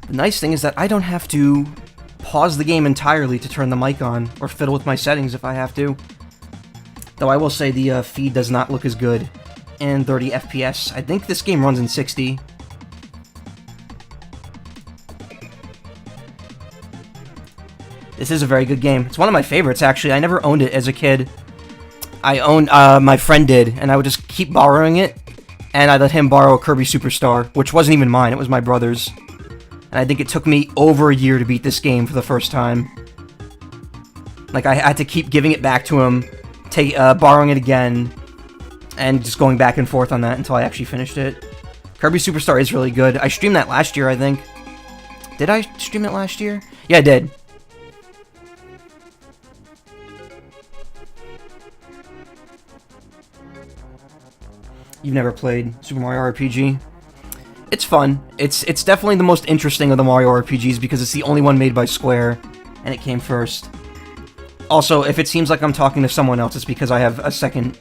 The nice thing is that I don't have to pause the game entirely to turn the mic on, or fiddle with my settings if I have to. Though I will say the feed does not look as good in 30 FPS. I think this game runs in 60. This is a very good game. It's one of my favorites, actually. I never owned it as a kid. I owned, my friend did, and I would just keep borrowing it, and I let him borrow a Kirby Superstar, which wasn't even mine, it was my brother's. And I think it took me over a year to beat this game for the first time. Like, I had to keep giving it back to him, borrowing it again, and just going back and forth on that until I actually finished it. Kirby Superstar is really good. I streamed that last year, I think. Did I stream it last year? Yeah, I did. You've never played Super Mario RPG? It's fun. It's definitely the most interesting of the Mario RPGs because it's the only one made by Square, and it came first. Also, if it seems like I'm talking to someone else, it's because I have a second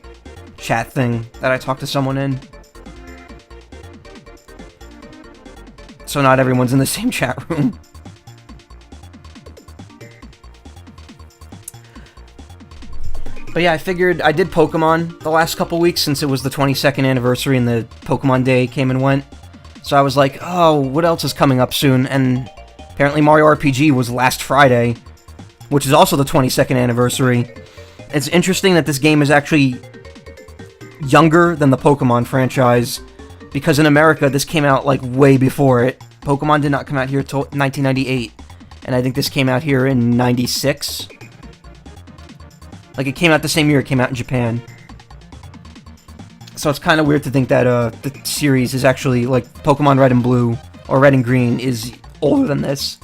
chat thing that I talk to someone in. So not everyone's in the same chat room. But yeah, I figured I did Pokemon the last couple weeks since it was the 22nd anniversary and the Pokemon Day came and went. So I was like, oh, what else is coming up soon? And apparently Mario RPG was last Friday, which is also the 22nd anniversary. It's interesting that this game is actually younger than the Pokemon franchise, because in America this came out like way before it. Pokemon did not come out here until 1998, and I think this came out here in 96. Like, it came out the same year it came out in Japan. So it's kind of weird to think that the series is actually, like, Pokemon Red and Blue, or Red and Green, is older than this.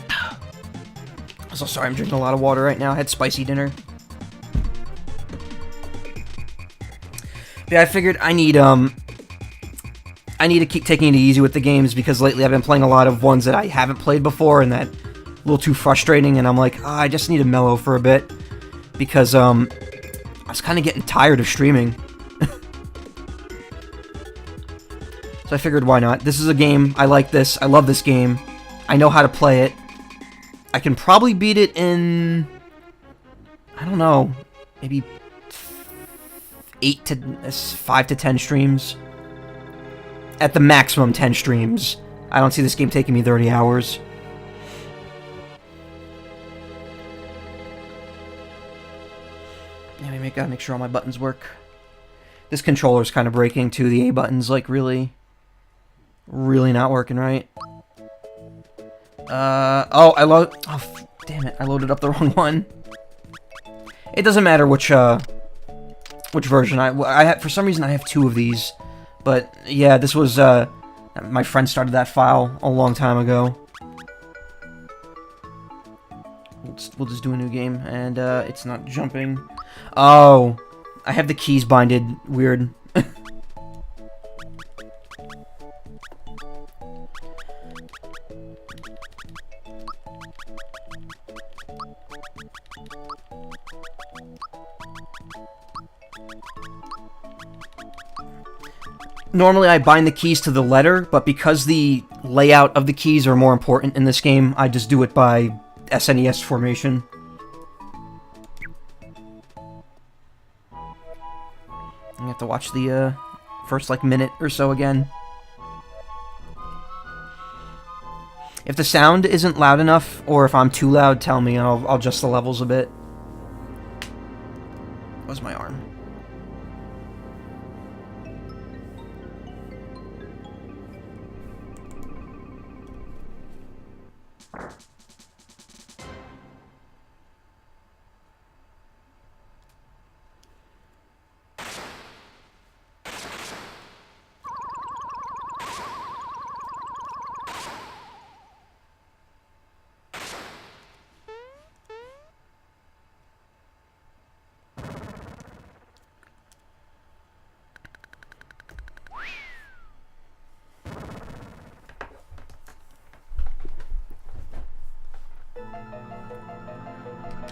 I'm so sorry, I'm drinking a lot of water right now. I had spicy dinner. But yeah, I figured I need to keep taking it easy with the games, because lately I've been playing a lot of ones that I haven't played before, and that a little too frustrating, and I'm like, oh, I just need to mellow for a bit, because, I was kind of getting tired of streaming. So I figured, why not? This is a game, I like this, I love this game, I know how to play it. I can probably beat it in, I don't know, maybe 5 to 10 streams. At the maximum 10 streams. I don't see this game taking me 30 hours. Yeah, gotta make sure all my buttons work. This controller's kind of breaking too. The A button's like really not working right. Oh, damn it, I loaded up the wrong one. It doesn't matter which version I have. For some reason I have 2 of these. But yeah, this was my friend started that file a long time ago. We'll just do a new game, and it's not jumping. Oh, I have the keys binded weird. Normally I bind the keys to the letter, but because the layout of the keys are more important in this game, I just do it by SNES formation. I have to watch the first like minute or so again. If the sound isn't loud enough, or if I'm too loud, tell me and I'll adjust the levels a bit. Where's my arm?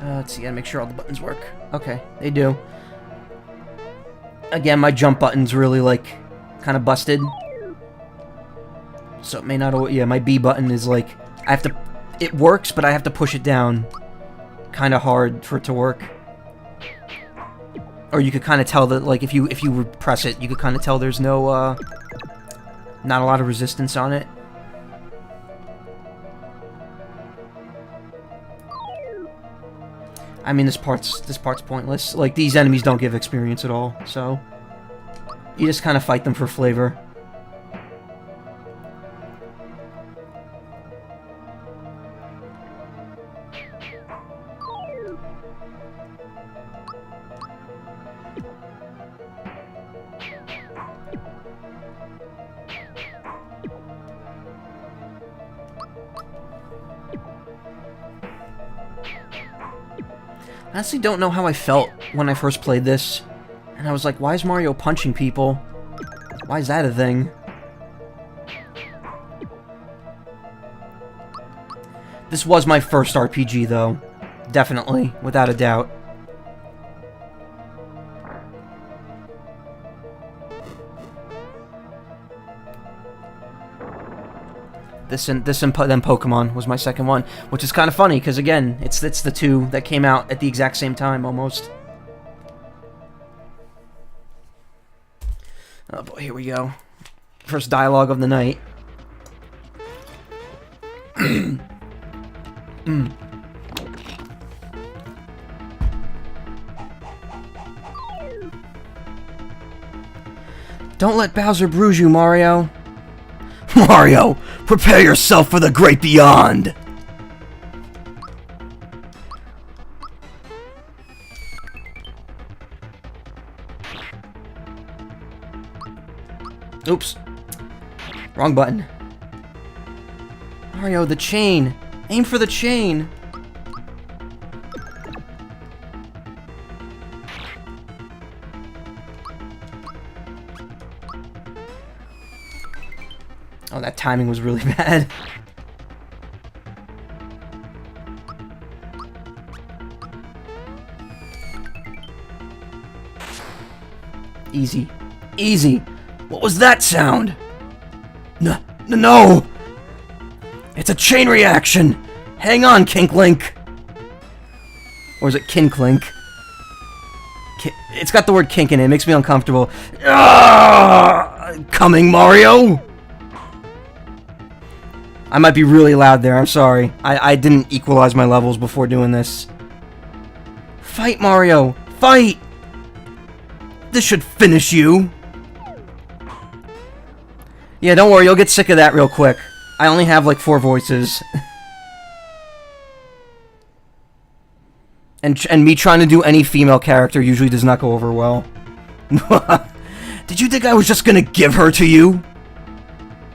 Let's see, gotta make sure all the buttons work. Okay, they do. Again, my jump button's really, like, kind of busted. So it may not... Yeah, my B button is, like... I have to... It works, but I have to push it down kind of hard for it to work. Or you could kind of tell that, like, if you press it, you could kind of tell there's no, not a lot of resistance on it. I mean, this part's pointless. Like, these enemies don't give experience at all, so... You just kind of fight them for flavor. I honestly don't know how I felt when I first played this. And I was like, why is Mario punching people? Why is that a thing? This was my first RPG, though. Definitely, without a doubt. This and then Pokemon was my second one, which is kind of funny because again, it's the two that came out at the exact same time almost. Oh boy, here we go. First dialogue of the night. Don't let Bowser bruise you, Mario. Mario, prepare yourself for the great beyond! Oops. Wrong button. Mario, the chain! Aim for the chain! Oh, that timing was really bad. Easy. Easy! What was that sound? No! It's a chain reaction! Hang on, Kinklink! Or is it Kinklink? It's got the word kink in it. It makes me uncomfortable. Coming, Mario! I might be really loud there, I'm sorry. I didn't equalize my levels before doing this. Fight, Mario! Fight! This should finish you! Yeah, don't worry, you'll get sick of that real quick. I only have like 4 voices. and me trying to do any female character usually does not go over well. Did you think I was just gonna give her to you?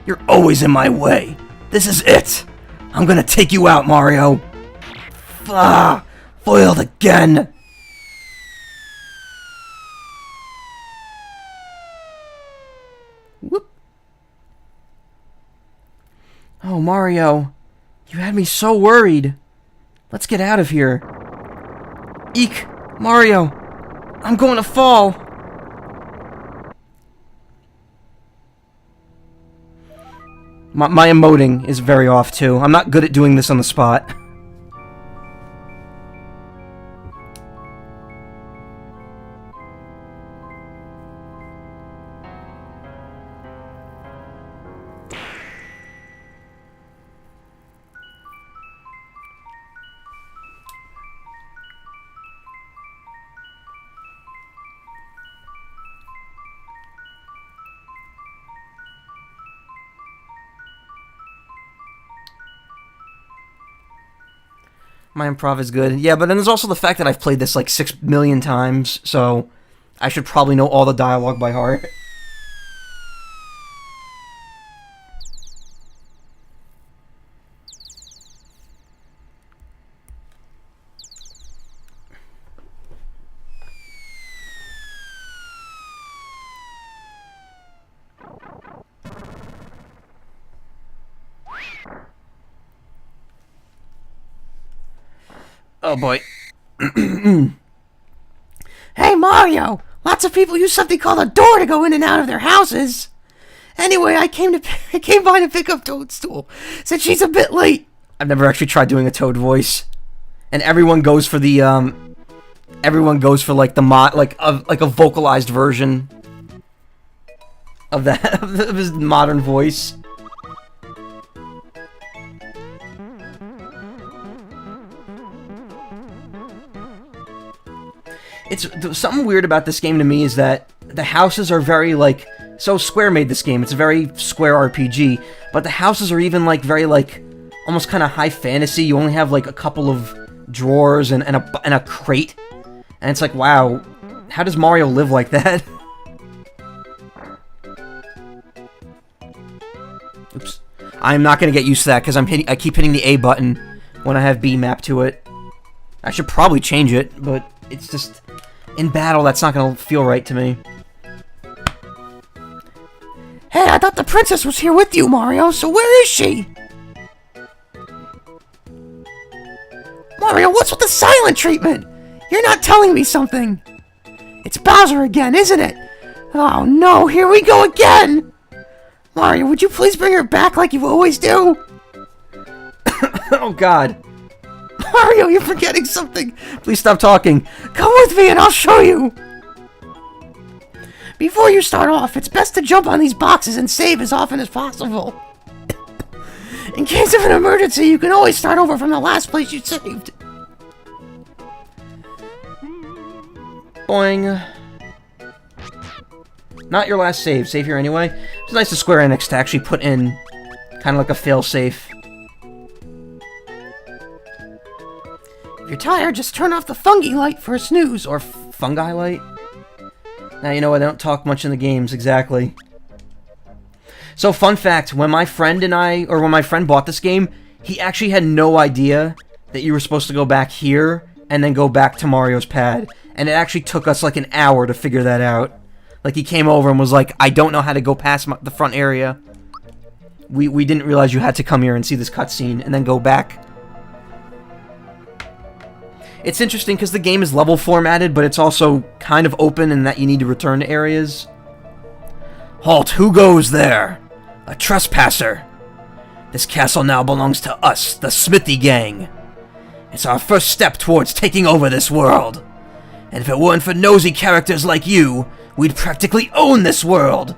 You're always in my way. This is it! I'm gonna take you out, Mario! Foiled again! Whoop. Oh, Mario. You had me so worried. Let's get out of here. Eek! Mario! I'm going to fall! My emoting is very off, too. I'm not good at doing this on the spot. My improv is good. Yeah, but then there's also the fact that I've played this like 6 million times, so I should probably know all the dialogue by heart. Oh boy. Hey, Mario! Lots of people use something called a door to go in and out of their houses. Anyway, I came by to pick up Toadstool, since she's a bit late. I've never actually tried doing a Toad voice, and everyone goes for the like a vocalized version of that of his modern voice. It's something weird about this game to me is that the houses are very like, so Square made this game. It's a very Square RPG, but the houses are even like very like almost kind of high fantasy. You only have like a couple of drawers and a crate, and it's like, wow, how does Mario live like that? Oops, I'm not gonna get used to that because I keep hitting the A button when I have B mapped to it. I should probably change it, but it's just, in battle, that's not gonna feel right to me. Hey, I thought the princess was here with you, Mario, so where is she? Mario, what's with the silent treatment? You're not telling me something. It's Bowser again, isn't it? Oh no, here we go again! Mario, would you please bring her back like you always do? Oh god. Mario, you're forgetting something. Please stop talking. Come with me and I'll show you. Before you start off, it's best to jump on these boxes and save as often as possible. In case of an emergency, you can always start over from the last place you saved. Boing. Not your last save. Save here anyway. It's nice of Square Enix to actually put in kind of like a fail-safe. If you're tired, just turn off the fungi light for a snooze. Or fungi light? Now, you know, I don't talk much in the games, exactly. So, fun fact, when my friend bought this game, he actually had no idea that you were supposed to go back here and then go back to Mario's pad. And it actually took us like an hour to figure that out. Like, he came over and was like, I don't know how to go past the front area. We didn't realize you had to come here and see this cutscene and then go back. It's interesting because the game is level formatted, but it's also kind of open in that you need to return to areas. Halt, who goes there? A trespasser. This castle now belongs to us, the Smithy Gang. It's our first step towards taking over this world. And if it weren't for nosy characters like you, we'd practically own this world.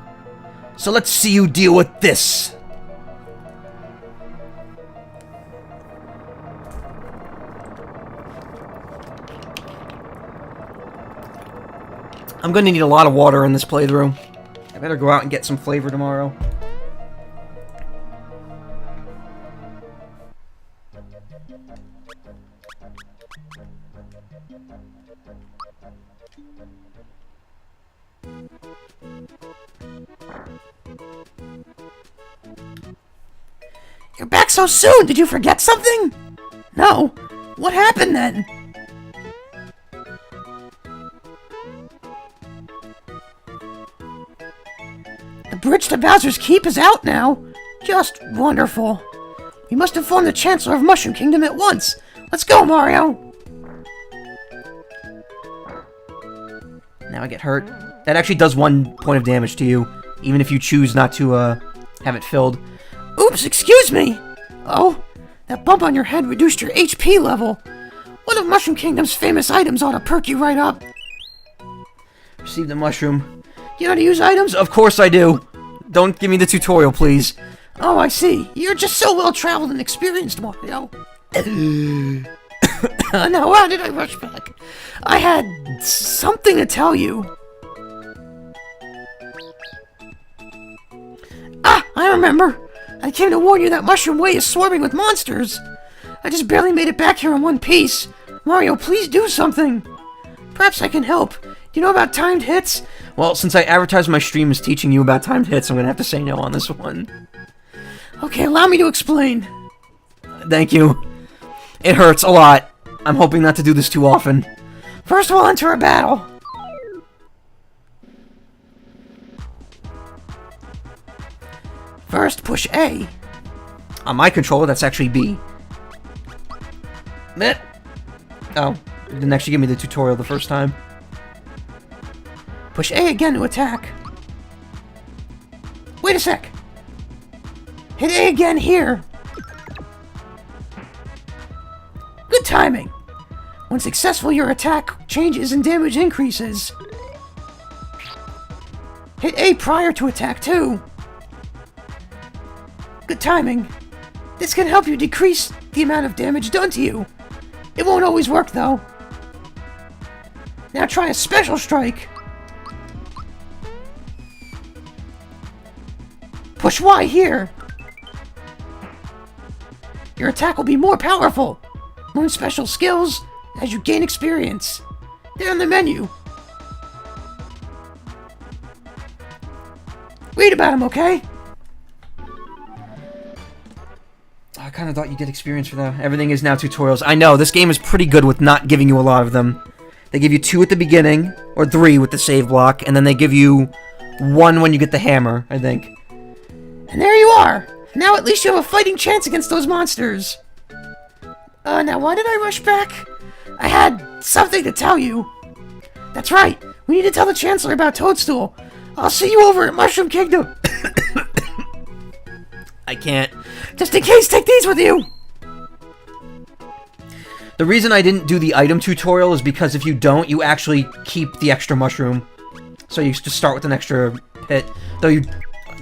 So let's see you deal with this. I'm gonna need a lot of water in this playthrough. I better go out and get some flavor tomorrow. You're back so soon! Did you forget something? No. What happened then? The bridge to Bowser's Keep is out now. Just wonderful. We must inform the Chancellor of Mushroom Kingdom at once. Let's go, Mario! Now I get hurt. That actually does 1 point of damage to you, even if you choose not to have it filled. Oops, excuse me! Oh, that bump on your head reduced your HP level. One of Mushroom Kingdom's famous items ought to perk you right up. Receive the mushroom. You know how to use items? Of course I do. Don't give me the tutorial, please. Oh, I see. You're just so well-traveled and experienced, Mario. Now, why did I rush back? I had something to tell you. Ah, I remember. I came to warn you that Mushroom Way is swarming with monsters. I just barely made it back here in one piece. Mario, please do something. Perhaps I can help. Do you know about timed hits? Well, since I advertised my stream as teaching you about timed hits, I'm gonna have to say no on this one. Okay, allow me to explain. Thank you. It hurts a lot. I'm hoping not to do this too often. First, we'll enter a battle. First, push A. On my controller, that's actually B. Oh, Didn't actually give me the tutorial the first time. Push A again to attack. Wait a sec. Hit A again here. Good timing. When successful, your attack changes and damage increases. Hit A prior to attack 2. Good timing. This can help you decrease the amount of damage done to you. It won't always work, though. Now try a special strike. Push Y here. Your attack will be more powerful. Learn special skills as you gain experience. They're in the menu. Read about them, okay? I kind of thought you'd get experience for that. Everything is now tutorials. I know, this game is pretty good with not giving you a lot of them. They give you 2 at the beginning, or 3 with the save block, and then they give you 1 when you get the hammer, I think. And there you are! Now at least you have a fighting chance against those monsters. Now why did I rush back? I had something to tell you. That's right, we need to tell the Chancellor about Toadstool. I'll see you over at Mushroom Kingdom. I can't. Just in case, take these with you! The reason I didn't do the item tutorial is because if you don't, you actually keep the extra mushroom. So you just start with an extra pit. Though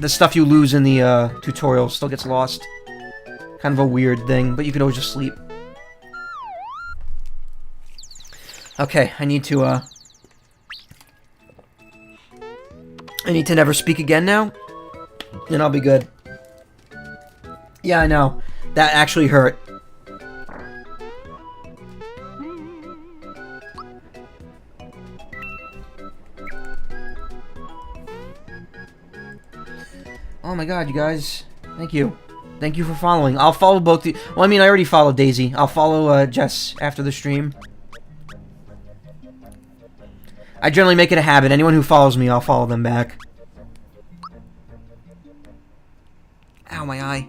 the stuff you lose in the tutorial still gets lost. Kind of a weird thing, but you could always just sleep. Okay, I need to never speak again now, and I'll be good. Yeah, I know. That actually hurt. Oh my god, you guys. Thank you. Thank you for following. I'll follow both the... Well, I mean, I already followed Daisy. I'll follow Jess after the stream. I generally make it a habit. Anyone who follows me, I'll follow them back. Ow, my eye.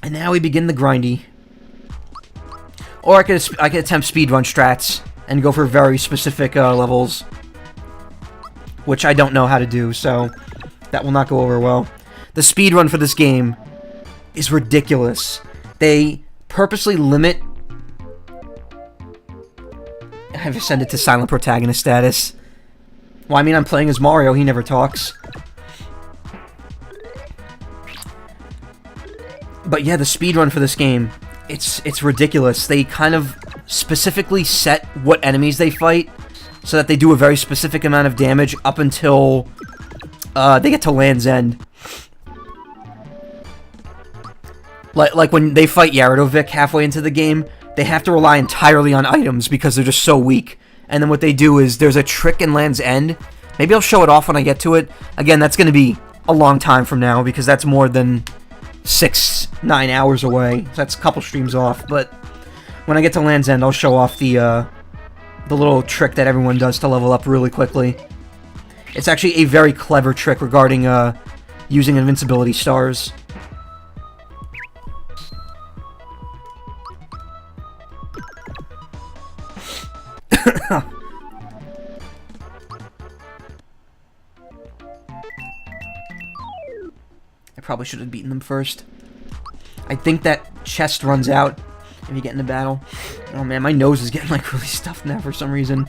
And now we begin the grindy. Or I could attempt speedrun strats and go for very specific levels, which I don't know how to do, so that will not go over well. The speedrun for this game is ridiculous. They purposely limit... I've ascended to silent protagonist status. Well, I mean, I'm playing as Mario. He never talks. But yeah, the speedrun for this game, it's ridiculous. They kind of specifically set what enemies they fight so that they do a very specific amount of damage up until they get to Land's End. Like when they fight Yaradovic halfway into the game, they have to rely entirely on items because they're just so weak. And then what they do is, there's a trick in Land's End. Maybe I'll show it off when I get to it. Again, that's going to be a long time from now because that's more than 6-9 hours away. So that's a couple streams off. But when I get to Land's End, I'll show off the little trick that everyone does to level up really quickly. It's actually a very clever trick regarding using invincibility stars. I probably should have beaten them first. I think that chest runs out if you get into battle. Oh man, my nose is getting like really stuffed now for some reason.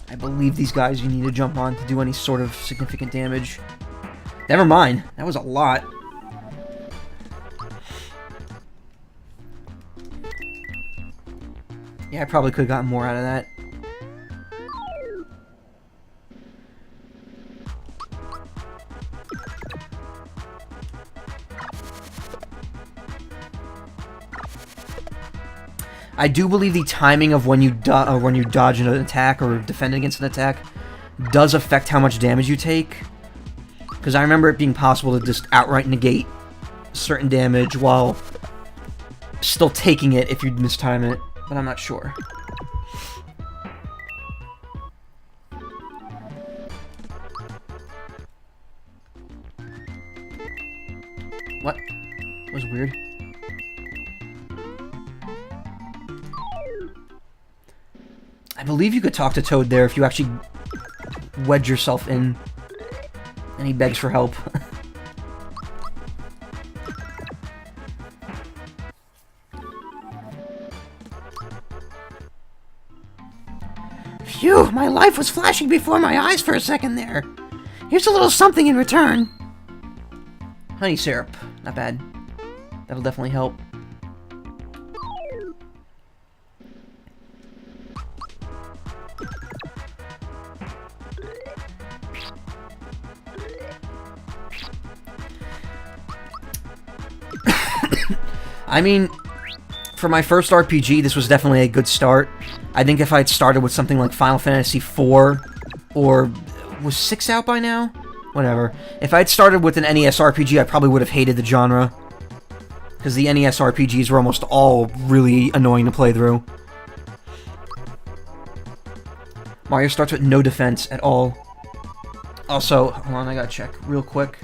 I believe these guys you need to jump on to do any sort of significant damage. Never mind, that was a lot. Yeah, I probably could have gotten more out of that. I do believe the timing of when you dodge an attack or defend against an attack does affect how much damage you take. Because I remember it being possible to just outright negate certain damage while still taking it if you mistime it, but I'm not sure. What? That was weird. I believe you could talk to Toad there if you actually wedge yourself in. And he begs for help. Phew, my life was flashing before my eyes for a second there. Here's a little something in return. Honey syrup. Not bad. That'll definitely help. I mean, for my first RPG, this was definitely a good start. I think if I had started with something like Final Fantasy IV, or was 6 out by now? Whatever. If I had started with an NES RPG, I probably would have hated the genre. Because the NES RPGs were almost all really annoying to play through. Mario starts with no defense at all. Also, hold on, I gotta check real quick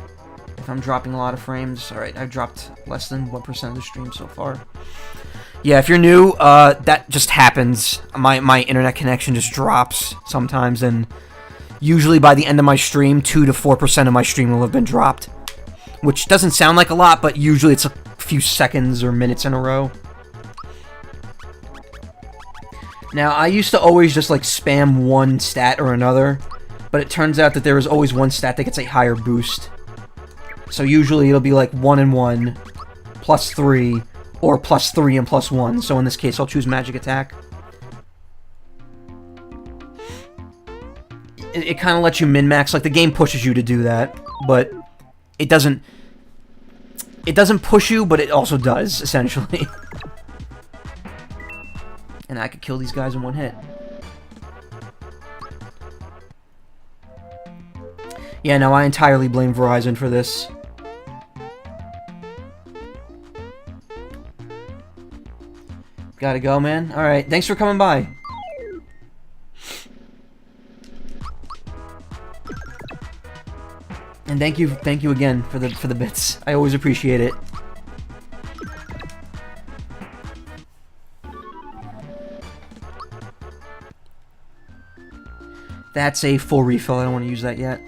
if I'm dropping a lot of frames. Alright, I've dropped less than 1% of the stream so far. Yeah, if you're new, that just happens. My internet connection just drops sometimes, and usually by the end of my stream, 2 to 4% of my stream will have been dropped. Which doesn't sound like a lot, but usually it's a few seconds or minutes in a row. Now, I used to always just, like, spam one stat or another, but it turns out that there is always one stat that gets a higher boost. So usually it'll be like 1 and 1, plus 3, or plus 3 and plus 1. So in this case, I'll choose Magic Attack. It kind of lets you min-max. Like, the game pushes you to do that, but it doesn't push you, but it also does, essentially. And I could kill these guys in one hit. Yeah, no, I entirely blame Verizon for this. Gotta go, man. Alright, thanks for coming by. And thank you again for the bits. I always appreciate it. That's a full refill. I don't want to use that yet.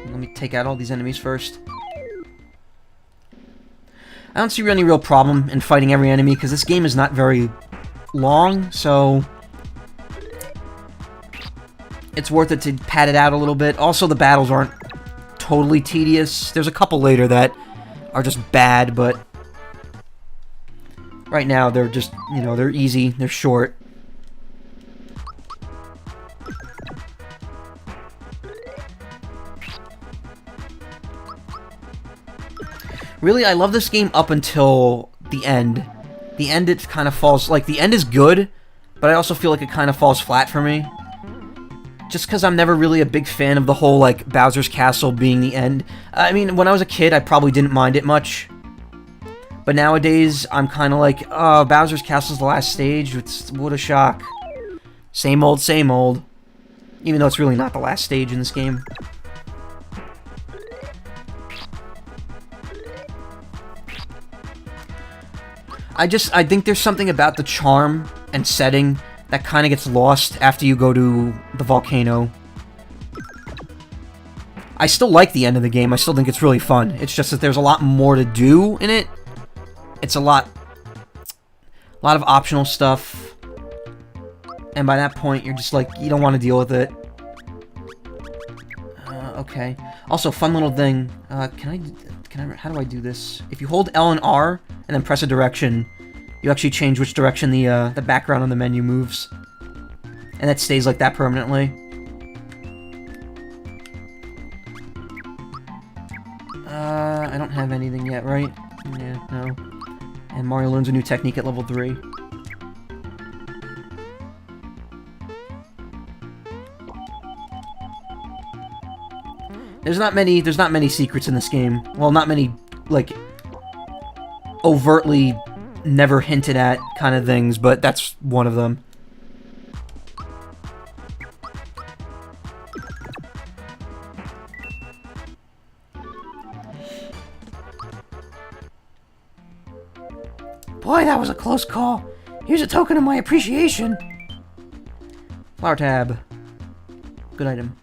Let me take out all these enemies first. I don't see any real problem in fighting every enemy, because this game is not very long, so it's worth it to pad it out a little bit. Also, the battles aren't totally tedious. There's a couple later that are just bad, but right now they're just, you know, they're easy, they're short. Really, I love this game up until the end. The end, it kind of falls... Like, the end is good, but I also feel like it kind of falls flat for me. Just because I'm never really a big fan of the whole, like, Bowser's Castle being the end. I mean, when I was a kid, I probably didn't mind it much. But nowadays, I'm kind of like, oh, Bowser's Castle's the last stage. What a shock. Same old, same old. Even though it's really not the last stage in this game. I think there's something about the charm and setting that kind of gets lost after you go to the volcano. I still like the end of the game. I still think it's really fun. It's just that there's a lot more to do in it. It's a lot of optional stuff. And by that point, you're just like, you don't want to deal with it. Okay. Also, fun little thing. Can I, how do I do this? If you hold L and R, and then press a direction, you actually change which direction the background on the menu moves. And that stays like that permanently. I don't have anything yet, right? Yeah, no. And Mario learns a new technique at level 3. There's not many secrets in this game. Well, not many, like, overtly never hinted at kind of things, but that's one of them. Boy, that was a close call. Here's a token of my appreciation. Flower tab. Good item.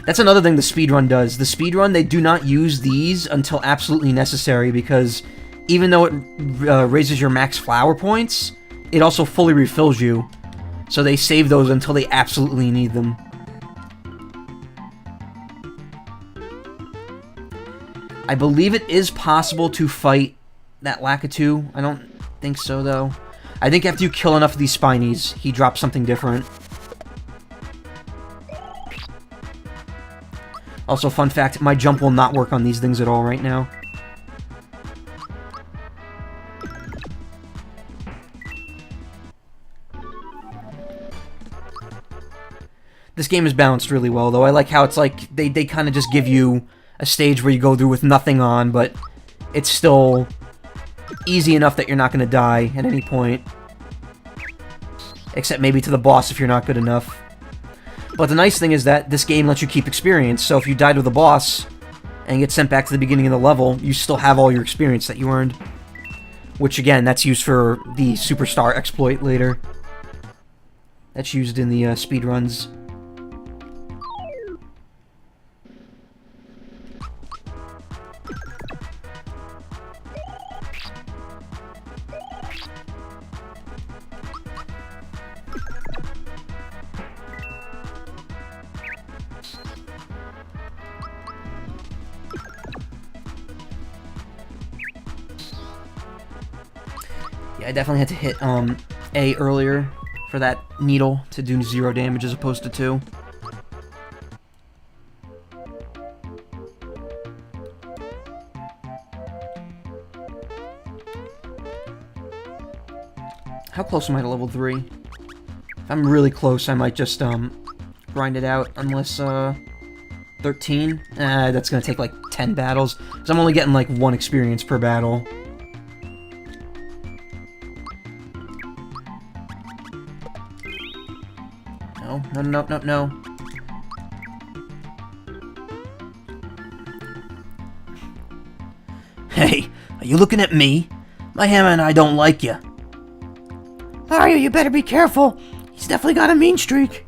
That's another thing the speedrun does. The speedrun, they do not use these until absolutely necessary, because even though it raises your max flower points, it also fully refills you. So they save those until they absolutely need them. I believe it is possible to fight that Lakitu. I don't think so, though. I think after you kill enough of these Spinies, he drops something different. Also, fun fact, my jump will not work on these things at all right now. This game is balanced really well, though. I like how it's like, they kind of just give you a stage where you go through with nothing on, but it's still easy enough that you're not going to die at any point. Except maybe to the boss if you're not good enough. But the nice thing is that this game lets you keep experience, so if you died with a boss and get sent back to the beginning of the level, you still have all your experience that you earned. Which, again, that's used for the Superstar exploit later. That's used in the speedruns. I definitely had to hit A earlier for that needle to do 0 damage as opposed to 2. How close am I to level 3? If I'm really close, I might just grind it out, unless 13? That's gonna take like 10 battles, because I'm only getting like 1 experience per battle. No. Hey, are you looking at me? My hammer and I don't like you. Mario, you better be careful. He's definitely got a mean streak.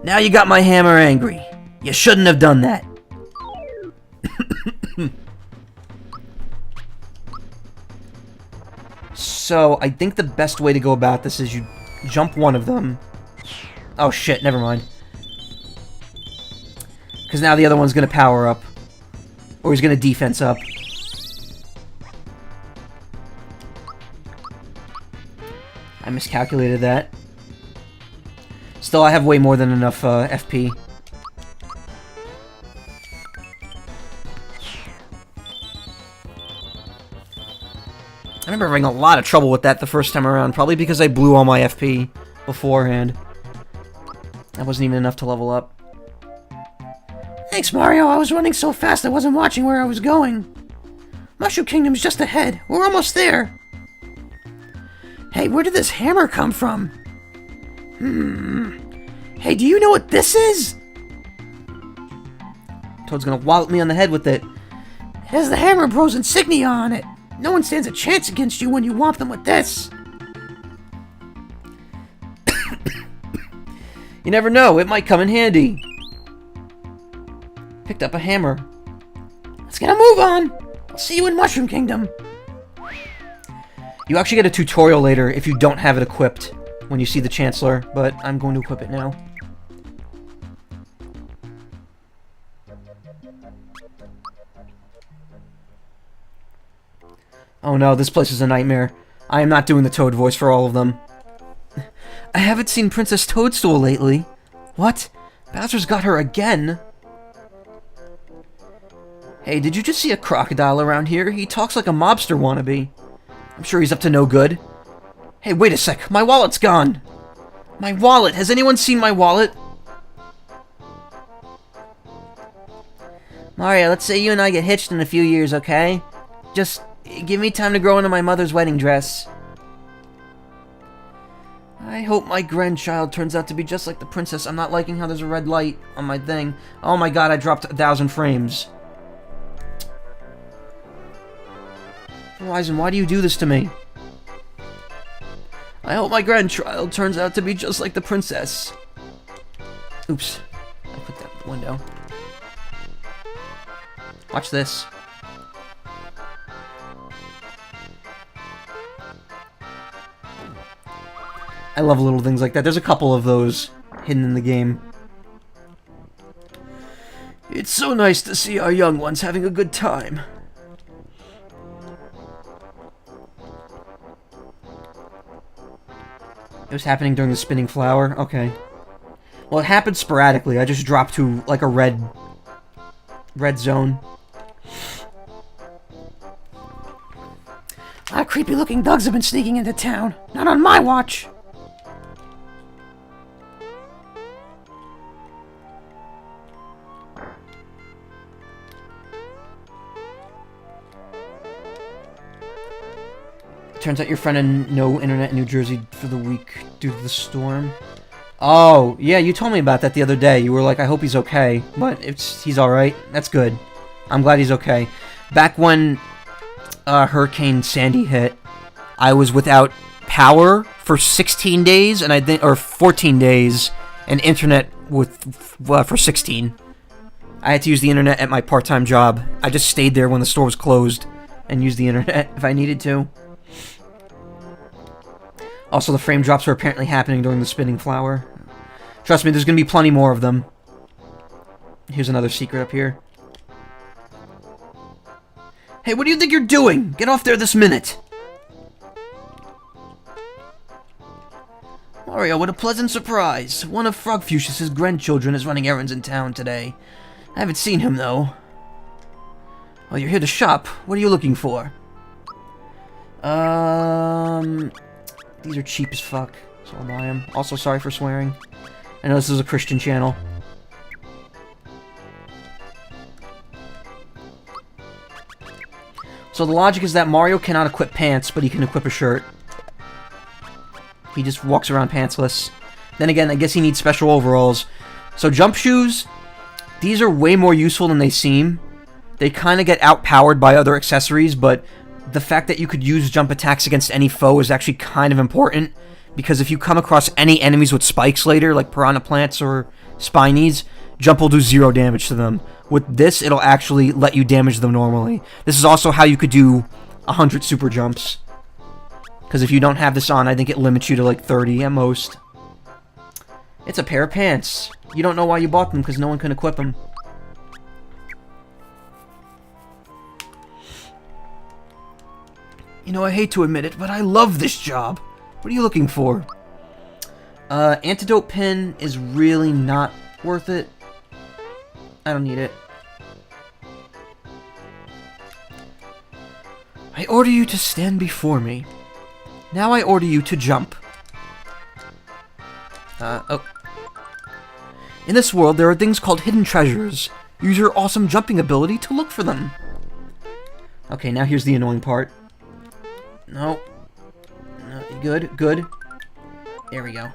Now you got my hammer angry. You shouldn't have done that. So, I think the best way to go about this is you jump one of them. Oh shit, never mind. Because now the other one's going to power up. Or he's going to defense up. I miscalculated that. Still, I have way more than enough FP. I remember having a lot of trouble with that the first time around, probably because I blew all my FP beforehand. That wasn't even enough to level up. Thanks, Mario. I was running so fast I wasn't watching where I was going. Mushroom Kingdom's just ahead. We're almost there. Hey, where did this hammer come from? Hey, do you know what this is? Toad's gonna wallop me on the head with it. It has the Hammer Bros insignia on it. No one stands a chance against you when you whomp them with this. You never know, it might come in handy. Picked up a hammer. Let's get a move on. I'll see you in Mushroom Kingdom. You actually get a tutorial later if you don't have it equipped when you see the Chancellor, but I'm going to equip it now. Oh no, this place is a nightmare. I am not doing the Toad voice for all of them. I haven't seen Princess Toadstool lately. What? Bowser's got her again? Hey, did you just see a crocodile around here? He talks like a mobster wannabe. I'm sure he's up to no good. Hey, wait a sec. My wallet's gone. My wallet. Has anyone seen my wallet? Mario, let's say you and I get hitched in a few years, okay? Just give me time to grow into my mother's wedding dress. I hope my grandchild turns out to be just like the princess. I'm not liking how there's a red light on my thing. Oh my god, I dropped 1,000 frames. Horizon, why do you do this to me? I hope my grandchild turns out to be just like the princess. Oops. I put that in the window. Watch this. I love little things like that. There's a couple of those hidden in the game. It's so nice to see our young ones having a good time. It was happening during the spinning flower? Okay. Well, it happened sporadically. I just dropped to, like, a red zone. Creepy-looking thugs have been sneaking into town. Not on my watch. Turns out your friend had no internet in New Jersey for the week due to the storm. Oh, yeah, you told me about that the other day. You were like, I hope he's okay. But he's alright. That's good. I'm glad he's okay. Back when Hurricane Sandy hit, I was without power for 16 days, and or 14 days, and internet for 16. I had to use the internet at my part-time job. I just stayed there when the store was closed and used the internet if I needed to. Also, the frame drops are apparently happening during the spinning flower. Trust me, there's going to be plenty more of them. Here's another secret up here. Hey, what do you think you're doing? Get off there this minute! Mario, what a pleasant surprise. One of Frogfucius's grandchildren is running errands in town today. I haven't seen him, though. Oh, you're here to shop. What are you looking for? These are cheap as fuck, so I'll buy them. Also, sorry for swearing. I know this is a Christian channel. So the logic is that Mario cannot equip pants, but he can equip a shirt. He just walks around pantsless. Then again, I guess he needs special overalls. So jump shoes, these are way more useful than they seem. They kind of get outpowered by other accessories, but the fact that you could use jump attacks against any foe is actually kind of important, because if you come across any enemies with spikes later, like piranha plants or spinies, jump will do 0 damage to them. With this, it'll actually let you damage them normally. This is also how you could do 100 super jumps. Because if you don't have this on, I think it limits you to like 30 at most. It's a pair of pants. You don't know why you bought them, because no one can equip them. You know, I hate to admit it, but I love this job. What are you looking for? Antidote pin is really not worth it. I don't need it. I order you to stand before me. Now I order you to jump. Oh. In this world, there are things called hidden treasures. Use your awesome jumping ability to look for them. Okay, now here's the annoying part. No. No. Good, good. There we go.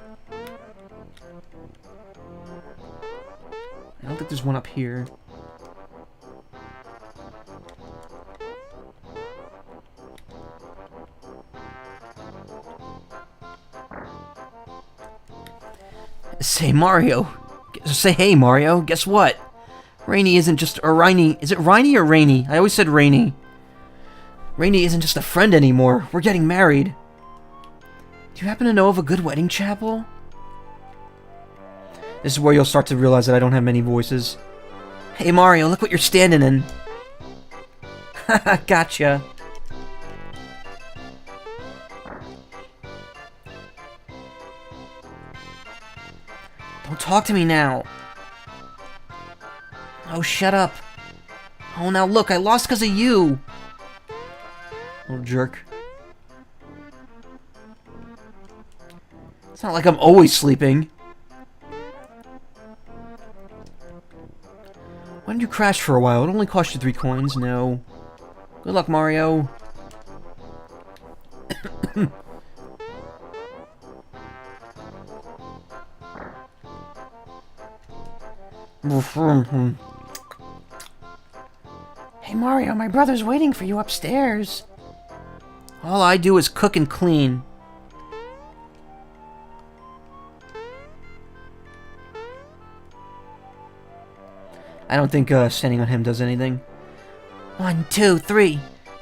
I don't think there's one up here. Say, Mario. Say, hey, Mario. Guess what? Rainy isn't just... Or Rainy... Is it Rainy or Rainy? I always said Rainy. Rainy isn't just a friend anymore. We're getting married. Do you happen to know of a good wedding chapel? This is where you'll start to realize that I don't have many voices. Hey, Mario, look what you're standing in. Haha, gotcha. Don't talk to me now. Oh, shut up. Oh, now look, I lost because of you. Little jerk. It's not like I'm always sleeping. Why did you crash for a while? It only cost you 3 coins. No. Good luck, Mario. Hey Mario, my brother's waiting for you upstairs. All I do is cook and clean. I don't think standing on him does anything. 1, 2, 3.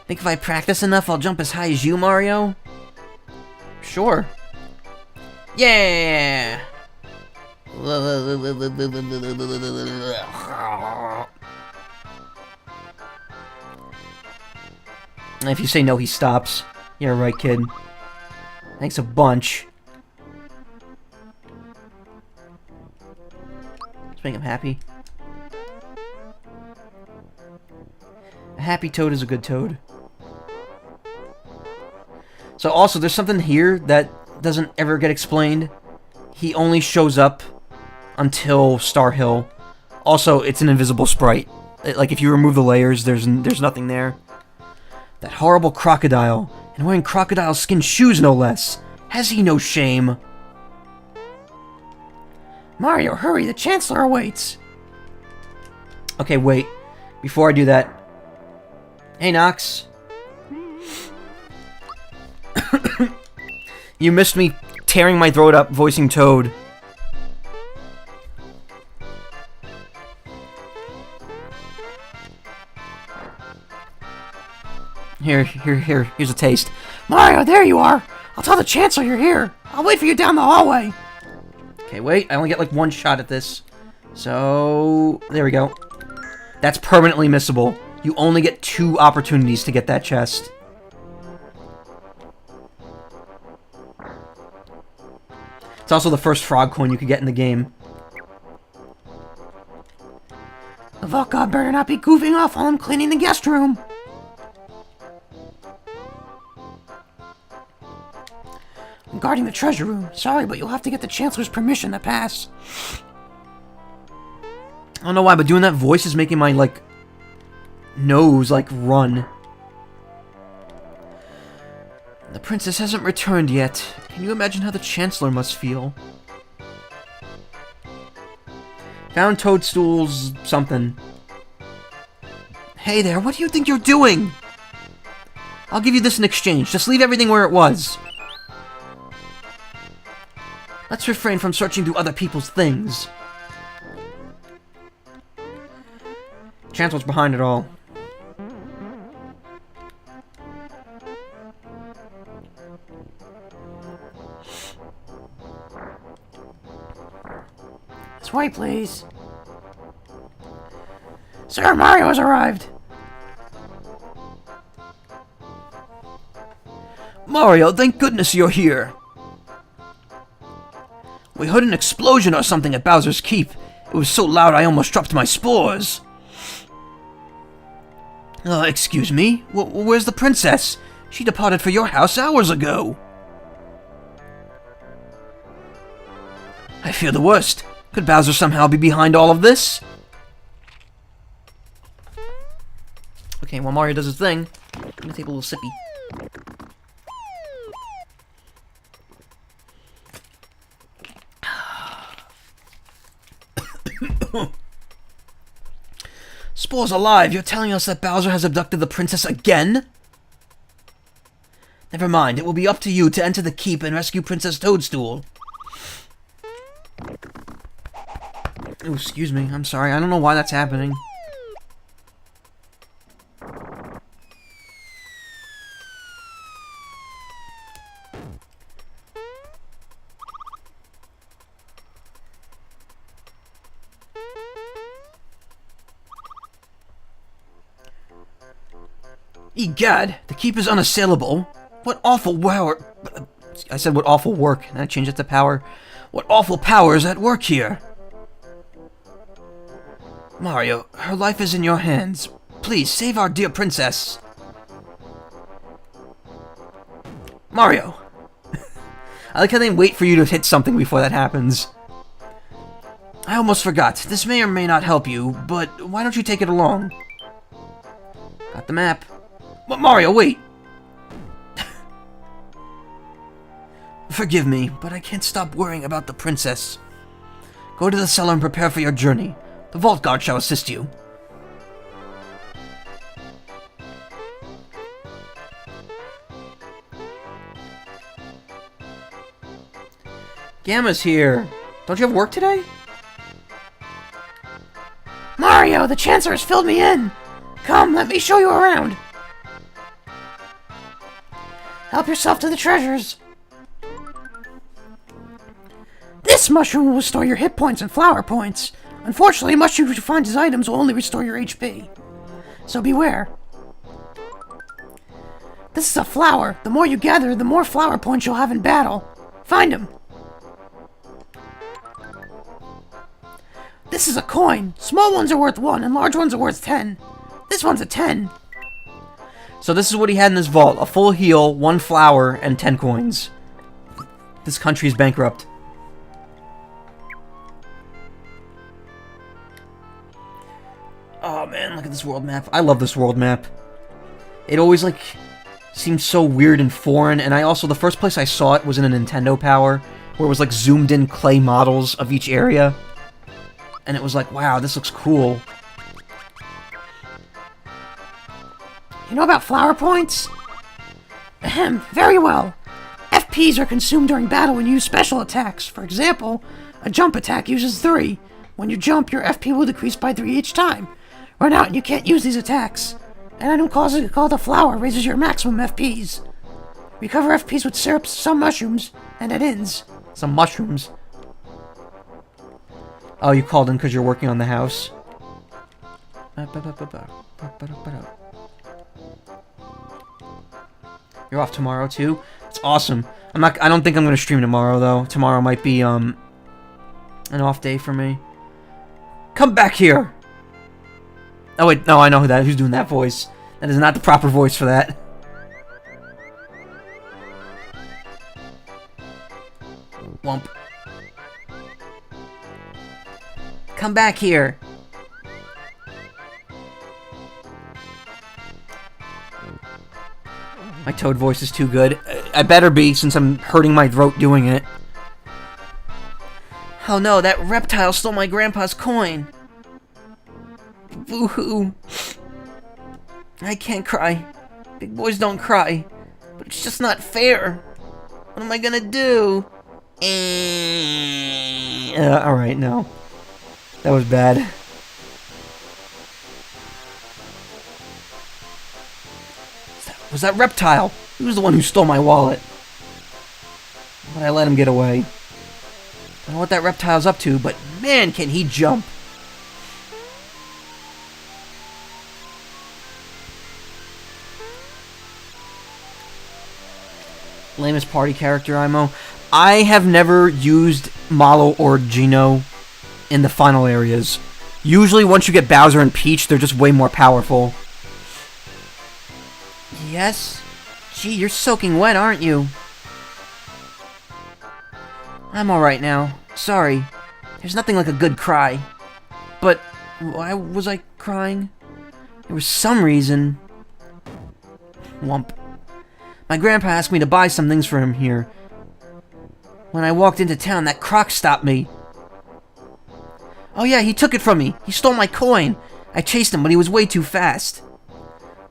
Think if I practice enough, I'll jump as high as you, Mario? Sure. Yeah! If you say no, he stops. Yeah, right, kid. Thanks a bunch. Let's make him happy. A happy toad is a good toad. So also, there's something here that doesn't ever get explained. He only shows up until Star Hill. Also, it's an invisible sprite. Like, if you remove the layers, there's nothing there. That horrible crocodile. And wearing crocodile skin shoes, no less. Has he no shame? Mario, hurry, the Chancellor awaits. Okay, wait. Before I do that... Hey, Nox. You missed me tearing my throat up voicing Toad. Here's a taste. Mario, there you are. I'll tell the Chancellor you're here. I'll wait for you down the hallway. Okay, wait. I only get like one shot at this. So, there we go. That's permanently missable. You only get 2 opportunities to get that chest. It's also the first frog coin you could get in the game. The Vault God better not be goofing off while I'm cleaning the guest room. I'm guarding the treasure room. Sorry, but you'll have to get the Chancellor's permission to pass. I don't know why, but doing that voice is making my, like, nose, like, run. The princess hasn't returned yet. Can you imagine how the Chancellor must feel? Found Toadstool's something. Hey there, what do you think you're doing? I'll give you this in exchange. Just leave everything where it was. Let's refrain from searching through other people's things. Chancellor's behind it all. This way, please. Sir, Mario has arrived. Mario, thank goodness you're here. We heard an explosion or something at Bowser's Keep. It was so loud I almost dropped my spores. Excuse me? Where's the princess? She departed for your house hours ago. I fear the worst. Could Bowser somehow be behind all of this? Okay, while Mario does his thing, I'm gonna take a little sippy. Spores alive, you're telling us that Bowser has abducted the princess again? Never mind, it will be up to you to enter the keep and rescue Princess Toadstool. Oh, excuse me, I'm sorry, I don't know why that's happening. Egad, the keep is unassailable. What awful power... I said what awful work, and I changed it to power. What awful power is at work here? Mario, her life is in your hands. Please, save our dear princess. Mario! I like how they wait for you to hit something before that happens. I almost forgot. This may or may not help you, but why don't you take it along? Got the map. But Mario, wait! Forgive me, but I can't stop worrying about the princess. Go to the cellar and prepare for your journey. The Vault Guard shall assist you. Gamma's here. Don't you have work today? Mario, the Chancellor has filled me in. Come, let me show you around. Help yourself to the treasures. This mushroom will restore your hit points and flower points. Unfortunately, mushrooms you find as items will only restore your HP. So beware. This is a flower. The more you gather, the more flower points you'll have in battle. Find them. This is a coin. Small ones are worth 1 and large ones are worth 10. This one's a 10. So this is what he had in his vault. A full heal, 1 flower, and 10 coins. This country is bankrupt. Oh man, look at this world map. I love this world map. It always, like, seemed so weird and foreign, and I also, the first place I saw it was in a Nintendo Power, where it was, like, zoomed-in clay models of each area. And it was like, wow, this looks cool. You know about flower points? Ahem, very well. FPs are consumed during battle when you use special attacks. For example, a jump attack uses 3. When you jump, your FP will decrease by 3 each time. Run out and you can't use these attacks. An item called a flower raises your maximum FPs. Recover FPs with syrups, some mushrooms, and it ends. Some mushrooms. Oh, you called in because you're working on the house. You're off tomorrow too? It's awesome. I don't think I'm gonna stream tomorrow though. Tomorrow might be an off day for me. Come back here! Oh wait, no, I know who's doing that voice. That is not the proper voice for that. Wump. Come back here. My Toad voice is too good. I better be, since I'm hurting my throat doing it. Oh no, that reptile stole my grandpa's coin. Boo-hoo. I can't cry. Big boys don't cry. But it's just not fair. What am I gonna do? Alright, no. That was bad. Was that reptile? He was the one who stole my wallet. But I let him get away. I don't know what that reptile's up to, but man, can he jump. Lamest party character, Imo. I have never used Mallow or Geno in the final areas. Usually once you get Bowser and Peach, they're just way more powerful. Yes? Gee, you're soaking wet, aren't you? I'm alright now. Sorry. There's nothing like a good cry. But why was I crying? There was some reason. Wump. My grandpa asked me to buy some things for him here. When I walked into town, that croc stopped me. Oh yeah, he took it from me. He stole my coin. I chased him, but he was way too fast.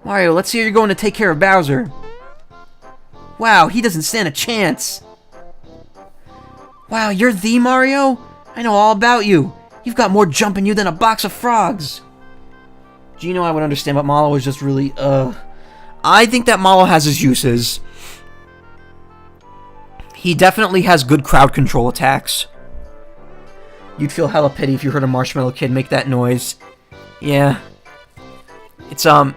Mario, let's see how you're going to take care of Bowser. Wow, he doesn't stand a chance. Wow, you're the Mario? I know all about you. You've got more jump in you than a box of frogs. Geno, I would understand, but Mallow is just really, I think that Mallow has his uses. He definitely has good crowd control attacks. You'd feel hella pity if you heard a Marshmallow Kid make that noise. Yeah. It's, what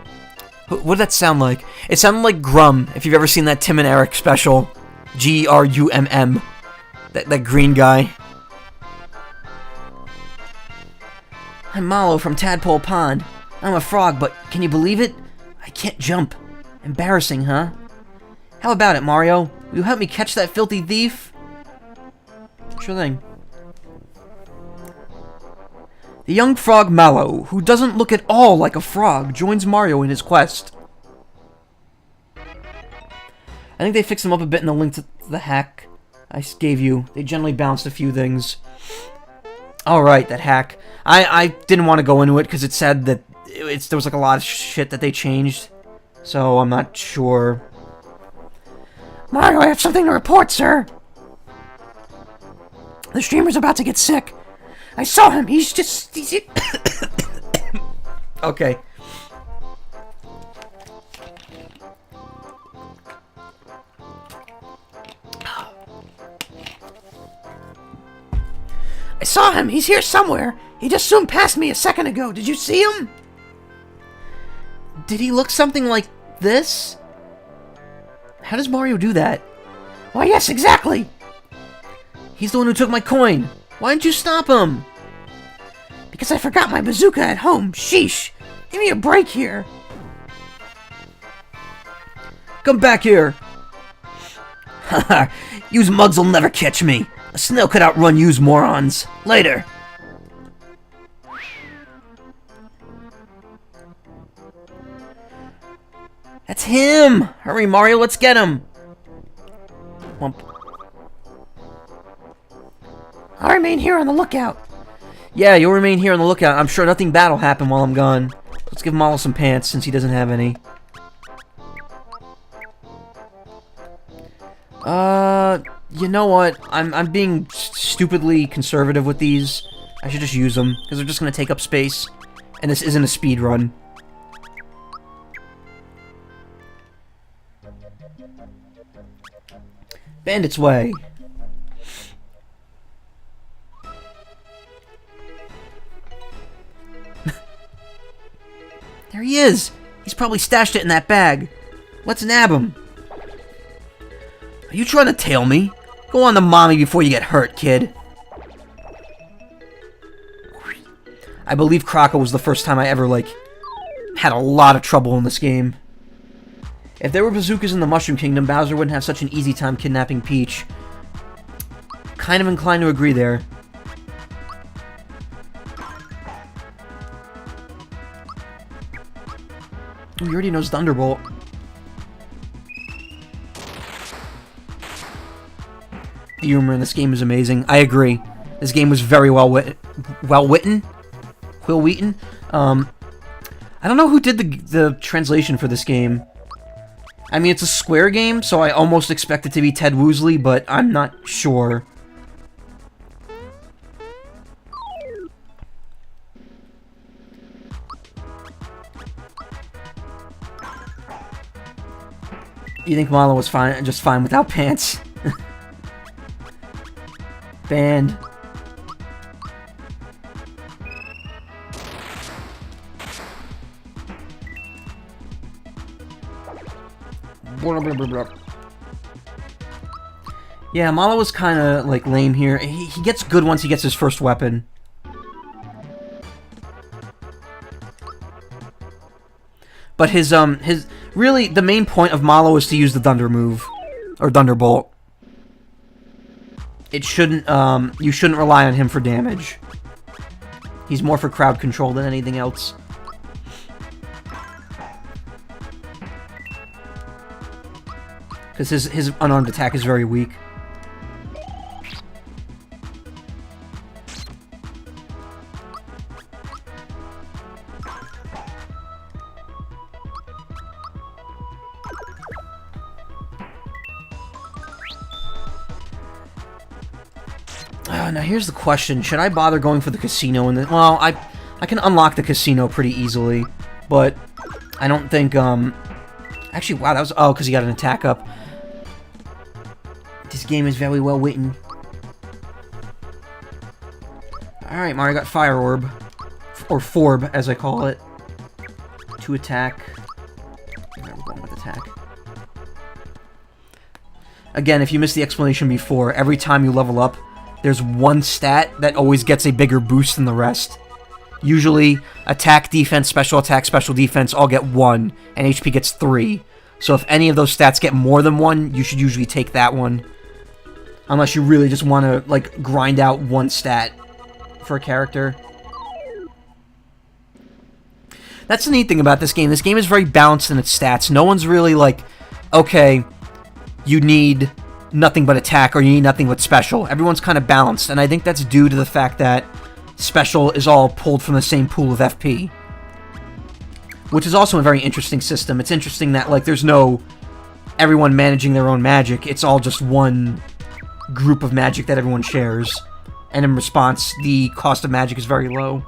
did that sound like? It sounded like Grum, if you've ever seen that Tim and Eric special. G-R-U-M-M. That green guy. I'm Mallow from Tadpole Pond. I'm a frog, but can you believe it? I can't jump. Embarrassing, huh? How about it, Mario? Will you help me catch that filthy thief? Sure thing. The young frog Mallow, who doesn't look at all like a frog, joins Mario in his quest. I think they fixed him up a bit in the link to the hack I gave you. They generally bounced a few things. Alright, that hack. I didn't want to go into it because it said that there was like a lot of shit that they changed. So I'm not sure. Mario, I have something to report, sir. The streamer's about to get sick. I saw him. He's... Okay. I saw him. He's here somewhere. He just zoomed past me a second ago. Did you see him? Did he look something like this? How does Mario do that? Why, yes, exactly. He's the one who took my coin. Why didn't you stop him? Because I forgot my bazooka at home. Sheesh. Give me a break here. Come back here. Haha, yous mugs will never catch me. A snail could outrun yous morons. Later. That's him! Hurry, Mario, let's get him! Wump. I'll remain here on the lookout. Yeah, you'll remain here on the lookout. I'm sure nothing bad will happen while I'm gone. Let's give Malo some pants, since he doesn't have any. You know what? I'm being stupidly conservative with these. I should just use them, because they're just going to take up space. And this isn't a speed run. Bandit's Way. There he is! He's probably stashed it in that bag. Let's nab him. Are you trying to tail me? Go on to mommy before you get hurt, kid. I believe Croco was the first time I ever, had a lot of trouble in this game. If there were bazookas in the Mushroom Kingdom, Bowser wouldn't have such an easy time kidnapping Peach. Kind of inclined to agree there. Ooh, he already knows Thunderbolt. The humor in this game is amazing. I agree. This game was very well written. I don't know who did the translation for this game. I mean, it's a Square game, so I almost expect it to be Ted Woosley, but I'm not sure. You think Malo was just fine without pants? Banned. Yeah, Malo was kind of, lame here. He gets good once he gets his first weapon. But really, the main point of Malo is to use the Thunder move. Or Thunderbolt. It shouldn't, you shouldn't rely on him for damage. He's more for crowd control than anything else. Because his unarmed attack is very weak. Now here's the question. Should I bother going for the casino in this? Well, I can unlock the casino pretty easily. But I don't think, Actually, wow, that was... Oh, because he got an attack up. This game is very well written. Alright, Mario got Fire Orb. Or Forb, as I call it. To attack. Alright, we're going with attack. Again, if you missed the explanation before, every time you level up, there's one stat that always gets a bigger boost than the rest. Usually, attack, defense, special attack, special defense all get 1, and HP gets 3. So if any of those stats get more than 1, you should usually take that one. Unless you really just want to, grind out one stat for a character. That's the neat thing about this game. This game is very balanced in its stats. No one's really okay, you need nothing but attack or you need nothing but special. Everyone's kind of balanced, and I think that's due to the fact that special is all pulled from the same pool of FP. Which is also a very interesting system. It's interesting that, there's no everyone managing their own magic. It's all just one group of magic that everyone shares. and in response, the cost of magic is very low.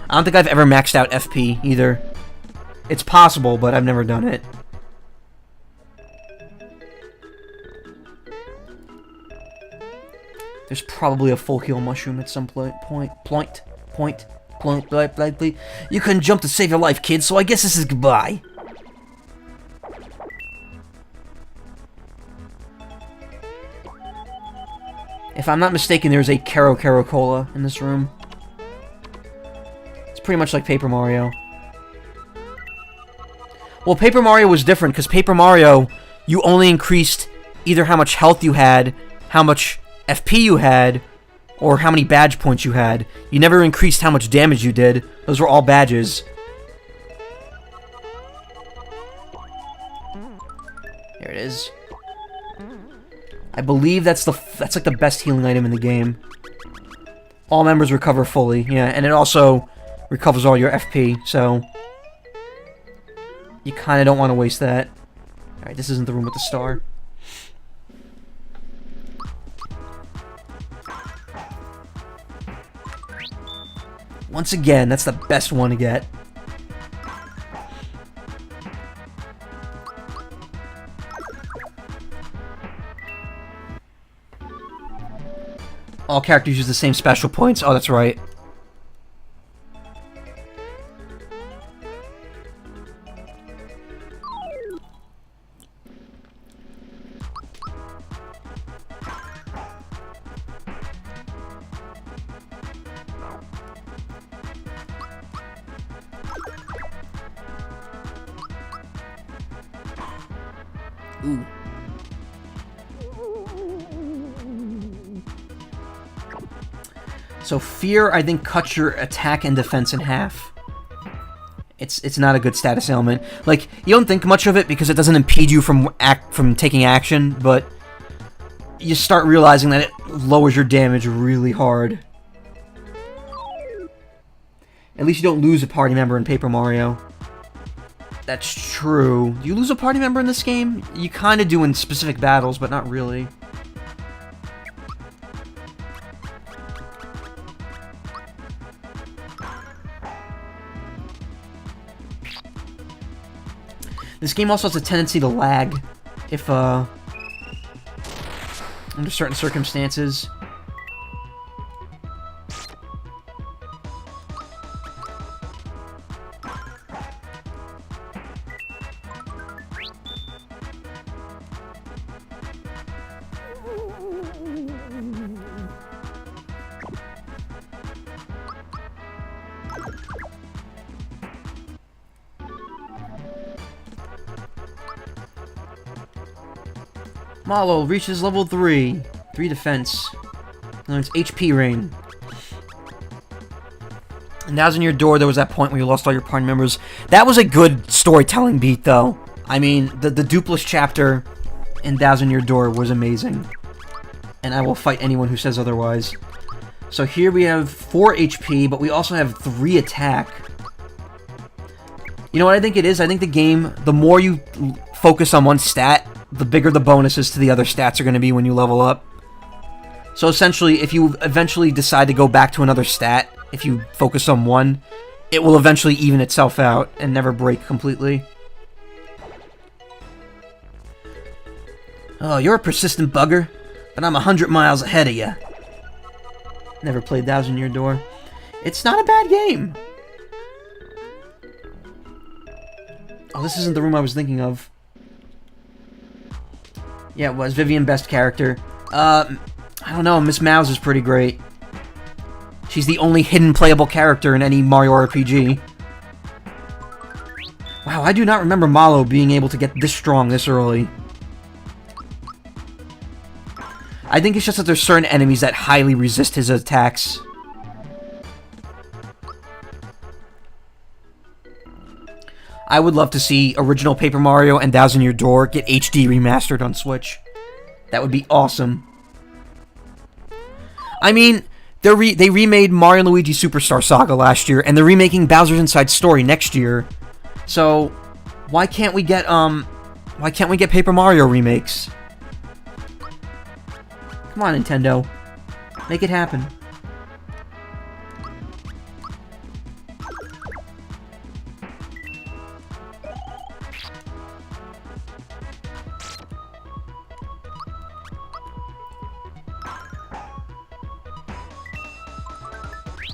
I don't think I've ever maxed out FP, either. It's possible, but I've never done it. There's probably a full heal mushroom at some point. You couldn't jump to save your life, kid, so I guess this is goodbye. If I'm not mistaken, there's a Kero Cola in this room. It's pretty much like Paper Mario. Well, Paper Mario was different, because Paper Mario, you only increased either how much health you had, how much FP you had, or how many badge points you had. You never increased how much damage you did. Those were all badges. There it is. I believe that's like the best healing item in the game. All members recover fully, yeah, and it also recovers all your FP, so you kind of don't want to waste that. Alright, this isn't the room with the star. Once again, that's the best one to get. All characters use the same special points. Oh, that's right. Ooh. So Fear, I think, cuts your attack and defense in half. It's not a good status ailment. Like, you don't think much of it because it doesn't impede you from taking action, but you start realizing that it lowers your damage really hard. At least you don't lose a party member in Paper Mario. That's true. Do you lose a party member in this game? You kind of do in specific battles, but not really. This game also has a tendency to lag if, under certain circumstances. Mallow reaches level 3. 3 defense. Learns HP Rain. And now's in your door, there was that point where you lost all your party members. That was a good storytelling beat, though. I mean, the Dupless chapter in Thousand Year Door was amazing. And I will fight anyone who says otherwise. So here we have 4 HP, but we also have 3 attack. You know what I think it is? I think the game, the more you focus on one stat, the bigger the bonuses to the other stats are going to be when you level up. So essentially, if you eventually decide to go back to another stat, if you focus on one, it will eventually even itself out and never break completely. Oh, you're a persistent bugger, but I'm 100 miles ahead of you. Never played Thousand Year Door. It's not a bad game. Oh, this isn't the room I was thinking of. Yeah, it was. Vivian, best character. I don't know, Miss Mouse is pretty great. She's the only hidden playable character in any Mario RPG. Wow, I do not remember Mallow being able to get this strong this early. I think it's just that there's certain enemies that highly resist his attacks. I would love to see original Paper Mario and Thousand Year Door get HD remastered on Switch. That would be awesome. I mean, they remade Mario and Luigi Superstar Saga last year, and they're remaking Bowser's Inside Story next year. So, why can't we get Why can't we get Paper Mario remakes? Come on, Nintendo. Make it happen.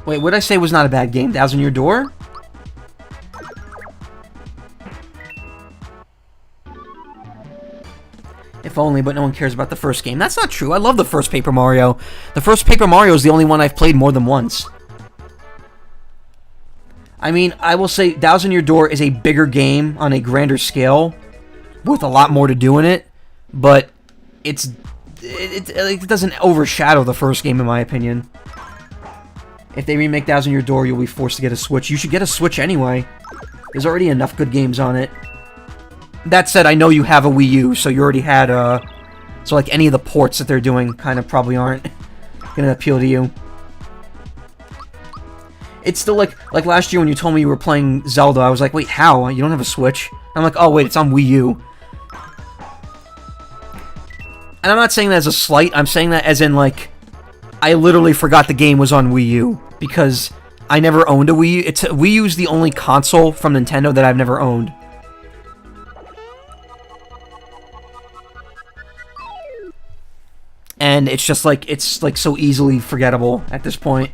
Wait, what did I say was not a bad game? Thousand Year Door? If only, but no one cares about the first game. That's not true. I love the first Paper Mario. The first Paper Mario is the only one I've played more than once. I mean, I will say Thousand Year Door is a bigger game on a grander scale with a lot more to do in it, but it doesn't overshadow the first game in my opinion. If they remake Thousand Year Door, you'll be forced to get a Switch. You should get a Switch anyway. There's already enough good games on it. That said, I know you have a Wii U, so you already had, so, like, any of the ports that they're doing kind of probably aren't gonna appeal to you. It's still, like last year when you told me you were playing Zelda, I was like, wait, how? You don't have a Switch? I'm like, oh, wait, it's on Wii U. And I'm not saying that as a slight, I'm saying that as in, like, I literally forgot the game was on Wii U, because I never owned a Wii U. Wii U's the only console from Nintendo that I've never owned. And it's just like, it's like so easily forgettable at this point.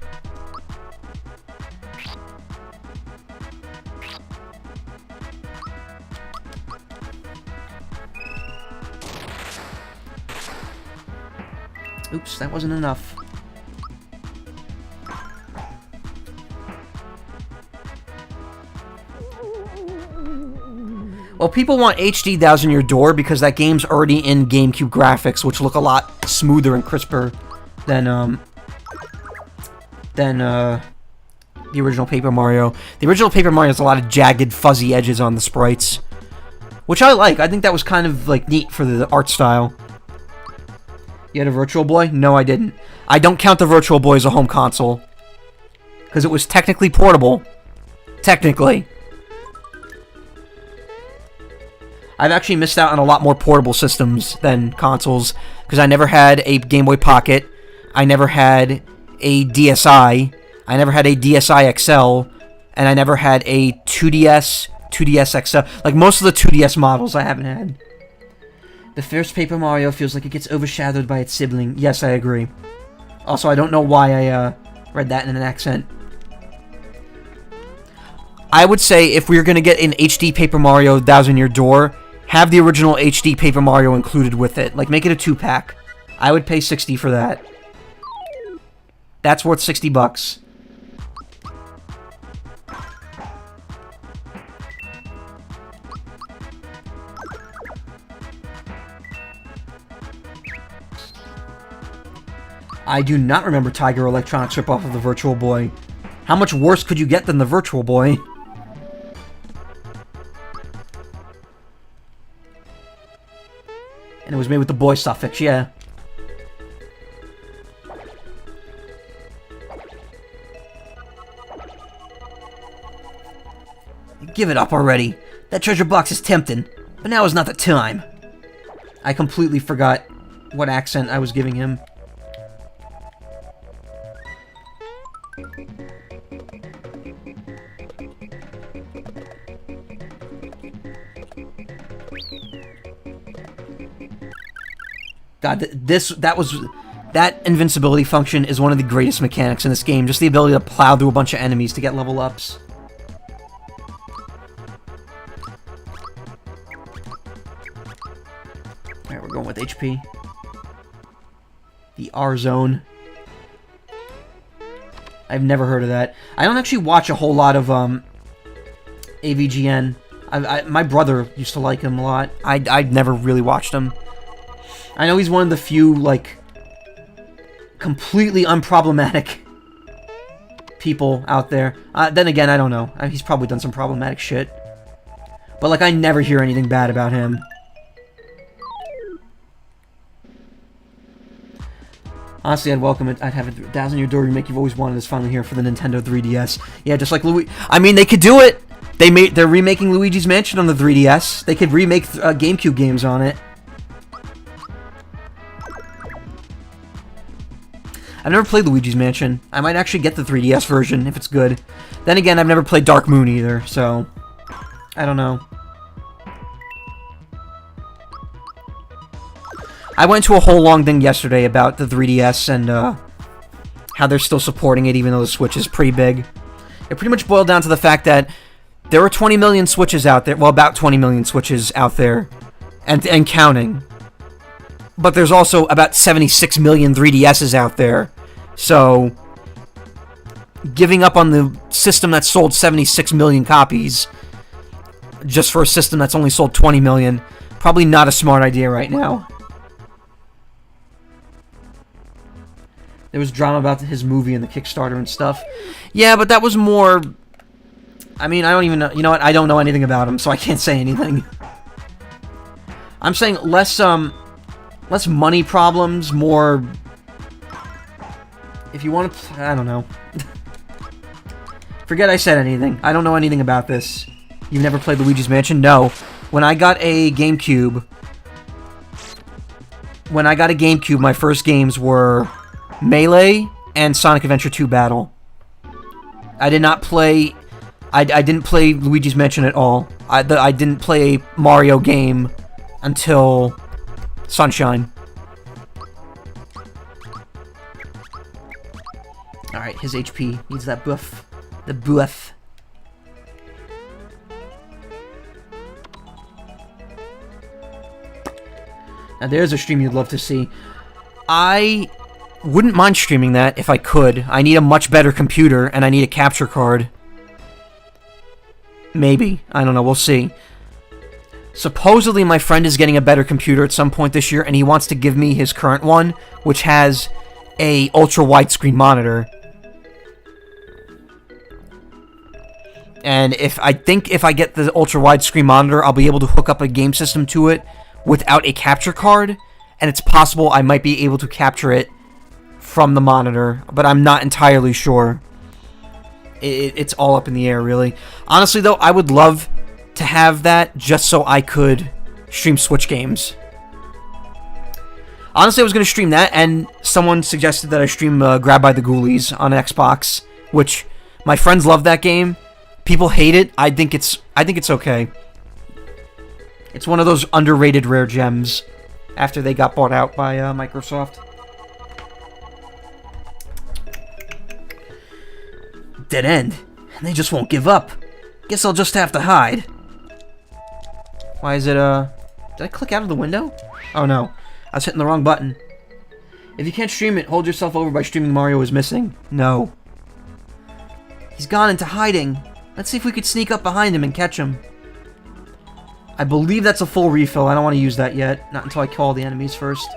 Oops, that wasn't enough. Well, people want HD Thousand Year Door because that game's already in GameCube graphics, which look a lot smoother and crisper than the original Paper Mario. The original Paper Mario has a lot of jagged, fuzzy edges on the sprites, which I like. I think that was kind of like neat for the art style. You had a Virtual Boy? No, I didn't. I don't count the Virtual Boy as a home console because it was technically portable. Technically. I've actually missed out on a lot more portable systems than consoles, because I never had a Game Boy Pocket, I never had a DSi, I never had a DSi XL, and I never had a 2DS, 2DS XL. Like, most of the 2DS models I haven't had. The first Paper Mario feels like it gets overshadowed by its sibling. Yes, I agree. Also, I don't know why I read that in an accent. I would say if we were going to get an HD Paper Mario Thousand Year Door, have the original HD Paper Mario included with it. Like, make it a 2-pack. I would pay $60 for that. That's worth $60. I do not remember Tiger Electronics ripoff of the Virtual Boy. How much worse could you get than the Virtual Boy? And it was made with the boy suffix, yeah. Give it up already. That treasure box is tempting, but now is not the time. I completely forgot what accent I was giving him. God, that invincibility function is one of the greatest mechanics in this game. Just the ability to plow through a bunch of enemies to get level ups. Alright, we're going with HP. The R zone. I've never heard of that. I don't actually watch a whole lot of AVGN. My brother used to like him a lot. I'd never really watched him. I know he's one of the few, like, completely unproblematic people out there. Then again, I don't know. He's probably done some problematic shit. But, like, I never hear anything bad about him. Honestly, I'd welcome it. I'd have a Thousand Year Door remake you've always wanted is finally here for the Nintendo 3DS. Yeah, just like Louis... I mean, they could do it! They're remaking Luigi's Mansion on the 3DS. They could remake GameCube games on it. I've never played Luigi's Mansion. I might actually get the 3DS version if it's good. Then again, I've never played Dark Moon either, so I don't know. I went to a whole long thing yesterday about the 3DS and how they're still supporting it even though the Switch is pretty big. It pretty much boiled down to the fact that there are 20 million Switches out there. Well, about 20 million Switches out there and counting. But there's also about 76 million 3DSs out there. So, giving up on the system that sold 76 million copies just for a system that's only sold 20 million, probably not a smart idea right now. There was drama about his movie and the Kickstarter and stuff. Yeah, but that was more... I mean, I don't even know... You know what? I don't know anything about him, so I can't say anything. I'm saying less money problems, more... If you want to... I don't know. Forget I said anything. I don't know anything about this. You've never played Luigi's Mansion? No. When I got a GameCube... my first games were Melee and Sonic Adventure 2 Battle. I did not play... I didn't play Luigi's Mansion at all. I didn't play a Mario game until Sunshine. Alright, his HP needs that buff. The buff. Now there's a stream you'd love to see. I wouldn't mind streaming that if I could. I need a much better computer and I need a capture card. Maybe. I don't know. We'll see. Supposedly my friend is getting a better computer at some point this year and he wants to give me his current one, which has a ultra widescreen monitor. And if I get the ultra widescreen monitor, I'll be able to hook up a game system to it without a capture card, and it's possible I might be able to capture it from the monitor, but I'm not entirely sure. It's all up in the air, really. Honestly, though, I would love to have that just so I could stream Switch games. Honestly, I was going to stream that, and someone suggested that I stream Grab by the Ghoulies on Xbox, which my friends love that game. People hate it. I think it's okay. It's one of those underrated rare gems after they got bought out by Microsoft. Dead end. And they just won't give up. Guess I'll just have to hide. Why is it, Did I click out of the window? Oh no. I was hitting the wrong button. If you can't stream it, hold yourself over by streaming Mario is Missing. No. He's gone into hiding. Let's see if we could sneak up behind him and catch him. I believe that's a full refill. I don't want to use that yet. Not until I kill all the enemies first.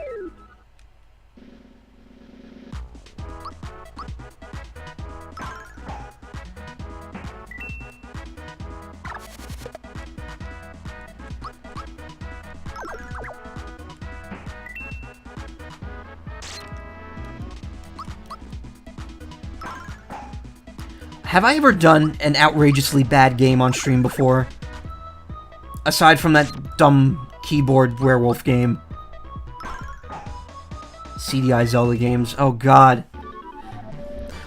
Have I ever done an outrageously bad game on stream before? Aside from that dumb keyboard werewolf game. CDI Zelda games. Oh god.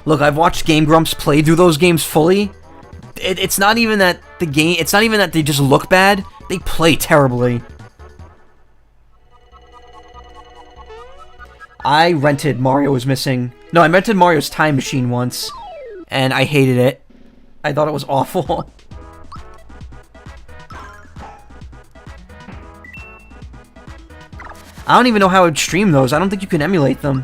Look, I've watched Game Grumps play through those games fully. It's not even that it's not even that they just look bad. They play terribly. I rented Mario is Missing. No, I rented Mario's Time Machine once. And I hated it. I thought it was awful. I don't even know how I'd stream those. I don't think you can emulate them.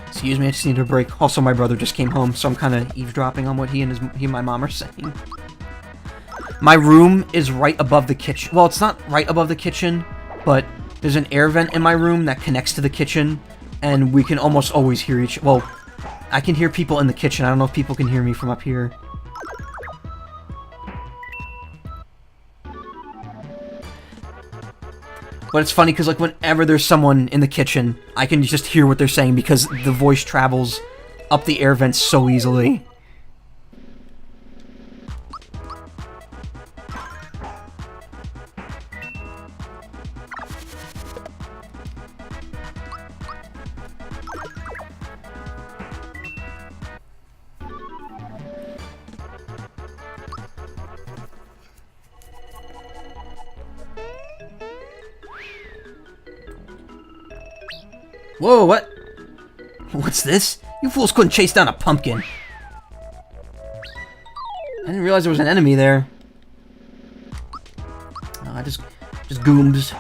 Excuse me, I just need a break. Also, my brother just came home, so I'm kind of eavesdropping on what he and my mom are saying. My room is right above the kitchen. Well, it's not right above the kitchen, but there's an air vent in my room that connects to the kitchen, and we can almost always hear each... Well, I can hear people in the kitchen. I don't know if people can hear me from up here. But it's funny because, like, whenever there's someone in the kitchen, I can just hear what they're saying because the voice travels up the air vents so easily. Whoa, what? What's this? You fools couldn't chase down a pumpkin. I didn't realize there was an enemy there. Oh, just gooms.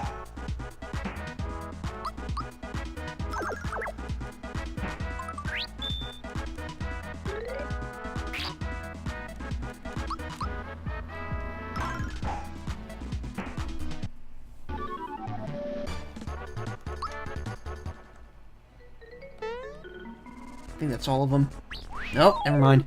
I think that's all of them. Nope, never mind.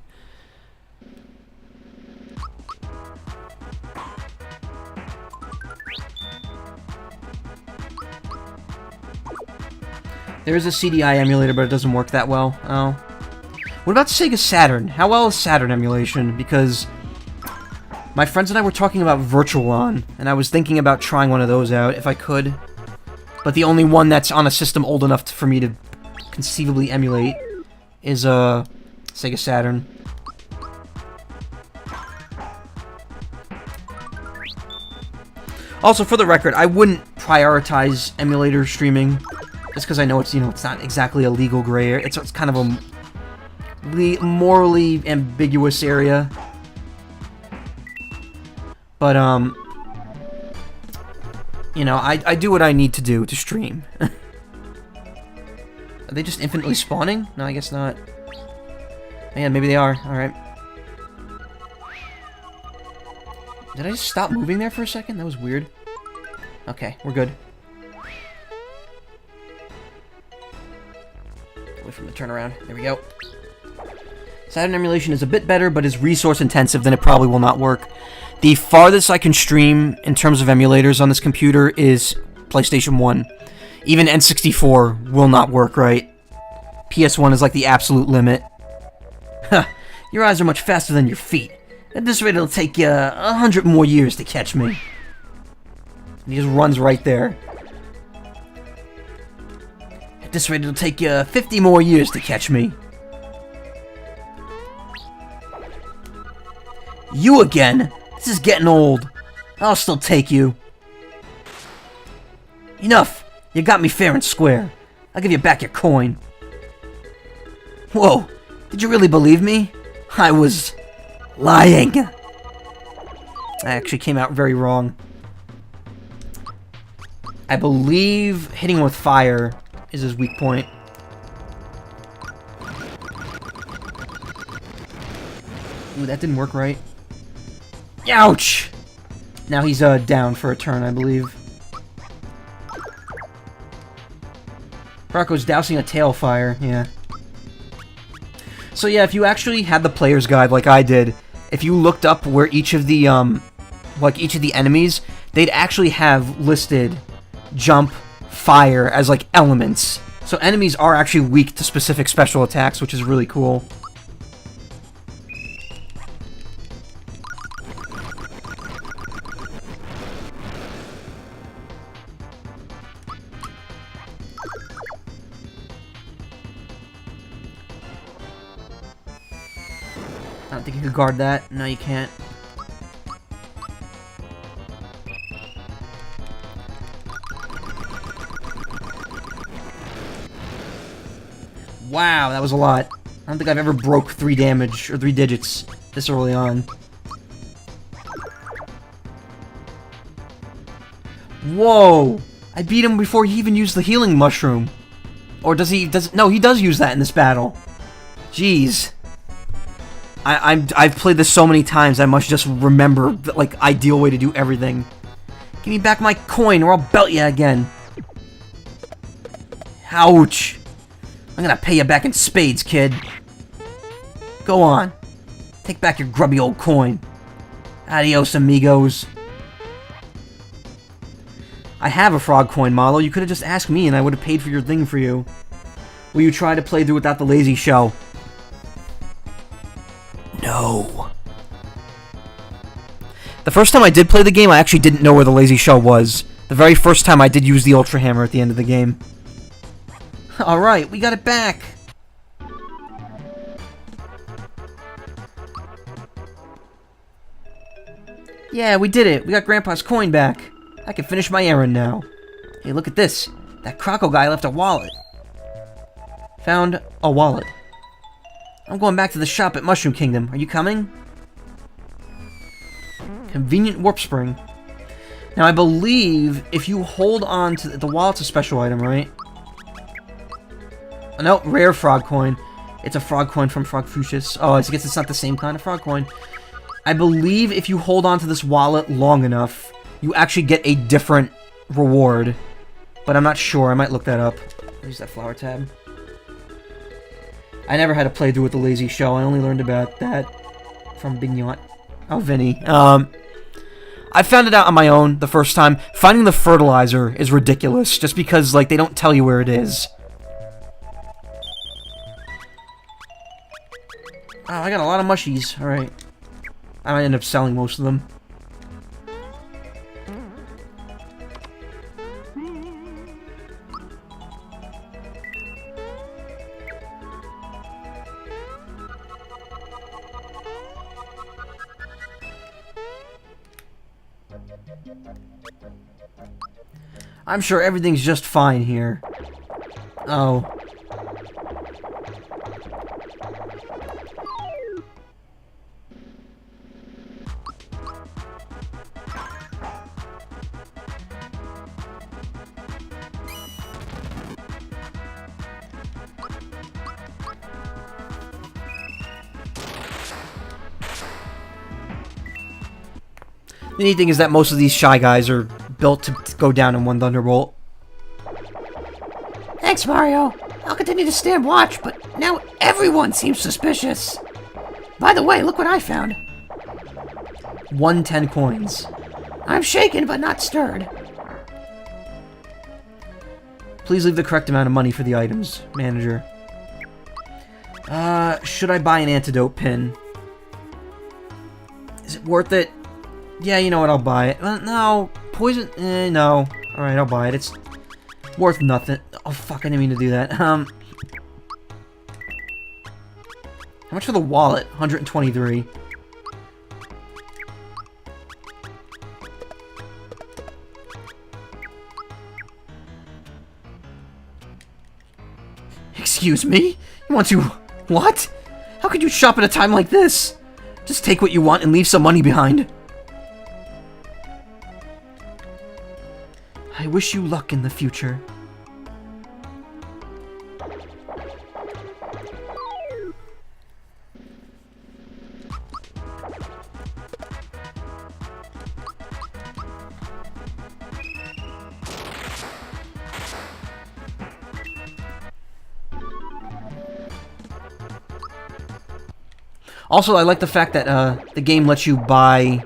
There is a CDI emulator, but it doesn't work that well. Oh. What about Sega Saturn? How well is Saturn emulation? Because my friends and I were talking about Virtualon, and I was thinking about trying one of those out if I could. But the only one that's on a system old enough for me to conceivably emulate is Sega Saturn. Also, for the record, I wouldn't prioritize emulator streaming just because I know it's, you know, it's not exactly a legal gray area. It's kind of a morally ambiguous area. But you know, I do what I need to do to stream. Are they just infinitely spawning? No, I guess not. Man, maybe they are. Alright. Did I just stop moving there for a second? That was weird. Okay, we're good. Wait for the turnaround. There we go. Saturn emulation is a bit better, but is resource intensive, then it probably will not work. The farthest I can stream in terms of emulators on this computer is PlayStation 1. Even N64 will not work right. PS1 is like the absolute limit. Huh, your eyes are much faster than your feet. At this rate, it'll take you 100 more years to catch me. And he just runs right there. At this rate, it'll take you 50 more years to catch me. You again? This is getting old. I'll still take you. Enough! You got me fair and square. I'll give you back your coin. Whoa, did you really believe me? I was lying. I actually came out very wrong. I believe hitting him with fire is his weak point. Ooh, that didn't work right. Ouch! Now he's down for a turn, I believe. Rocco's dousing a tail fire, yeah. So yeah, if you actually had the player's guide like I did, if you looked up where each of the each of the enemies, they'd actually have listed jump, fire as like elements. So enemies are actually weak to specific special attacks, which is really cool. I don't think you could guard that. No, you can't. Wow, that was a lot. I don't think I've ever broke 3 damage, or 3 digits, this early on. Whoa! I beat him before he even used the healing mushroom. Or does he, no, he does use that in this battle. Jeez. I've played this so many times, I must just remember the, like, ideal way to do everything. Give me back my coin or I'll belt you again. Ouch. I'm gonna pay you back in spades, kid. Go on. Take back your grubby old coin. Adios, amigos. I have a frog coin, Malo. You could have just asked me and I would have paid for your thing for you. Will you try to play through without the lazy show? No. The first time I did play the game, I actually didn't know where the lazy show was. The very first time I did use the Ultra Hammer at the end of the game. Alright, we got it back. Yeah, we did it. We got Grandpa's coin back. I can finish my errand now. Hey, look at this. That Croco guy left a wallet. Found a wallet. I'm going back to the shop at Mushroom Kingdom. Are you coming? Convenient warp spring. Now, I believe if you hold on to the wallet's a special item, right? Oh, no, rare frog coin. It's a frog coin from Frog Fuchsius. Oh, I guess it's not the same kind of frog coin. I believe if you hold on to this wallet long enough, you actually get a different reward. But I'm not sure. I might look that up. Where's that flower tab? I never had a playthrough with the lazy show. I only learned about that from Bignot. Oh, Vinny. I found it out on my own the first time. Finding the fertilizer is ridiculous, just because, like, they don't tell you where it is. Oh, I got a lot of mushies. Alright. I might end up selling most of them. I'm sure everything's just fine here. Oh. The neat thing is that most of these Shy Guys are built to go down in one Thunderbolt. Thanks, Mario. I'll continue to stand watch, but now everyone seems suspicious. By the way, look what I found. 110 coins. I'm shaken, but not stirred. Please leave the correct amount of money for the items, manager. Should I buy an antidote pin? Is it worth it? Yeah, you know what, I'll buy it. No. Poison? No. Alright, I'll buy it. It's worth nothing. Oh, fuck, I didn't mean to do that. How much for the wallet? 123. Excuse me? You want to... What? How could you shop at a time like this? Just take what you want and leave some money behind. I wish you luck in the future. Also, I like the fact that the game lets you buy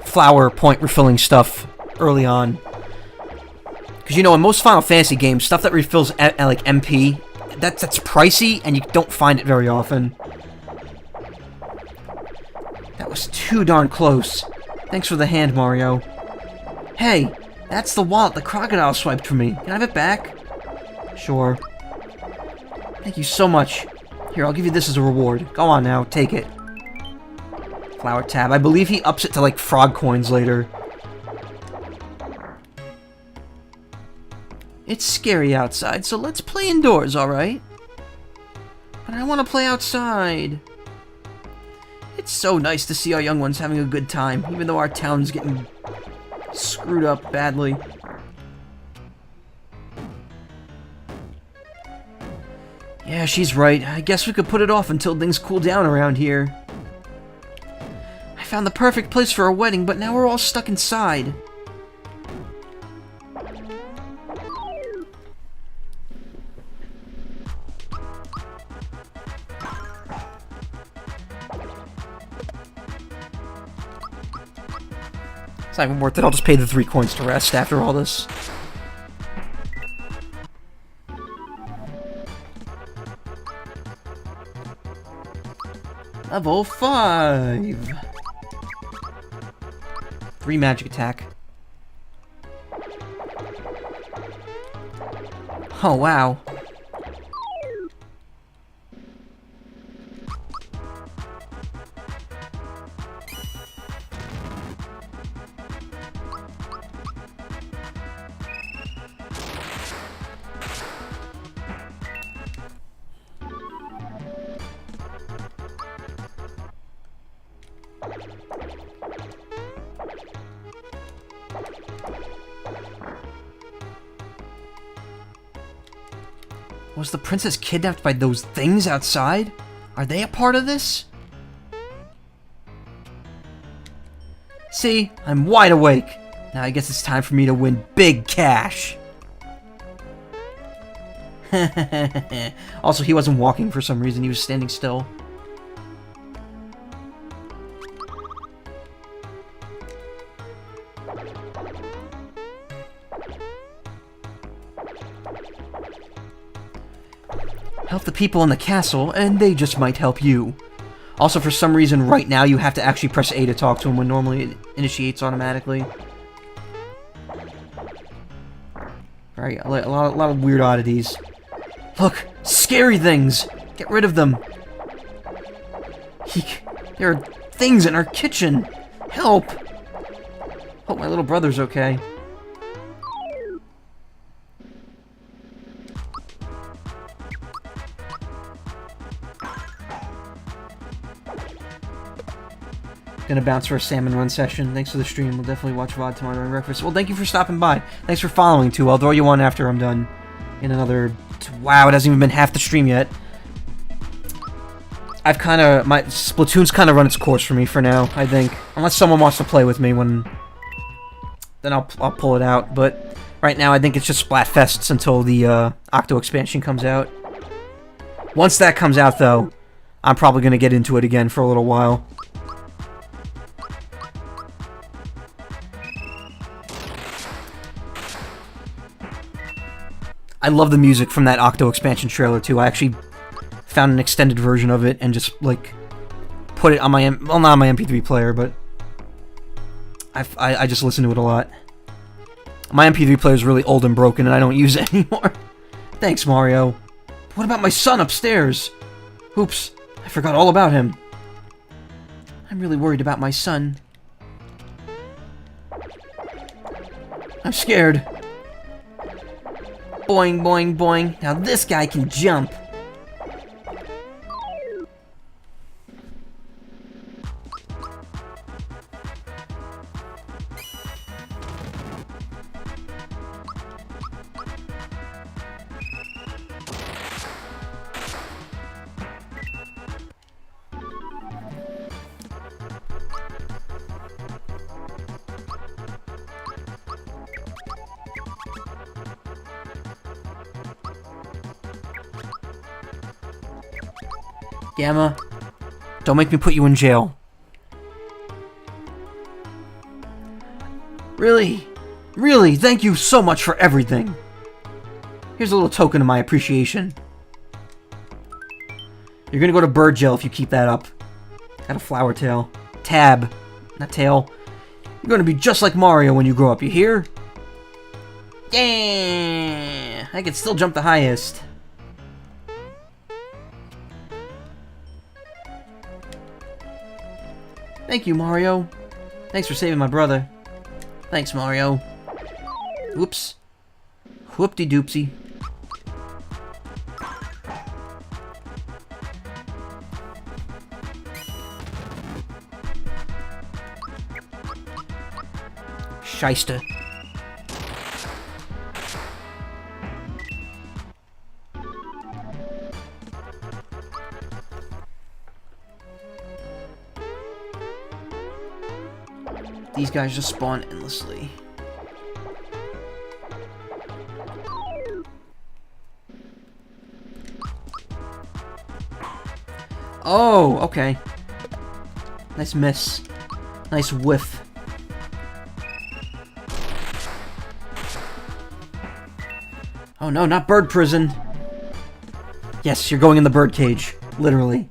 flower point refilling stuff early on. Because, you know, in most Final Fantasy games, stuff that refills like MP, that's pricey, and you don't find it very often. That was too darn close. Thanks for the hand, Mario. Hey, that's the wallet the crocodile swiped from me. Can I have it back? Sure. Thank you so much. Here, I'll give you this as a reward. Go on now, take it. Flower tab. I believe he ups it to, like, frog coins later. It's scary outside, so let's play indoors, alright? But I want to play outside. It's so nice to see our young ones having a good time, even though our town's getting screwed up badly. Yeah, she's right. I guess we could put it off until things cool down around here. I found the perfect place for a wedding, but now we're all stuck inside. It's not even worth it. I'll just pay the 3 coins to rest after all this. Level 5! 3 magic attack. Oh, wow. Was the princess kidnapped by those things outside? Are they a part of this? See, I'm wide awake. Now I guess it's time for me to win big cash. Also, he wasn't walking for some reason. He was standing still. Help the people in the castle, and they just might help you. Also, for some reason, right now, you have to actually press A to talk to him when normally it initiates automatically. Alright, a lot of weird oddities. Look! Scary things! Get rid of them! There are things in our kitchen! Help! Hope my little brother's okay. Gonna bounce for a salmon run session. Thanks for the stream. We'll definitely watch VOD tomorrow during breakfast. Well, thank you for stopping by. Thanks for following, too. I'll throw you one after I'm done. In another... Wow, it hasn't even been half the stream yet. I've kinda... My Splatoon's kinda run its course for me for now, I think. Unless someone wants to play with me when... Then I'll pull it out. But right now, I think it's just Splatfests until the Octo expansion comes out. Once that comes out, though, I'm probably gonna get into it again for a little while. I love the music from that Octo expansion trailer, too. I actually found an extended version of it and just, like, put it on my... Well, not on my MP3 player, but... I just listen to it a lot. My MP3 player is really old and broken, and I don't use it anymore. Thanks, Mario. What about my son upstairs? Oops, I forgot all about him. I'm really worried about my son. I'm scared. Boing, boing, boing. Now this guy can jump. Gamma, don't make me put you in jail. Really? Really, thank you so much for everything. Here's a little token of my appreciation. You're gonna go to bird jail if you keep that up. Got a flower tail. Tab, not tail. You're gonna be just like Mario when you grow up, you hear? Yeah, I can still jump the highest. Thank you, Mario. Thanks for saving my brother. Thanks, Mario. Whoops. Whoop-de-doopsie. Shyster. These guys just spawn endlessly. Oh, okay. Nice miss. Nice whiff. Oh no, not bird prison. Yes, you're going in the bird cage. Literally.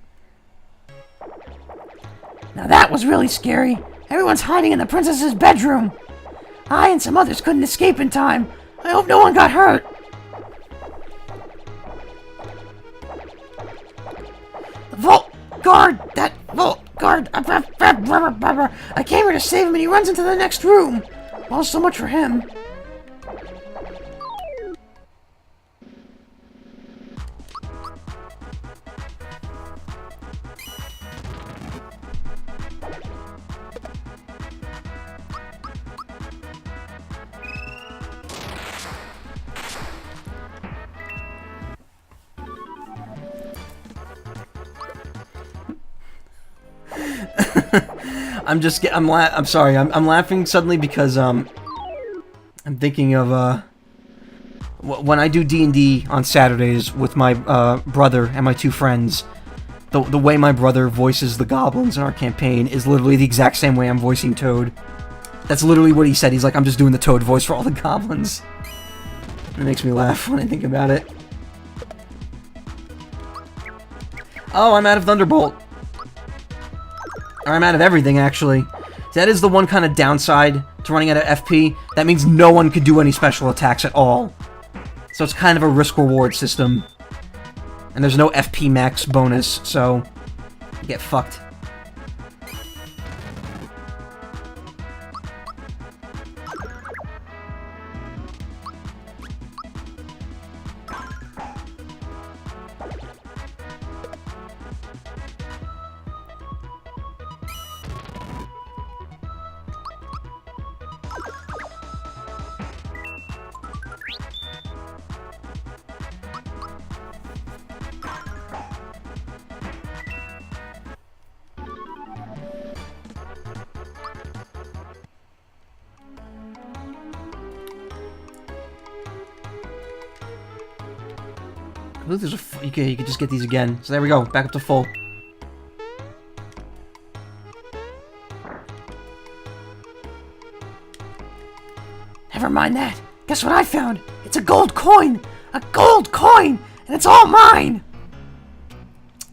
Now that was really scary. Everyone's hiding in the princess's bedroom. I and some others couldn't escape in time. I hope no one got hurt. The vault guard! That vault guard! I came here to save him and he runs into the next room. Well, so much for him. I'm sorry. I'm laughing suddenly because I'm thinking of when I do D&D on Saturdays with my brother and my two friends. The way my brother voices the goblins in our campaign is literally the exact same way I'm voicing Toad. That's literally what he said. He's like, I'm just doing the Toad voice for all the goblins. It makes me laugh when I think about it. Oh, I'm out of Thunderbolt. Or I'm out of everything, actually. That is the one kind of downside to running out of FP. That means no one can do any special attacks at all. So it's kind of a risk-reward system. And there's no FP max bonus, so you get fucked. Ooh, there's you can just get these again. So there we go, back up to full. Never mind that. Guess what I found? It's a gold coin! A gold coin! And it's all mine!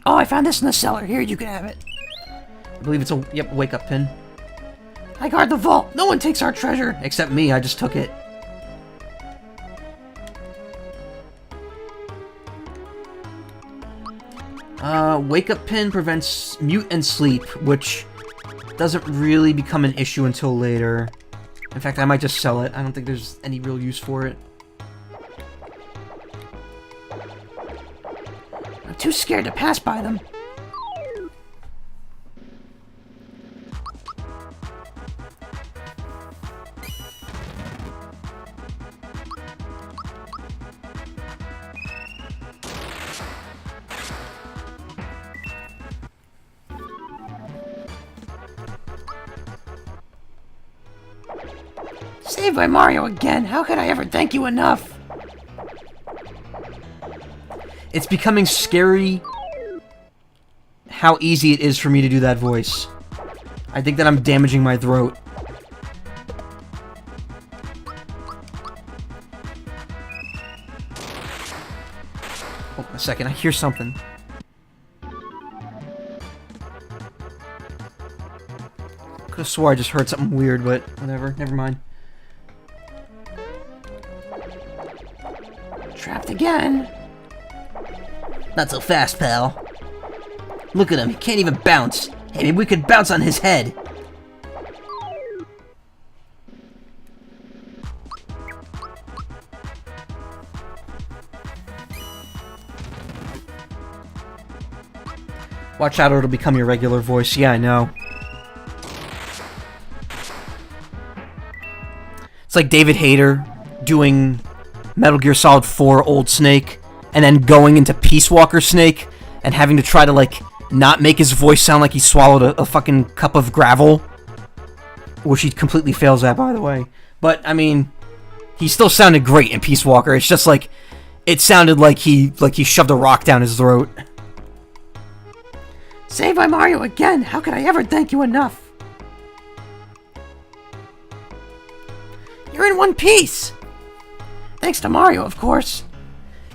Oh, I found this in the cellar. Here, you can have it. I believe it's a, yep, wake-up pin. I guard the vault. No one takes our treasure. Except me, I just took it. Wake-up pin prevents mute and sleep, which doesn't really become an issue until later. In fact, I might just sell it. I don't think there's any real use for it. I'm too scared to pass by them. Saved by Mario again. How could I ever thank you enough? It's becoming scary how easy it is for me to do that voice. I think that I'm damaging my throat. Hold on a second, I hear something. Could've swore I just heard something weird, but whatever, never mind. Trapped again. Not so fast, pal. Look at him, he can't even bounce. Hey, maybe we could bounce on his head. Watch out or it'll become your regular voice. Yeah, I know. It's like David Hayter doing Metal Gear Solid 4 Old Snake, and then going into Peace Walker Snake, and having to try to, like, not make his voice sound like he swallowed a fucking cup of gravel. which he completely fails at, by the way. But, I mean, he still sounded great in Peace Walker. It's just like, it sounded like he shoved a rock down his throat. Saved by Mario again! How could I ever thank you enough? You're in one piece! Thanks to Mario, of course.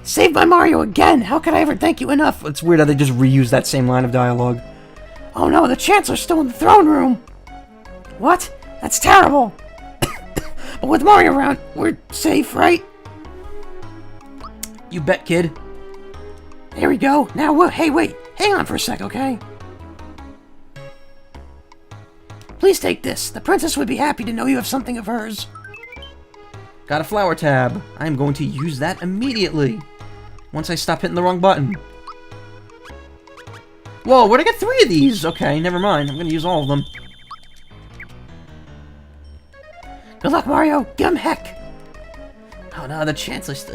Saved by Mario again! How could I ever thank you enough? It's weird how they just reuse that same line of dialogue. Oh no, the Chancellor's still in the throne room! What? That's terrible! But with Mario around, we're safe, right? You bet, kid. There we go. Now what? Hey, wait. Hang on for a sec, okay? Please take this. The princess would be happy to know you have something of hers. Got a flower tab. I am going to use that immediately. Once I stop hitting the wrong button. Whoa, where'd I get 3 of these? Okay, never mind. I'm gonna use all of them. Good luck, Mario. Give him heck. Oh no, the Chancellor's...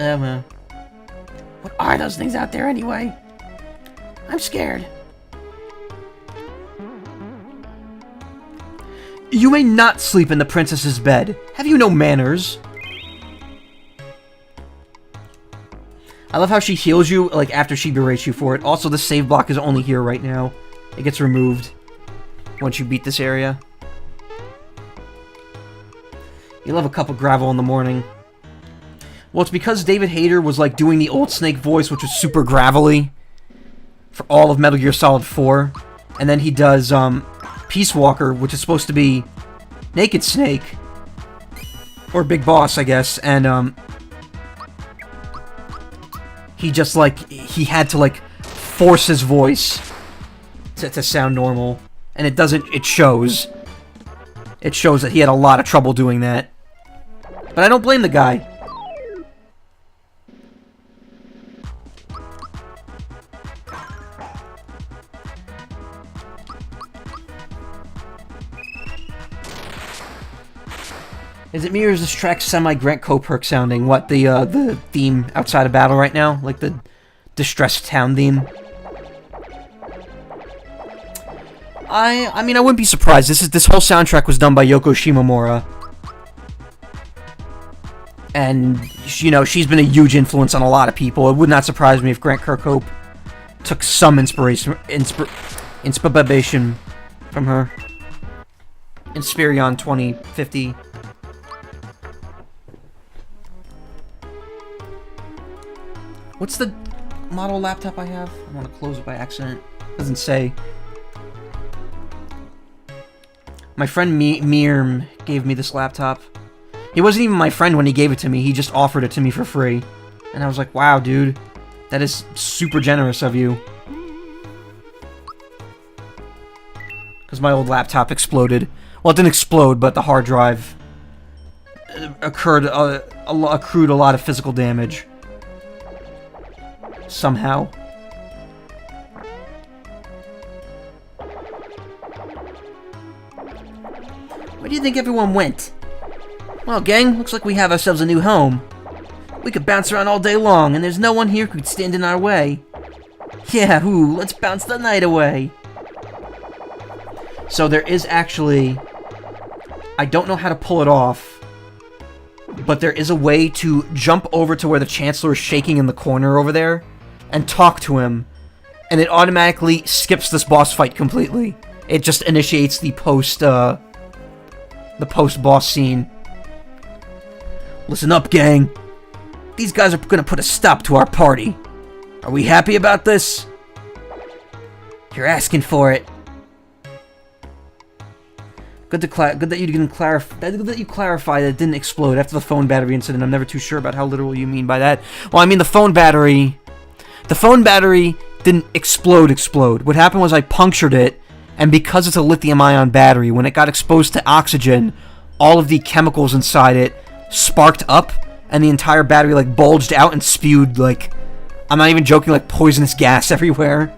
What are those things out there anyway? I'm scared. You may not sleep in the princess's bed. Have you no manners? I love how she heals you, like, after she berates you for it. Also, the save block is only here right now. It gets removed once you beat this area. You love a cup of gravel in the morning. Well, it's because David Hayter was, like, doing the old Snake voice, which was super gravelly for all of Metal Gear Solid 4. And then he does, Peace Walker, which is supposed to be Naked Snake. Or Big Boss, I guess. And, he just, like, he had to, like, force his voice to sound normal. And it doesn't, it shows. It shows that he had a lot of trouble doing that. But I don't blame the guy. Is it me or is this track semi-Grant Coperk sounding? What, the theme outside of battle right now? Like the Distressed Town theme? I mean, I wouldn't be surprised. This whole soundtrack was done by Yoko Shimomura. And, you know, she's been a huge influence on a lot of people. It would not surprise me if Grant Kirkhope took some inspiration from her. Inspirion 2050. What's the model laptop I have? I want to close it by accident. Doesn't say. My friend Mirm gave me this laptop. He wasn't even my friend when he gave it to me. He just offered it to me for free. And I was like, wow, dude. That is super generous of you. Because my old laptop exploded. Well, it didn't explode, but the hard drive accrued a lot of physical damage. Somehow. Where do you think everyone went? Well, gang, looks like we have ourselves a new home. We could bounce around all day long, and there's no one here who could stand in our way. Yeah, let's bounce the night away. So there is actually... I don't know how to pull it off, but there is a way to jump over to where the Chancellor is shaking in the corner over there, and talk to him, and it automatically skips this boss fight completely. It just initiates the post-boss scene. Listen up, gang. These guys are gonna put a stop to our party. Are we happy about this? You're asking for it. Good that you clarify that it didn't explode after the phone battery incident. I'm never too sure about how literal you mean by that. Well, I mean the phone battery didn't explode. What happened was I punctured it, and because it's a lithium-ion battery, when it got exposed to oxygen, all of the chemicals inside it sparked up, and the entire battery, like, bulged out and spewed, like, I'm not even joking, like, poisonous gas everywhere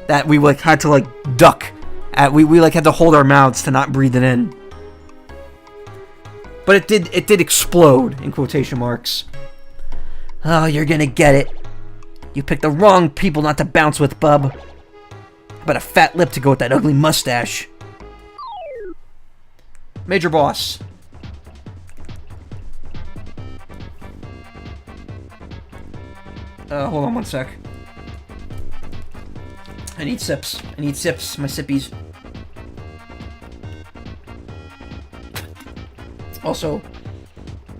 that we, like, had to, like, duck at. We like, had to hold our mouths to not breathe it in. But it did explode, in quotation marks. Oh, you're gonna get it. You picked the wrong people not to bounce with, bub. But a fat lip to go with that ugly mustache. Major boss. Hold on one sec. I need sips. I need sips. My sippies. Also,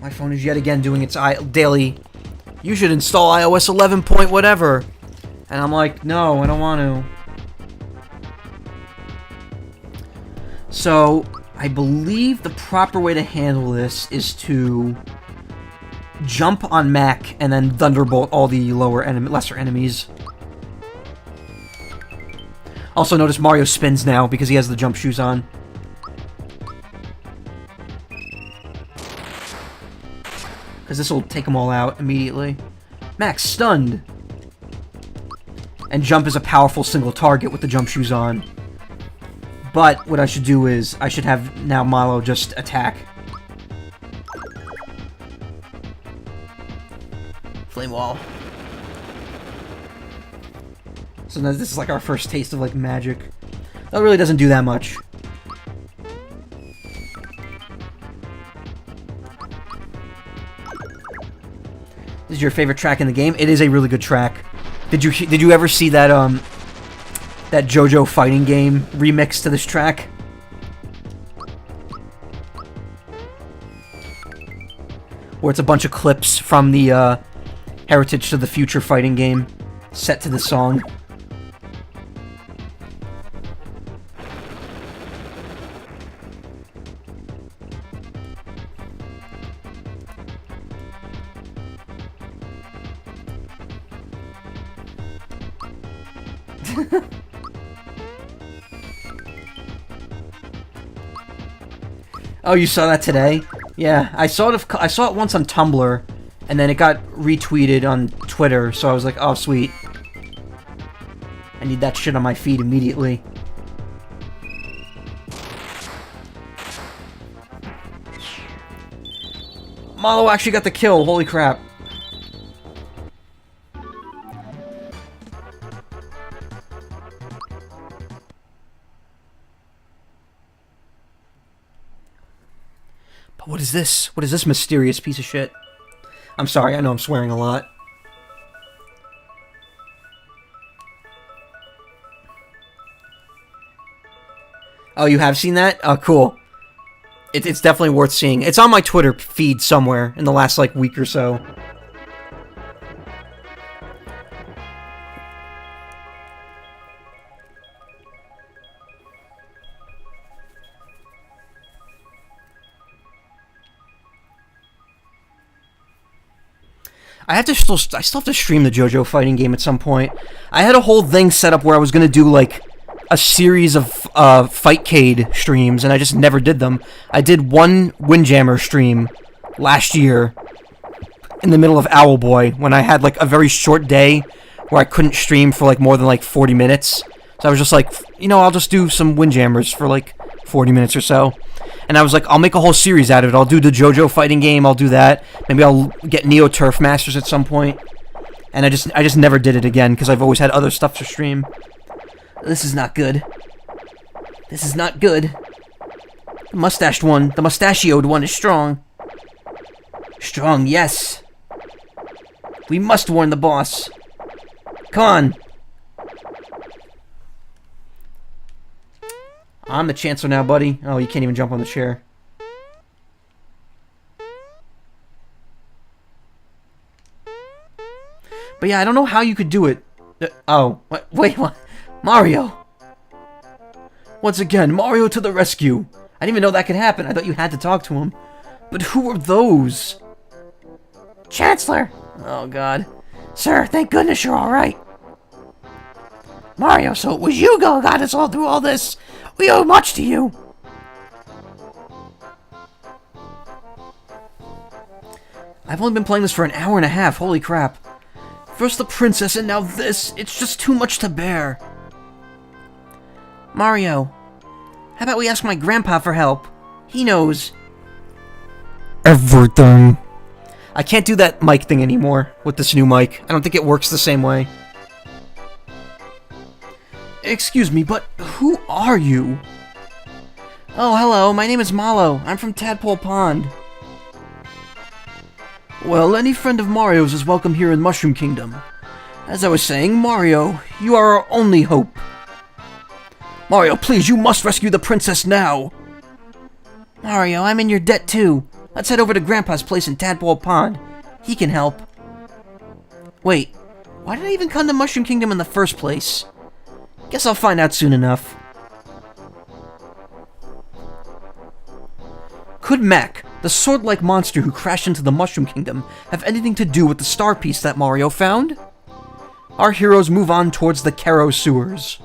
my phone is yet again doing its daily, you should install iOS 11 point whatever. And I'm like, no, I don't want to. So, I believe the proper way to handle this is to jump on Mac and then thunderbolt all the lesser enemies. Also, notice Mario spins now because he has the jump shoes on. Because this will take them all out immediately. Mac's stunned. And jump is a powerful single target with the jump shoes on. But what I should do is, I should have now Malo just attack. Flame wall. So this is like our first taste of like magic. That really doesn't do that much. This is your favorite track in the game? It is a really good track. Did you ever see that that JoJo fighting game remix to this track? Where it's a bunch of clips from the Heritage to the Future fighting game set to the song. Oh, you saw that today? Yeah, I saw it once on Tumblr, and then it got retweeted on Twitter, so I was like, oh, sweet. I need that shit on my feed immediately. Malo actually got the kill, holy crap. But what is this? What is this mysterious piece of shit? I'm sorry, I know I'm swearing a lot. Oh, you have seen that? Oh, cool. It's definitely worth seeing. It's on my Twitter feed somewhere in the last, like, week or so. I still have to stream the JoJo fighting game at some point. I had a whole thing set up where I was gonna do like a series of Fightcade streams, and I just never did them. I did one Windjammer stream last year in the middle of Owlboy when I had like a very short day where I couldn't stream for like more than like 40 minutes. So I was just like, you know, I'll just do some Windjammers for like 40 minutes or so. And I was like, I'll make a whole series out of it. I'll do the JoJo fighting game. I'll do that. Maybe I'll get Neo Turf Masters at some point. And I just never did it again because I've always had other stuff to stream. This is not good. This is not good. The mustached one, the mustachioed one is strong. Strong, yes. We must warn the boss. Come on. I'm the Chancellor now, buddy. Oh, you can't even jump on the chair. But yeah, I don't know how you could do it. Oh, wait, what? Mario! Once again, Mario to the rescue. I didn't even know that could happen. I thought you had to talk to him. But who were those? Chancellor! Oh, God. Sir, thank goodness you're alright. Mario, so it was you who got us all through all this. We owe much to you. I've only been playing this for an hour and a half. Holy crap. First the princess and now this. It's just too much to bear. Mario, how about we ask my grandpa for help? He knows everything. I can't do that mic thing anymore with this new mic. I don't think it works the same way. Excuse me, but who are you? Oh, hello, my name is Malo. I'm from Tadpole Pond. Well, any friend of Mario's is welcome here in Mushroom Kingdom. As I was saying, Mario, you are our only hope. Mario, please, you must rescue the princess now. Mario, I'm in your debt too. Let's head over to Grandpa's place in Tadpole Pond. He can help. Wait, why did I even come to Mushroom Kingdom in the first place? Guess I'll find out soon enough. Could Mac, the sword-like monster who crashed into the Mushroom Kingdom, have anything to do with the star piece that Mario found? Our heroes move on towards the Kero sewers.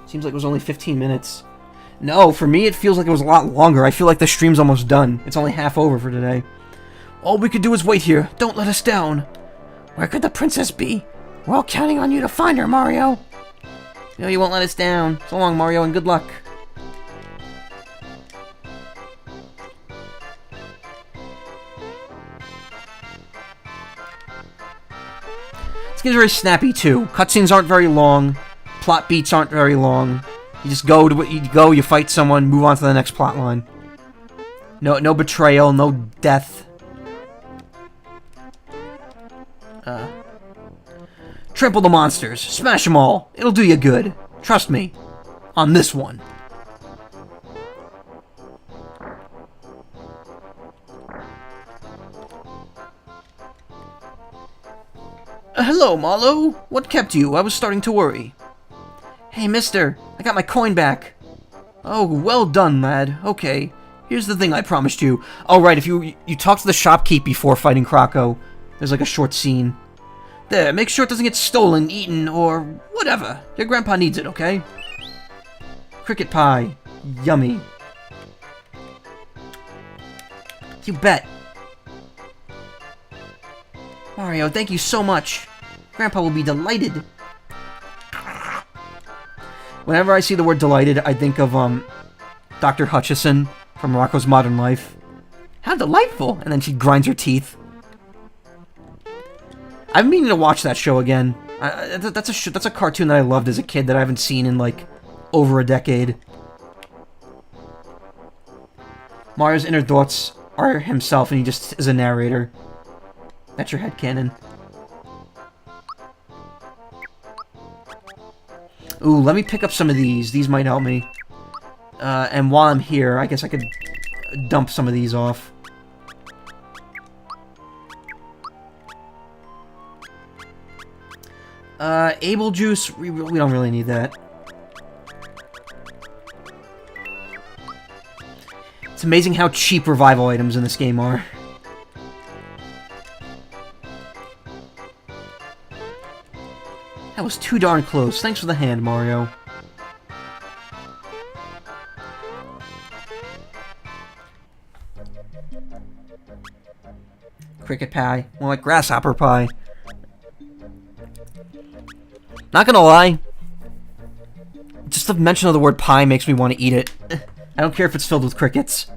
Seems like it was only 15 minutes. No, for me it feels like it was a lot longer. I feel like the stream's almost done. It's only half over for today. All we could do is wait here. Don't let us down. Where could the princess be? We're all counting on you to find her, Mario. No, you won't let us down. So long, Mario, and good luck. This game's very snappy, too. Cutscenes aren't very long. Plot beats aren't very long. You just go to what you go, you fight someone, move on to the next plot line. No betrayal, no death. Trample the monsters. Smash them all. It'll do you good. Trust me. On this one. Hello, Malo. What kept you? I was starting to worry. Hey, mister. I got my coin back. Oh, well done, lad. Okay. Here's the thing I promised you. Oh, right, if you talk to the shopkeep before fighting Croco. There's like a short scene. There, make sure it doesn't get stolen, eaten, or whatever. Your grandpa needs it, okay? Cricket pie. Yummy. You bet. Mario, thank you so much. Grandpa will be delighted. Whenever I see the word delighted, I think of, Dr. Hutchison from Rocko's Modern Life. How delightful! And then she grinds her teeth. I've been meaning to watch that show again. That's a cartoon that I loved as a kid that I haven't seen in, like, over a decade. Mario's inner thoughts are himself, and he just is a narrator. That's your headcanon. Ooh, let me pick up some of these. These might help me. And while I'm here, I guess I could dump some of these off. Able juice, we don't really need that. It's amazing how cheap revival items in this game are. That was too darn close. Thanks for the hand, Mario. Cricket pie. More like grasshopper pie. Not gonna lie. Just the mention of the word pie makes me want to eat it. I don't care if it's filled with crickets.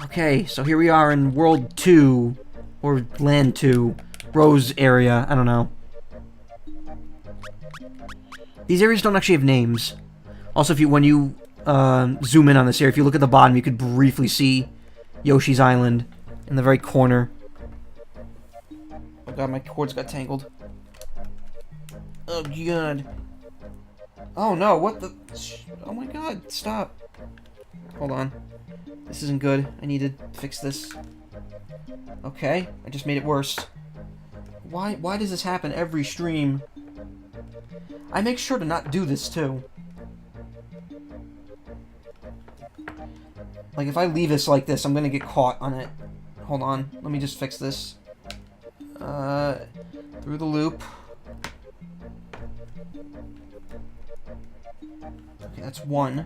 Okay, so here we are in World 2. Or Land 2. Rose area. I don't know. These areas don't actually have names. Also, when you zoom in on this area, if you look at the bottom, you could briefly see Yoshi's Island in the very corner. Oh god, my cords got tangled. Oh god. Oh no, what the... Oh my god, stop. Hold on. This isn't good. I need to fix this. Okay, I just made it worse. Why does this happen every stream? I make sure to not do this too. Like, if I leave this like this, I'm gonna get caught on it. Hold on, let me just fix this. Through the loop. Okay, that's one.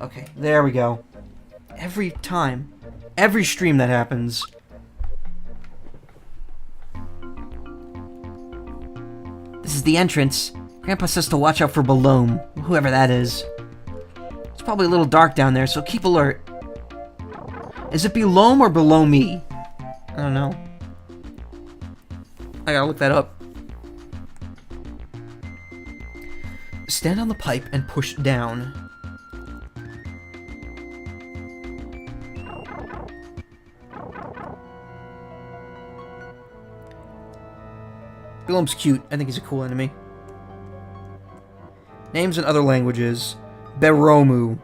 Okay, there we go. Every time. Every stream that happens. This is the entrance. Grandpa says to watch out for Balome, whoever that is. It's probably a little dark down there, so keep alert. Is it Balome or below me? I don't know. I gotta look that up. Stand on the pipe and push down. Golem's cute. I think he's a cool enemy. Names in other languages. Beromu.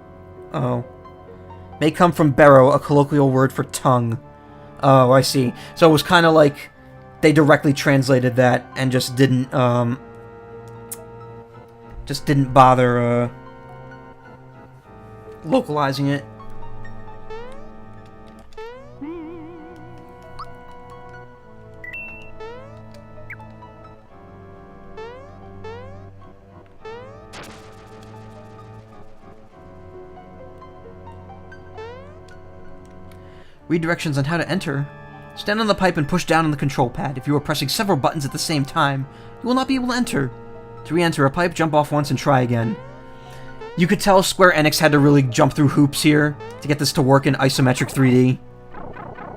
Oh. May come from bero, a colloquial word for tongue. Oh, I see. So it was kind of like they directly translated that and just didn't bother localizing it. Read directions on how to enter. Stand on the pipe and push down on the control pad. If you are pressing several buttons at the same time, you will not be able to enter. To re-enter a pipe, jump off once and try again. You could tell Square Enix had to really jump through hoops here to get this to work in isometric 3D.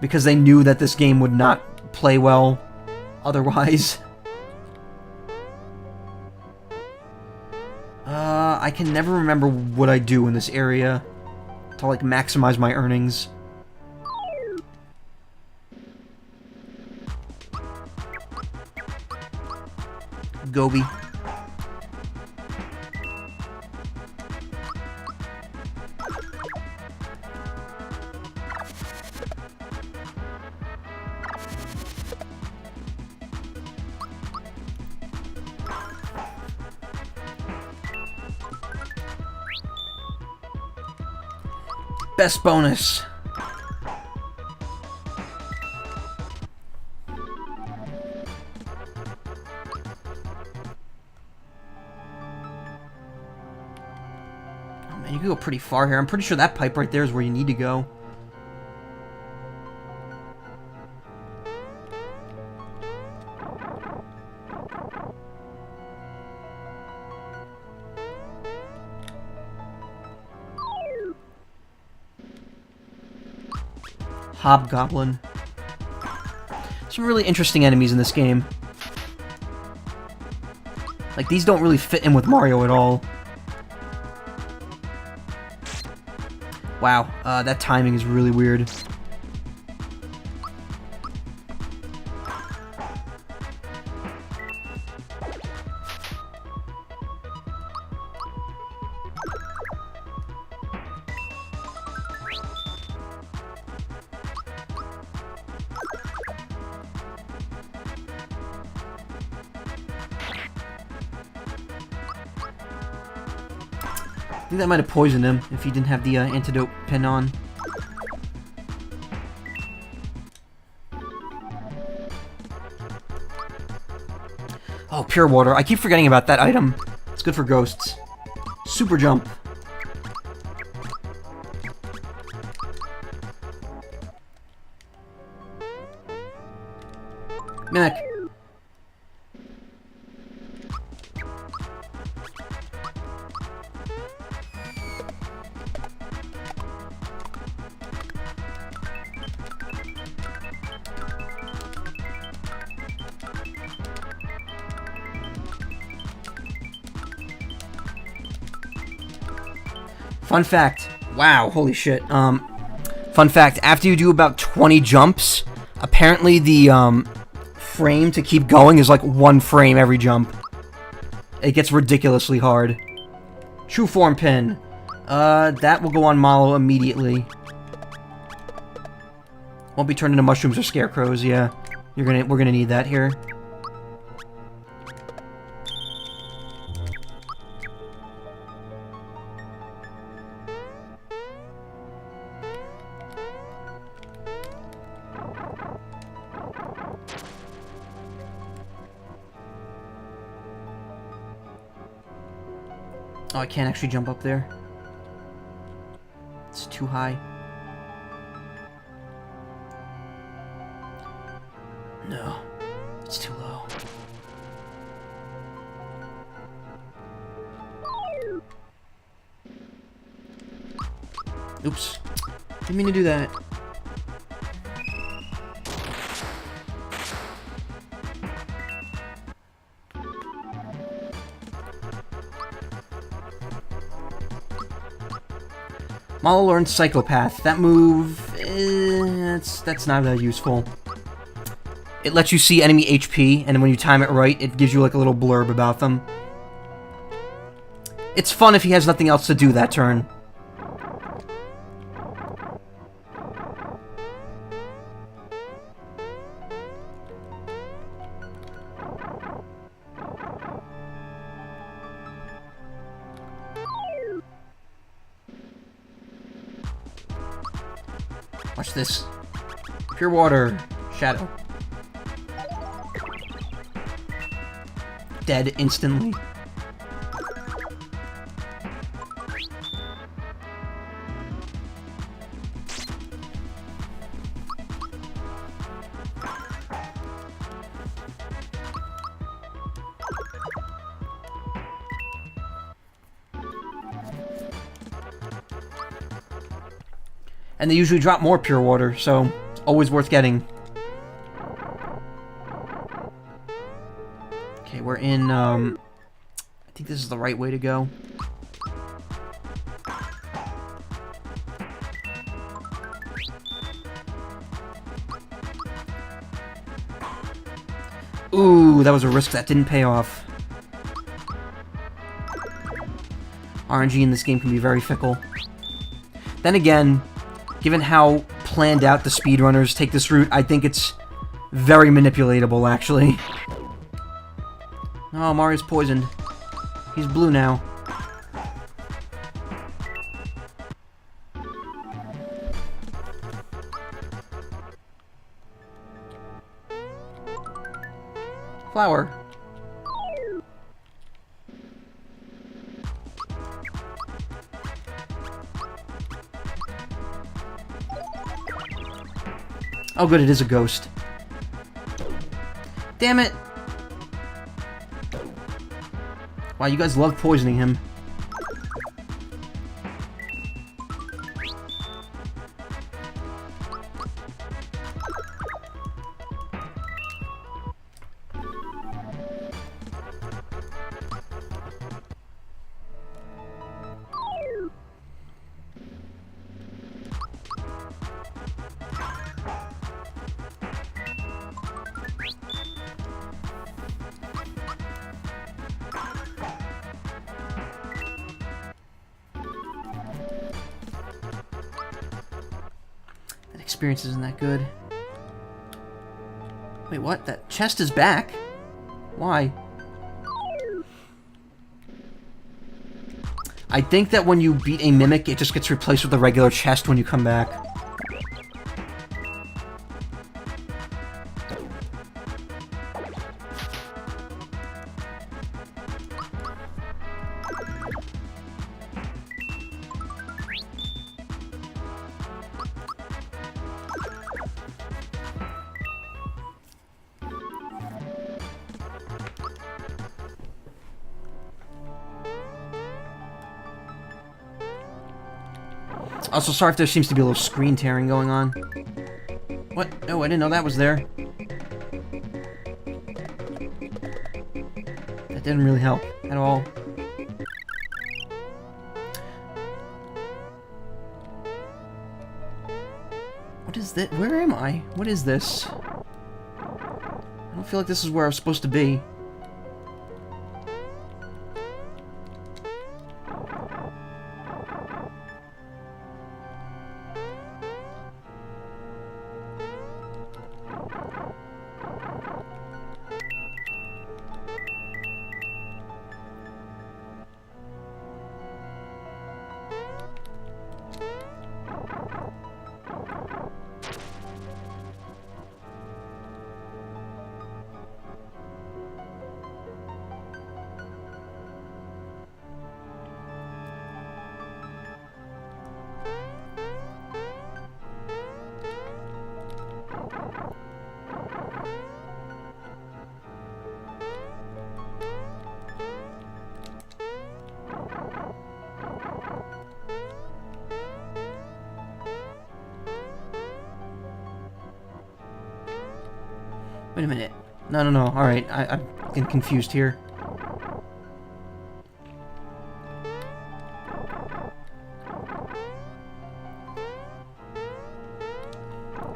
Because they knew that this game would not play well otherwise. I can never remember what I do in this area to, like, maximize my earnings. Gobi. Best bonus. You can go pretty far here. I'm pretty sure that pipe right there is where you need to go. Hobgoblin. Some really interesting enemies in this game. Like, these don't really fit in with Mario at all. Wow, that timing is really weird. I think that might have poisoned him if he didn't have the antidote pin on. Oh, pure water. I keep forgetting about that item. It's good for ghosts. Super jump. Mimic. Fun fact. Wow, holy shit. Fun fact, after you do about 20 jumps, apparently the, frame to keep going is like 1 frame every jump. It gets ridiculously hard. True form pin. That will go on Malo immediately. Won't be turned into mushrooms or scarecrows, yeah. We're gonna need that here. Oh, I can't actually jump up there. It's too high. No, it's too low. Oops. Didn't mean to do that. Malo learned Psychopath. That move, that's not that useful. It lets you see enemy HP, and when you time it right, it gives you like a little blurb about them. It's fun if he has nothing else to do that turn. Watch this. Pure water. Shadow. Dead instantly. And they usually drop more pure water, so it's always worth getting. Okay, we're in, I think this is the right way to go. Ooh, that was a risk that didn't pay off. RNG in this game can be very fickle. Then again, given how planned out the speedrunners take this route, I think it's very manipulatable, actually. Oh, Mario's poisoned. He's blue now. Flower. Oh good, it is a ghost. Damn it! Wow, you guys love poisoning him. Experience isn't that good. Wait, what? That chest is back? Why? I think that when you beat a mimic, it just gets replaced with a regular chest when you come back. Also, sorry if there seems to be a little screen tearing going on. What? Oh, I didn't know that was there. That didn't really help at all. What is this? Where am I? What is this? I don't feel like this is where I was supposed to be. Wait a minute. No. Alright, I'm getting confused here.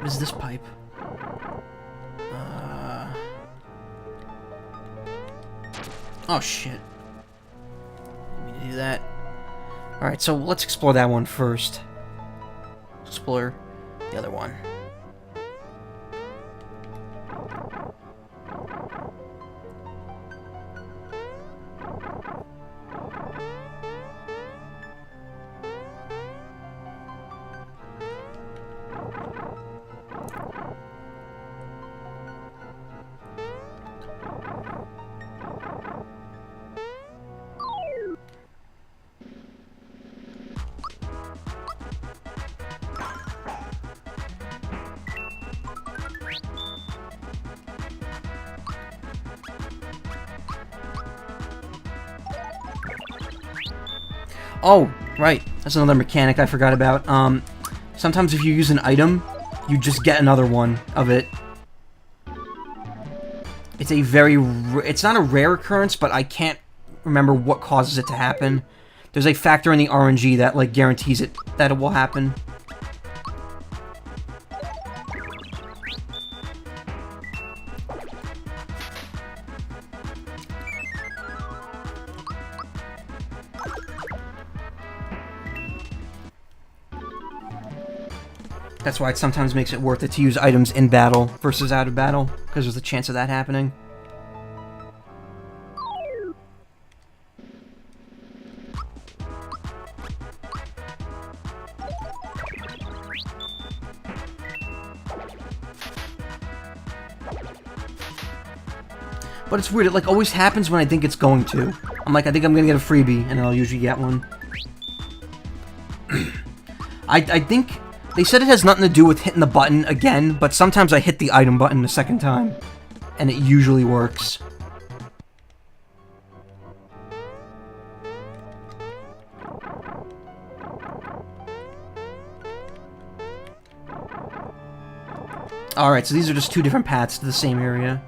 What is this pipe? Oh, shit. Didn't mean to do that. Alright, so let's explore that one first. Explore the other one. Oh, right. That's another mechanic I forgot about. Sometimes if you use an item, you just get another one of it. It's a very... It's not a rare occurrence, but I can't remember what causes it to happen. There's a factor in the RNG that, like, guarantees it that it will happen. That's why it sometimes makes it worth it to use items in battle versus out of battle, because there's a chance of that happening. But it's weird, it like always happens when I think it's going to. I'm like, I think I'm gonna get a freebie, and I'll usually get one. I think... They said it has nothing to do with hitting the button again, but sometimes I hit the item button the second time, and it usually works. Alright, so these are just two different paths to the same area.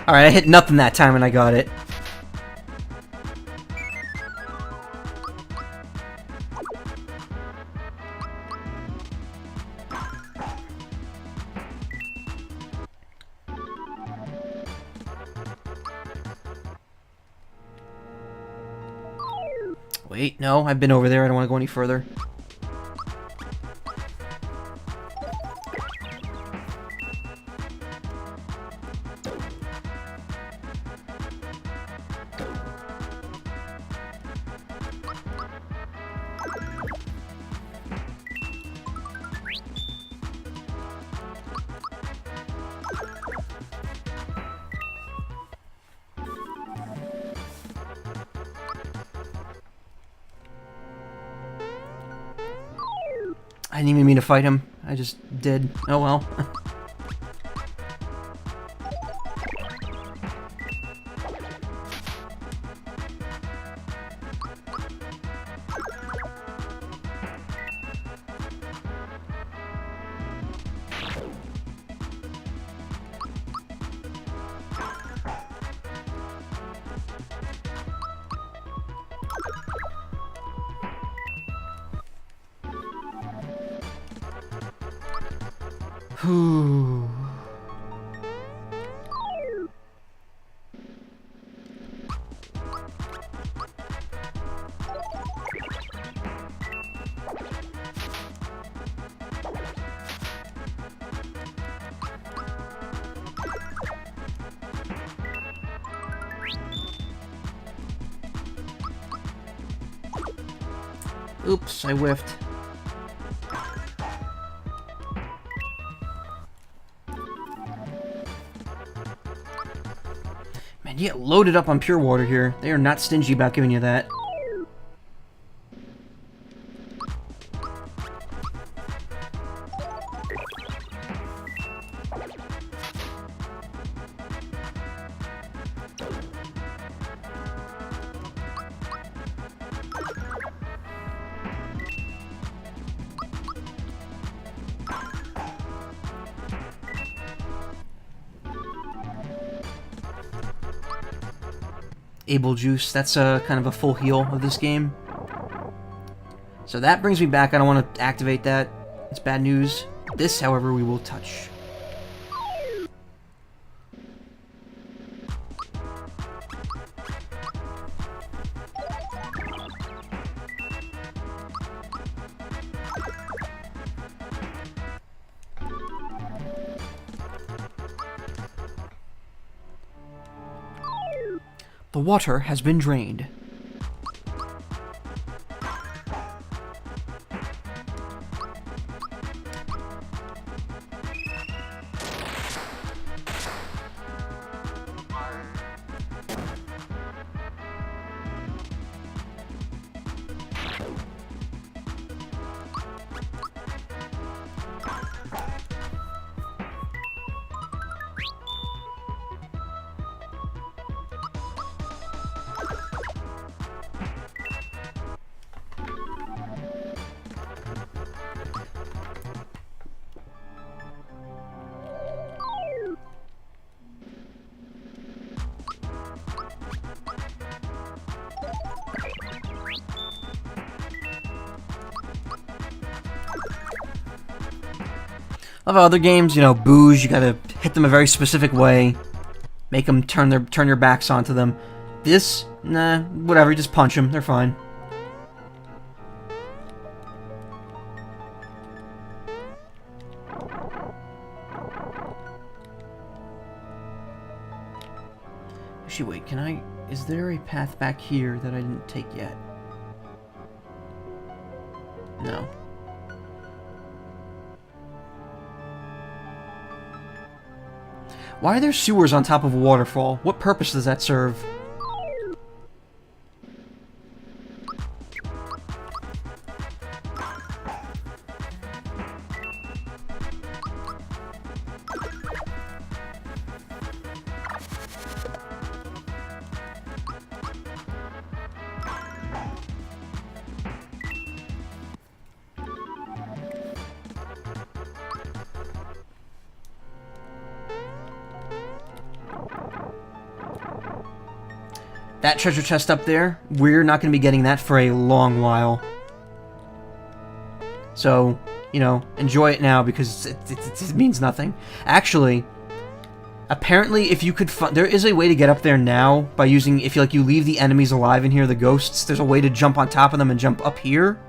Alright, I hit nothing that time and I got it. Wait, no, I've been over there. I don't want to go any further. I didn't even mean to fight him. I just did. Oh well. Whew. Oops, I whiffed. Man, you get loaded up on pure water here. They are not stingy about giving you that. Able Juice. That's kind of a full heal of this game. So that brings me back. I don't want to activate that. It's bad news. This, however, we will touch. The water has been drained. Of other games, you know, booze, you gotta hit them a very specific way, make them turn your backs onto them. This, nah, whatever, you just punch them, they're fine. Actually, wait, is there a path back here that I didn't take yet? No. Why are there sewers on top of a waterfall? What purpose does that serve? That treasure chest up there, we're not going to be getting that for a long while. So, you know, enjoy it now because it means nothing. Actually, apparently if you could there is a way to get up there now by using, if you leave the enemies alive in here, the ghosts, there's a way to jump on top of them and jump up here.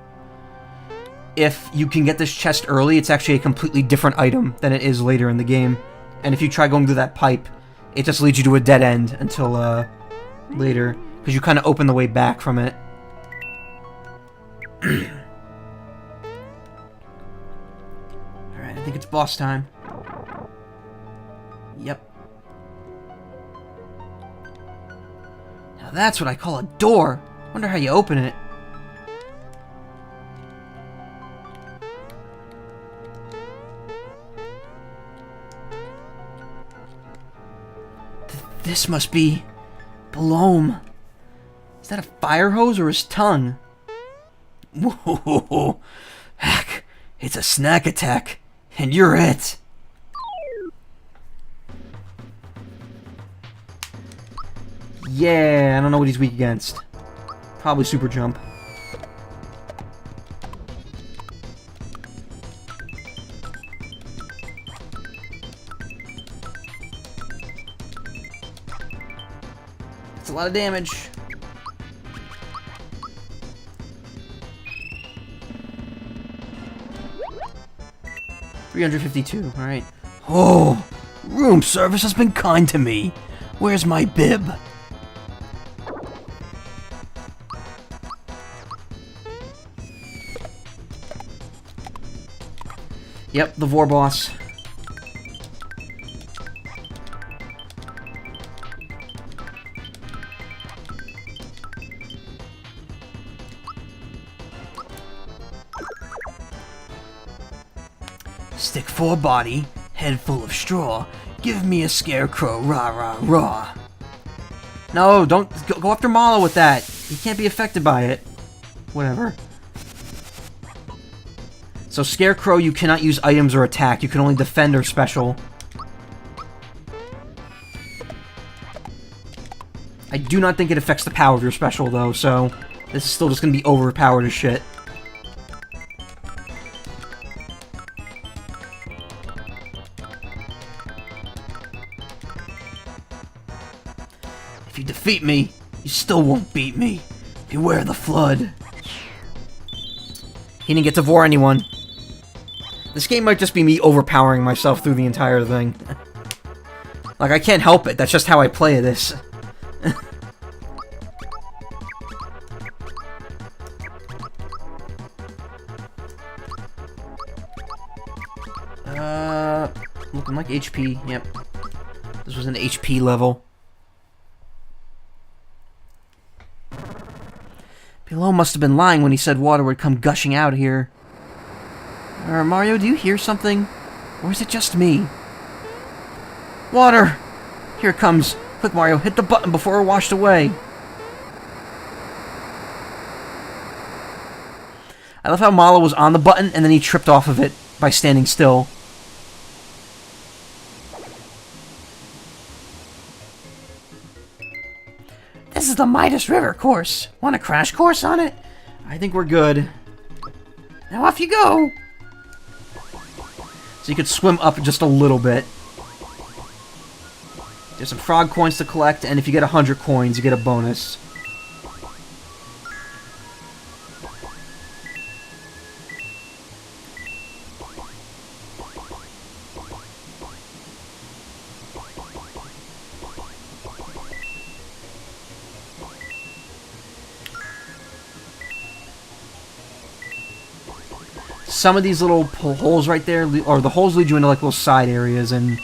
If you can get this chest early, it's actually a completely different item than it is later in the game. And if you try going through that pipe, it just leads you to a dead end until, later, because you kind of open the way back from it. Alright, I think it's boss time. Yep. Now that's what I call a door. Wonder how you open it. This must be Bloom. Is that a fire hose or his tongue? Whoa! Heck, it's a snack attack, and you're it. Yeah, I don't know what he's weak against. Probably super jump. That's a lot of damage. $352, alright. Oh, room service has been kind to me. Where's my bib? Yep, the Vor boss. Stick 4 body, head full of straw. Give me a scarecrow, rah rah rah. No, don't go after Mallow with that. He can't be affected by it. Whatever. So Scarecrow, you cannot use items or attack. You can only defend or special. I do not think it affects the power of your special, though, so this is still just gonna be overpowered as shit. If you defeat me, you still won't beat me. Beware the flood. He didn't get to vor anyone. This game might just be me overpowering myself through the entire thing. Like, I can't help it. That's just how I play this. Looking like HP. Yep. This was an HP level. Below must have been lying when he said water would come gushing out here. Mario, do you hear something? Or is it just me? Water! Here it comes. Quick, Mario, hit the button before we're washed away. I love how Malo was on the button and then he tripped off of it by standing still. This is the Midas River course. Want a crash course on it? I think we're good. Now off you go. So you could swim up just a little bit. There's some frog coins to collect, and if you get 100 coins, you get a bonus. Some of these little holes right there, or the holes lead you into like little side areas, and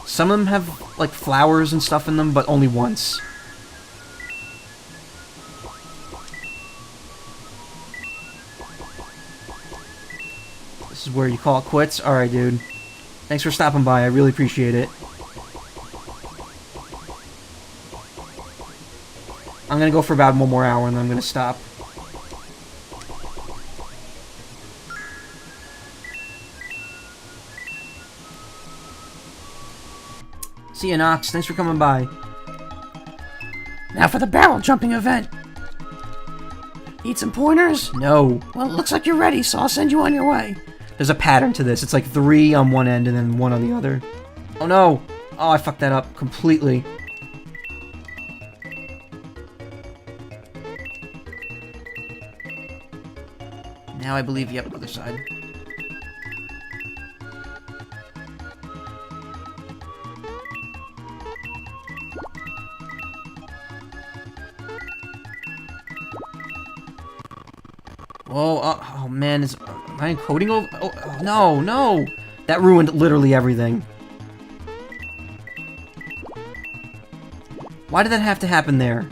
some of them have like flowers and stuff in them, but only once. This is where you call it quits? Alright, dude. Thanks for stopping by, I really appreciate it. I'm gonna go for about 1 more hour and then I'm gonna stop. See you, Nox. Thanks for coming by. Now for the barrel jumping event. Need some pointers? No. Well, it looks like you're ready, so I'll send you on your way. There's a pattern to this. It's like 3 on one end and then 1 on the other. Oh no! Oh, I fucked that up completely. Now I believe, yep, other side. Whoa, oh man, am I encoding over? Oh, no, no! That ruined literally everything. Why did that have to happen there?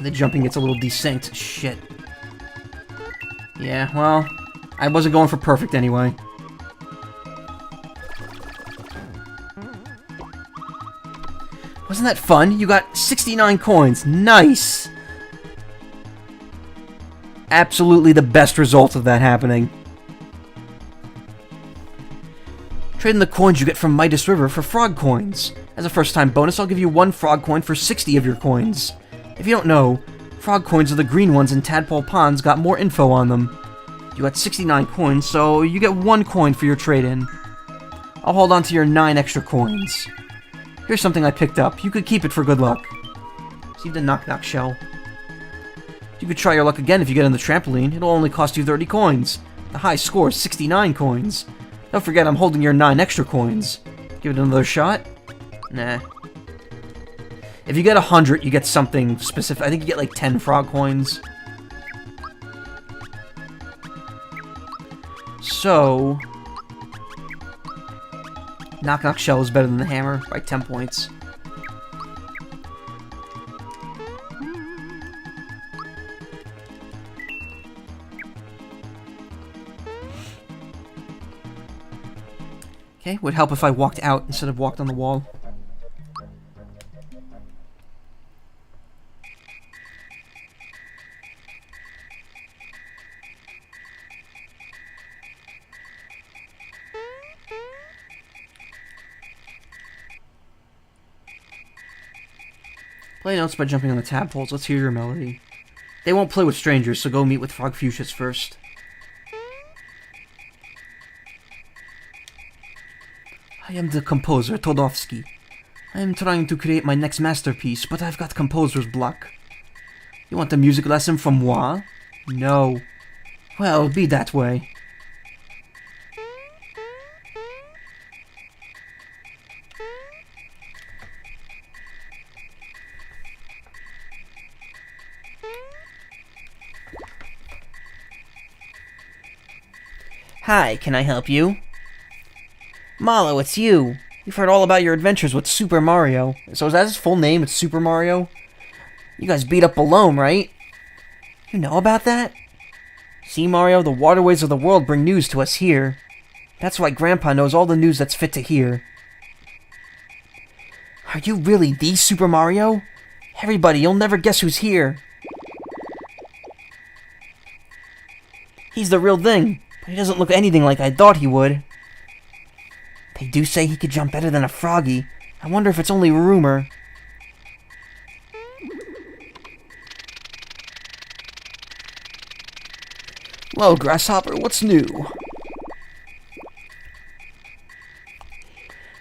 The jumping gets a little desynced. Shit. Yeah, well, I wasn't going for perfect anyway. Wasn't that fun? You got 69 coins. Nice! Absolutely the best result of that happening. Trading the coins you get from Midas River for frog coins. As a first-time bonus, I'll give you 1 frog coin for 60 of your coins. If you don't know, frog coins are the green ones in Tadpole Ponds. Got more info on them. You got 69 coins, so you get 1 coin for your trade-in. I'll hold on to your 9 extra coins. Here's something I picked up. You could keep it for good luck. See the knock-knock shell. You could try your luck again if you get on the trampoline. It'll only cost you 30 coins. The high score is 69 coins. Don't forget I'm holding your 9 extra coins. Give it another shot? Nah. If you get 100, you get something specific. I think you get like 10 frog coins. So... Knock Knock Shell is better than the hammer by 10 points. Okay, would help if I walked out instead of walked on the wall. Play notes by jumping on the tadpoles. Let's hear your melody. They won't play with strangers, so go meet with Frogfuchsius first. I am the composer, Todovsky. I am trying to create my next masterpiece, but I've got composer's block. You want a music lesson from moi? No. Well, be that way. Hi, can I help you? Malo, it's you. We've heard all about your adventures with Super Mario. So is that his full name? It's Super Mario? You guys beat up Balome, right? You know about that? See, Mario, the waterways of the world bring news to us here. That's why Grandpa knows all the news that's fit to hear. Are you really the Super Mario? Everybody, you'll never guess who's here. He's the real thing. He doesn't look anything like I thought he would. They do say he could jump better than a froggy. I wonder if it's only a rumor. Well, Grasshopper, what's new?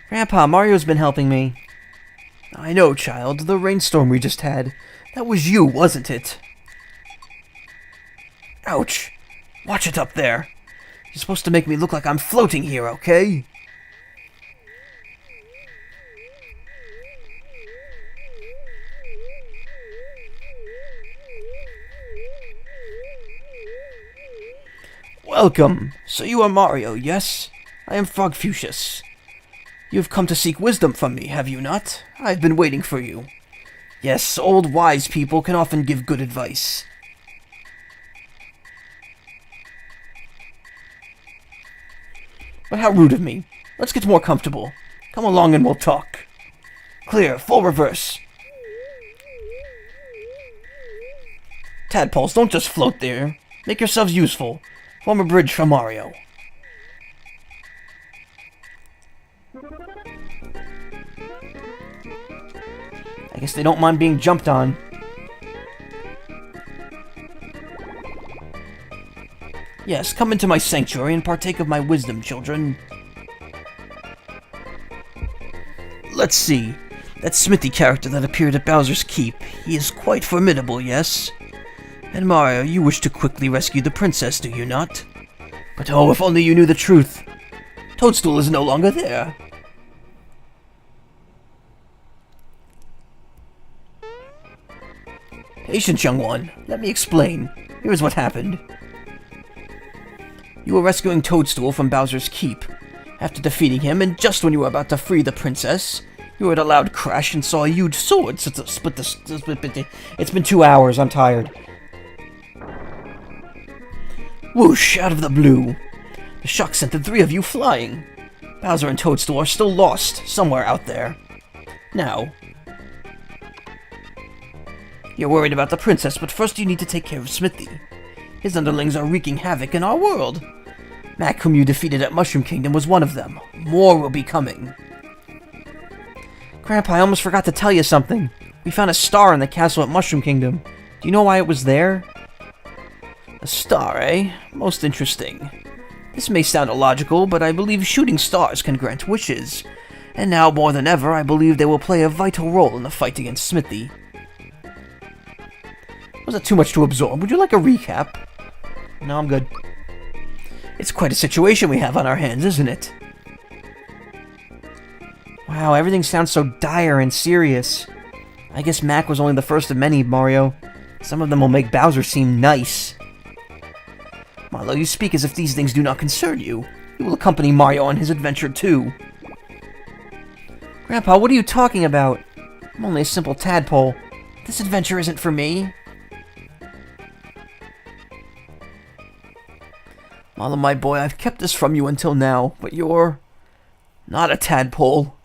Grandpa, Mario's been helping me. I know, child. The rainstorm we just had. That was you, wasn't it? Ouch. Watch it up there. You're supposed to make me look like I'm floating here, okay? Welcome. So you are Mario, yes? I am Frogfuchsius. You have come to seek wisdom from me, have you not? I've been waiting for you. Yes, old wise people can often give good advice. But how rude of me. Let's get more comfortable. Come along and we'll talk. Clear, full reverse. Tadpoles, don't just float there. Make yourselves useful. Form a bridge for Mario. I guess they don't mind being jumped on. Yes, come into my sanctuary and partake of my wisdom, children. Let's see. That Smithy character that appeared at Bowser's Keep, he is quite formidable, yes? And Mario, you wish to quickly rescue the princess, do you not? But oh, if only you knew the truth. Toadstool is no longer there. Patience, young one. Let me explain. Here's what happened. You were rescuing Toadstool from Bowser's Keep. After defeating him, and just when you were about to free the princess, you heard a loud crash and saw a huge sword split the... It's been 2 hours, I'm tired. Whoosh, out of the blue. The shock sent the 3 of you flying. Bowser and Toadstool are still lost, somewhere out there. Now, you're worried about the princess, but first you need to take care of Smithy. His underlings are wreaking havoc in our world. Mac, whom you defeated at Mushroom Kingdom, was one of them. More will be coming. Grandpa, I almost forgot to tell you something. We found a star in the castle at Mushroom Kingdom. Do you know why it was there? A star, eh? Most interesting. This may sound illogical, but I believe shooting stars can grant wishes. And now, more than ever, I believe they will play a vital role in the fight against Smithy. Was that too much to absorb? Would you like a recap? No, I'm good. It's quite a situation we have on our hands, isn't it? Wow, everything sounds so dire and serious. I guess Mac was only the first of many, Mario. Some of them will make Bowser seem nice. Marlo, you speak as if these things do not concern you. You will accompany Mario on his adventure, too. Grandpa, what are you talking about? I'm only a simple tadpole. This adventure isn't for me. Marlo, my boy, I've kept this from you until now, but you're Not a tadpole.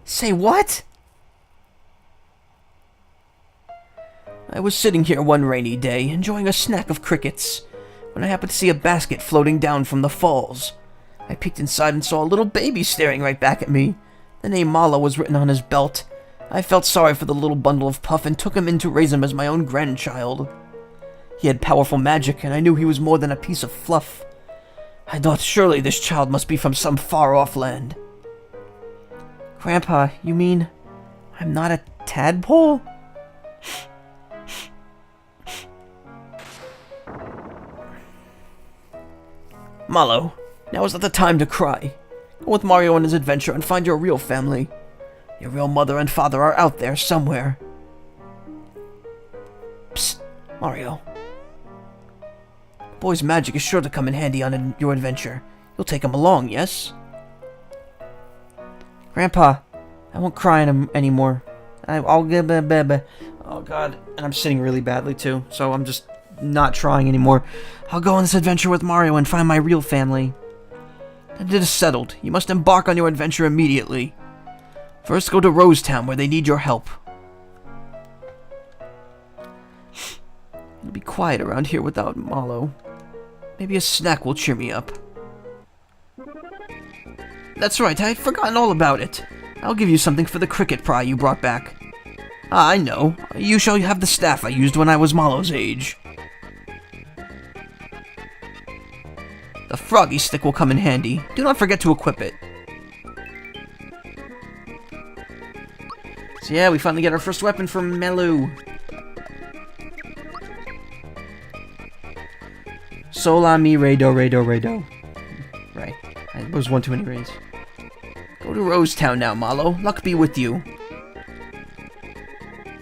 Say what? I was sitting here one rainy day, enjoying a snack of crickets, when I happened to see a basket floating down from the falls. I peeked inside and saw a little baby staring right back at me. The name Macaw was written on his belt. I felt sorry for the little bundle of puff and took him in to raise him as my own grandchild. He had powerful magic, and I knew he was more than a piece of fluff. I thought surely this child must be from some far-off land. Grandpa, you mean I'm not a tadpole? Macaw, now is not the time to cry. Go with Mario on his adventure and find your real family. Your real mother and father are out there somewhere. Psst, Mario. The boy's magic is sure to come in handy on your adventure. You'll take him along, yes? Grandpa, I won't cry anymore. I'll get Oh god, and I'm sitting really badly too, so I'm just not trying anymore. I'll go on this adventure with Mario and find my real family. And it is settled. You must embark on your adventure immediately. First, go to Rose Town, where they need your help. It'll be quiet around here without Mallow. Maybe a snack will cheer me up. That's right, I had forgotten all about it. I'll give you something for the cricket pry you brought back. Ah, I know. You shall have the staff I used when I was Mallow's age. The froggy stick will come in handy. Do not forget to equip it. So yeah, we finally get our first weapon from Melu. Sol la mi re do re do re do. Right. It was one too many rays. Go to Rose Town now, Mallow. Luck be with you.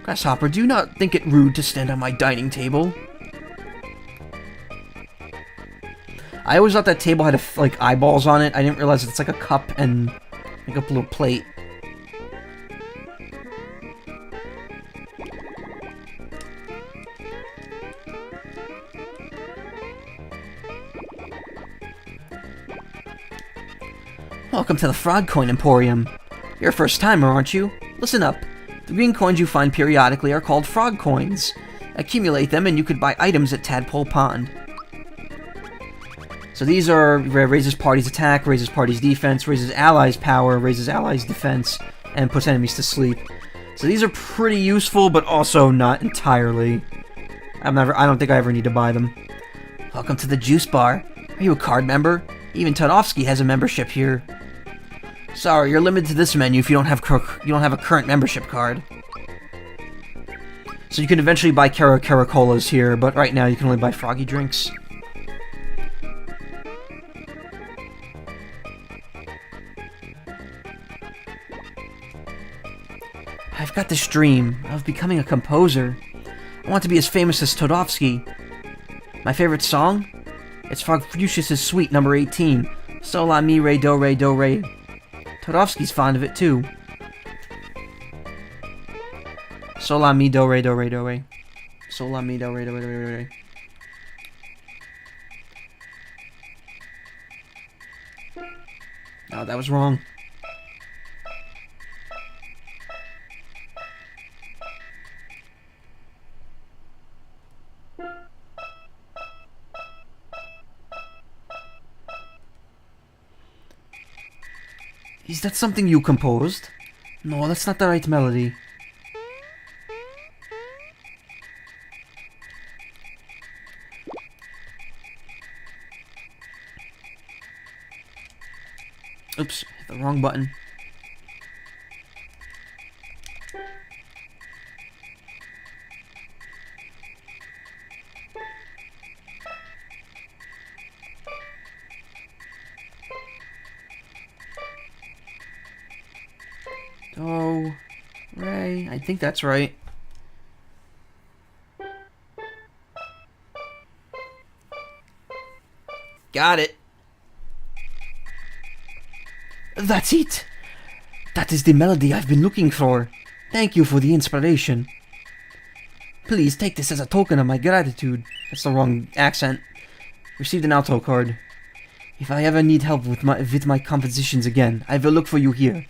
Grasshopper, do you not think it rude to stand on my dining table? I always thought that table had like eyeballs on it. I didn't realize it's like a cup and like a little plate. Welcome to the Frog Coin Emporium. You're a first-timer, aren't you? Listen up. The green coins you find periodically are called frog coins. Accumulate them and you could buy items at Tadpole Pond. So these are raises party's attack, raises party's defense, raises allies' power, raises allies' defense, and puts enemies to sleep. So these are pretty useful, but also not entirely. I don't think I ever need to buy them. Welcome to the Juice Bar. Are you a card member? Even Todofsky has a membership here. Sorry, you're limited to this menu if you don't have a current membership card. So you can eventually buy Caracolas here, but right now you can only buy froggy drinks. I've got this dream of becoming a composer. I want to be as famous as Todofsky. My favorite song? It's Frogfucius's Suite number 18. Sol la mi re do re do re. Todofsky's fond of it too. Sol la mi do re do re do re. Sol la mi do re do re do re do re. Oh, that was wrong. Is that something you composed? No, that's not the right melody. Oops, hit the wrong button. Oh, Ray, I think that's right. Got it. That's it. That is the melody I've been looking for. Thank you for the inspiration. Please take this as a token of my gratitude. That's the wrong accent. Received an alto card. If I ever need help with my compositions again, I will look for you here.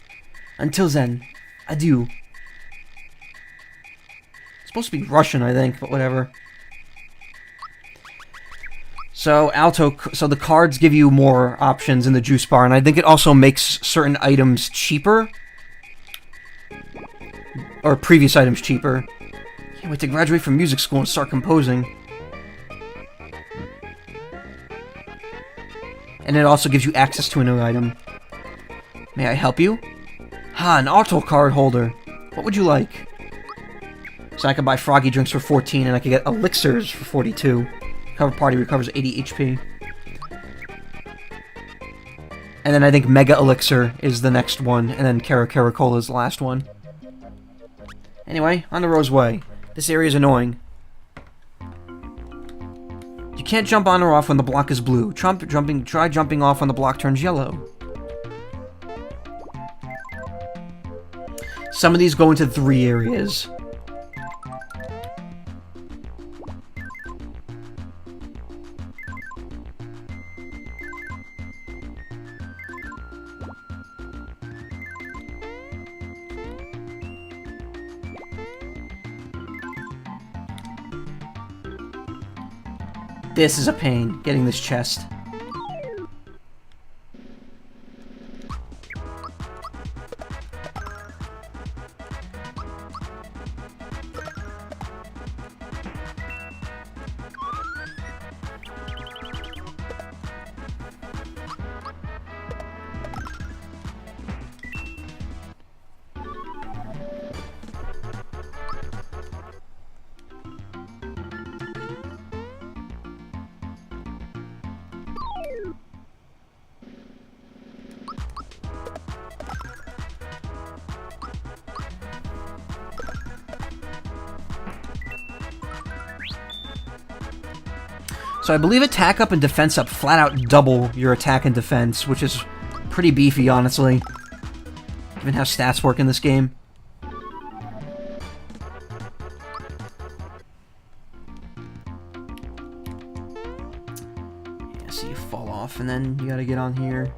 Until then, adieu. It's supposed to be Russian, I think, but whatever. So, so the cards give you more options in the juice bar, and I think it also makes certain items cheaper. Or previous items cheaper. Can't wait to graduate from music school and start composing. And it also gives you access to a new item. May I help you? An auto card holder. What would you like? So I could buy froggy drinks for 14, and I could get elixirs for 42. Cover party recovers 80 HP. And then I think Mega Elixir is the next one, and then Cara Cola is the last one. Anyway, on the Rose Way. This area is annoying. You can't jump on or off when the block is blue. Try jumping off when the block turns yellow. Some of these go into 3 areas. This is a pain, getting this chest. So I believe attack up and defense up flat out double your attack and defense, which is pretty beefy, honestly. Given how stats work in this game. Yeah, so you fall off and then you gotta get on here.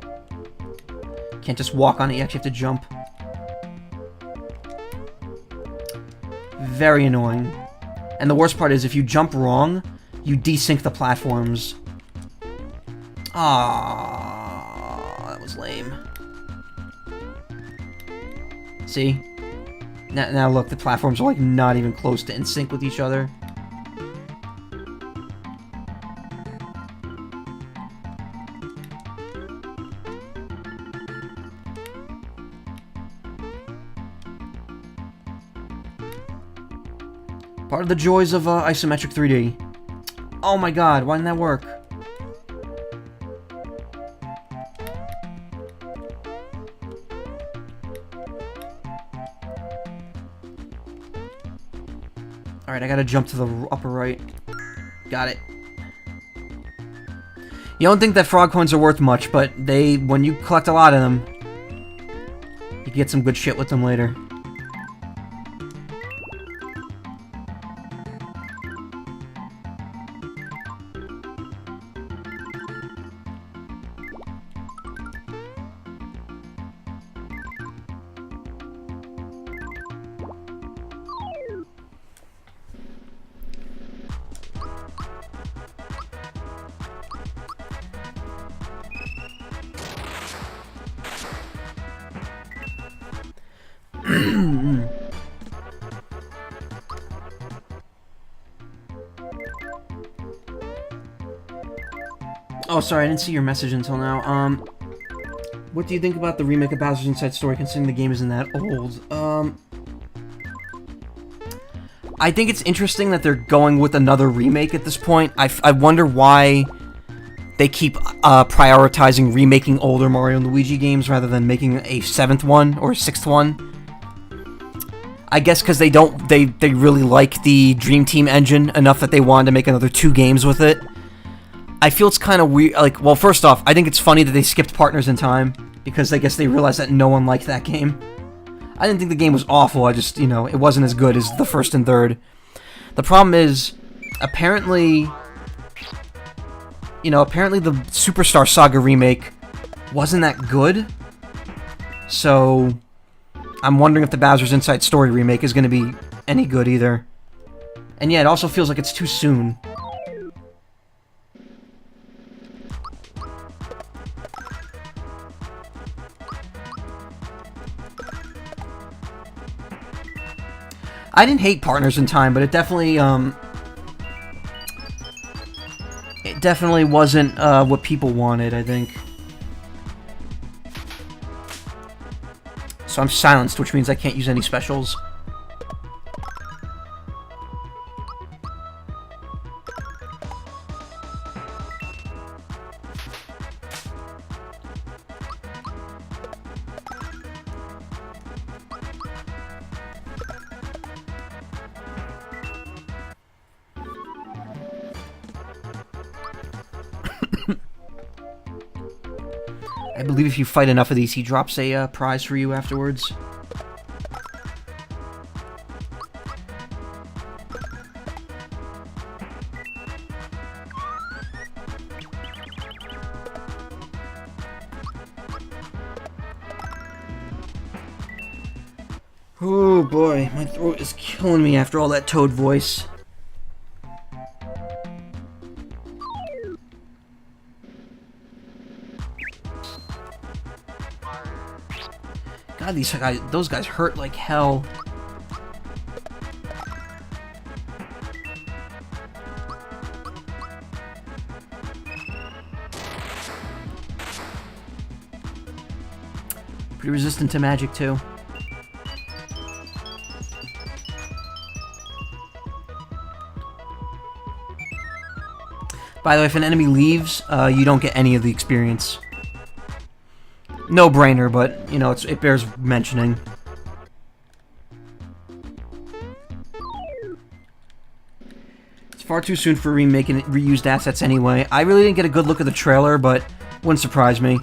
Can't just walk on it, you actually have to jump. Very annoying. And the worst part is if you jump wrong, you desync the platforms. Ah, that was lame. See? Now look, the platforms are like not even close to in sync with each other. Part of the joys of isometric 3D. Oh my god, why didn't that work? Alright, I gotta jump to the upper right. Got it. You don't think that frog coins are worth much, but when you collect a lot of them, you can get some good shit with them later. Oh, sorry, I didn't see your message until now. What do you think about the remake of Bowser's Inside Story, considering the game isn't that old? I think it's interesting that they're going with another remake at this point. I wonder why they keep prioritizing remaking older Mario and Luigi games rather than making a 7th one or 6th one. I guess because they really like the Dream Team engine enough that they wanted to make another 2 games with it. I feel it's kind of weird, like, well, first off, I think it's funny that they skipped Partners in Time, because I guess they realized that no one liked that game. I didn't think the game was awful, I just, you know, it wasn't as good as the 1st and 3rd. The problem is, apparently, you know, apparently the Superstar Saga remake wasn't that good. So, I'm wondering if the Bowser's Inside Story remake is going to be any good either. And yeah, it also feels like it's too soon. I didn't hate Partners in Time, but it definitely wasn't what people wanted, I think. So I'm silenced, which means I can't use any specials. I believe if you fight enough of these, he drops a prize for you afterwards. Oh boy, my throat is killing me after all that Toad voice. God, those guys hurt like hell. Pretty resistant to magic, too. By the way, if an enemy leaves, you don't get any of the experience. No-brainer, but, you know, it bears mentioning. It's far too soon for remaking reused assets anyway. I really didn't get a good look at the trailer, but wouldn't surprise me.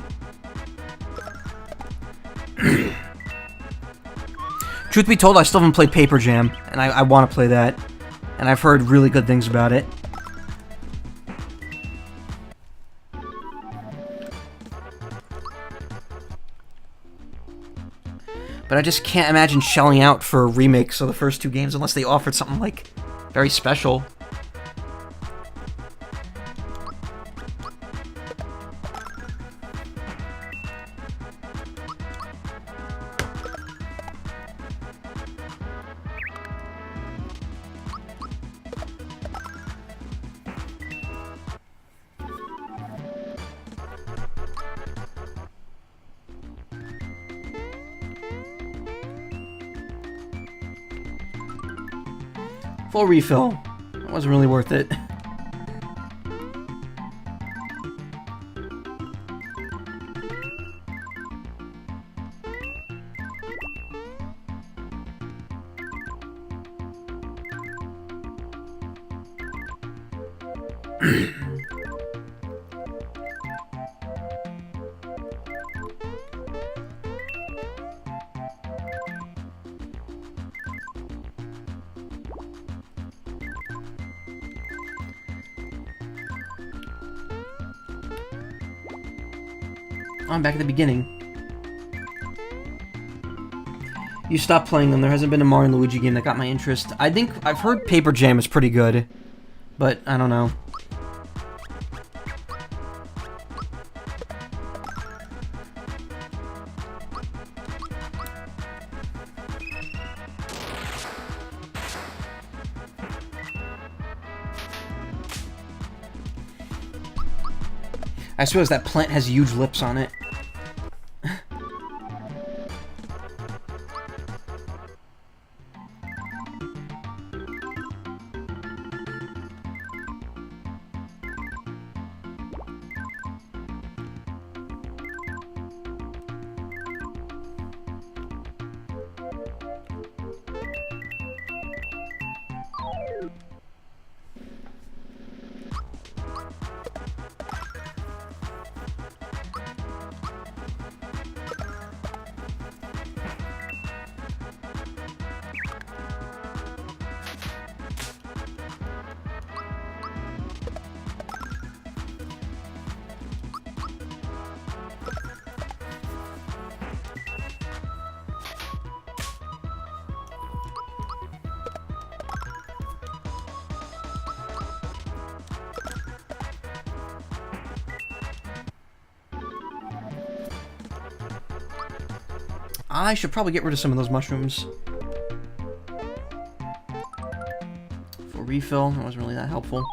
Truth be told, I still haven't played Paper Jam, and I want to play that. And I've heard really good things about it. But I just can't imagine shelling out for remakes of the first two games unless they offered something, like, very special. Full refill. It wasn't really worth it. I'm back at the beginning. You stopped playing them. There hasn't been a Mario and Luigi game that got my interest. I think I've heard Paper Jam is pretty good, but I don't know. I suppose that plant has huge lips on it. I should probably get rid of some of those mushrooms. For refill, that wasn't really that helpful.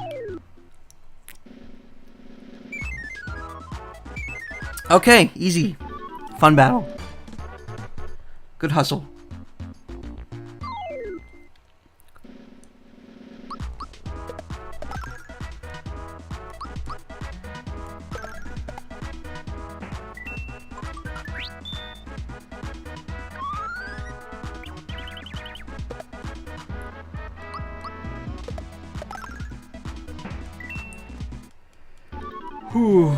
Okay, easy. Fun battle. Good hustle. Whew.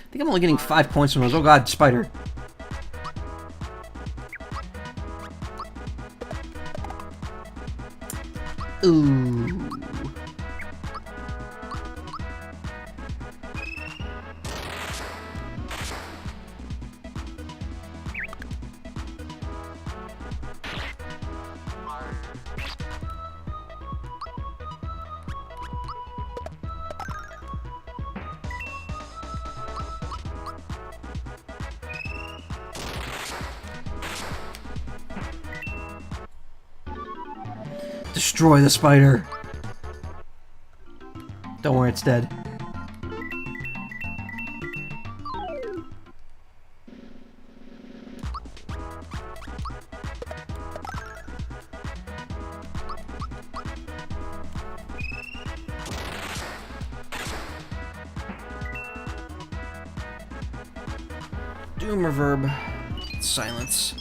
I think I'm only getting 5 points from those. Oh god, spider. Ooh. Destroy the spider. Don't worry, it's dead. Doom reverb. Silence.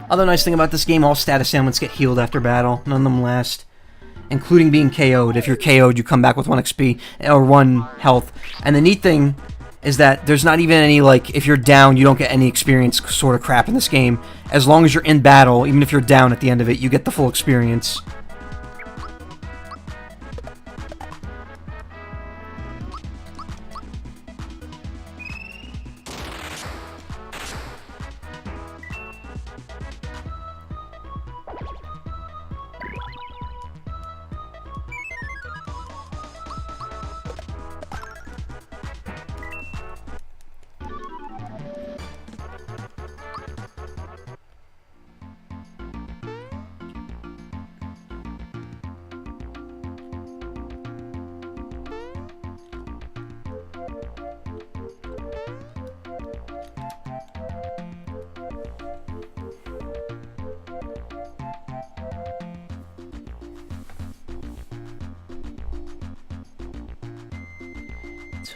Other nice thing about this game, all status ailments get healed after battle. None of them last. Including being KO'd. If you're KO'd, you come back with 1 XP, or 1 health. And the neat thing is that there's not even any, like, if you're down, you don't get any experience sort of crap in this game. As long as you're in battle, even if you're down at the end of it, you get the full experience.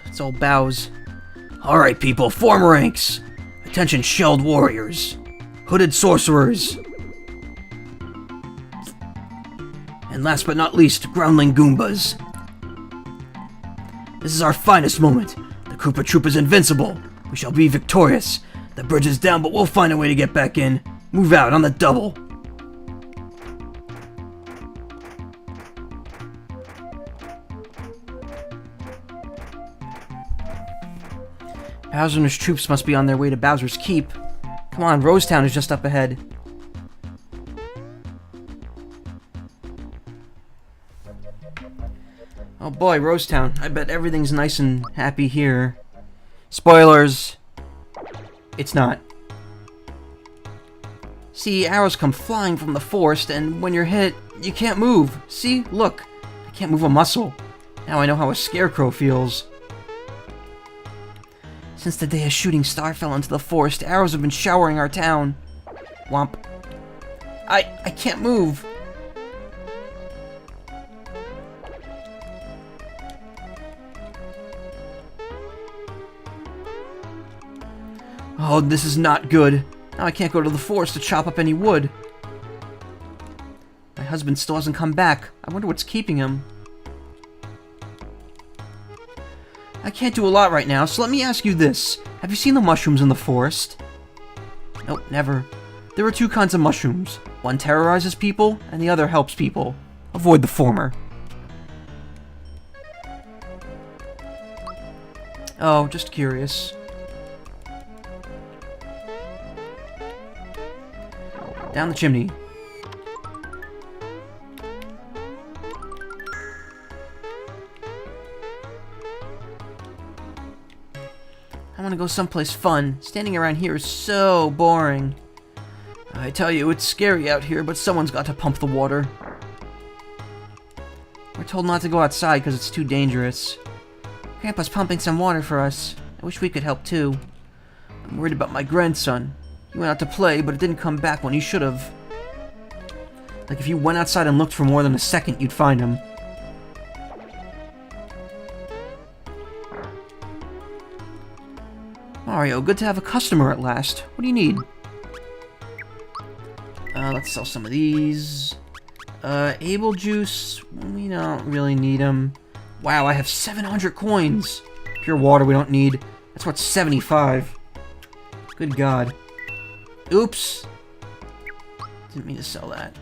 It's all bows. Alright, people, form ranks! Attention, shelled warriors, hooded sorcerers, and last but not least, groundling Goombas. This is our finest moment. The Koopa Troop is invincible. We shall be victorious. The bridge is down, but we'll find a way to get back in. Move out on the double. Bowser and his troops must be on their way to Bowser's Keep. Come on, Rosetown is just up ahead. Oh boy, Rosetown. I bet everything's nice and happy here. Spoilers. It's not. See, arrows come flying from the forest, and when you're hit, You can't move. See? Look. I can't move a muscle. Now I know how a scarecrow feels. Since the day a shooting star fell into the forest, arrows have been showering our town. Womp. I can't move. Oh, this is not good. Now I can't go to the forest to chop up any wood. My husband still hasn't come back. I wonder what's keeping him. I can't do a lot right now, so let me ask you this. Have you seen the mushrooms in the forest? Nope, never. There are two kinds of mushrooms. One terrorizes people, and the other helps people. Avoid the former. Oh, just curious. Down the chimney. I want to go someplace fun. Standing around here is so boring. I tell you, it's scary out here, but someone's got to pump the water. We're told not to go outside because it's too dangerous. Grandpa's pumping some water for us. I wish we could help too. I'm worried about my grandson. He went out to play, but it didn't come back when he should have. Like if you went outside and looked for more than a second, you'd find him. Mario, good to have a customer at last. What do you need? Let's sell some of these. Able juice, we don't really need them. Wow, I have 700 coins. Pure water we don't need. That's worth 75. Good God. Oops. Didn't mean to sell that.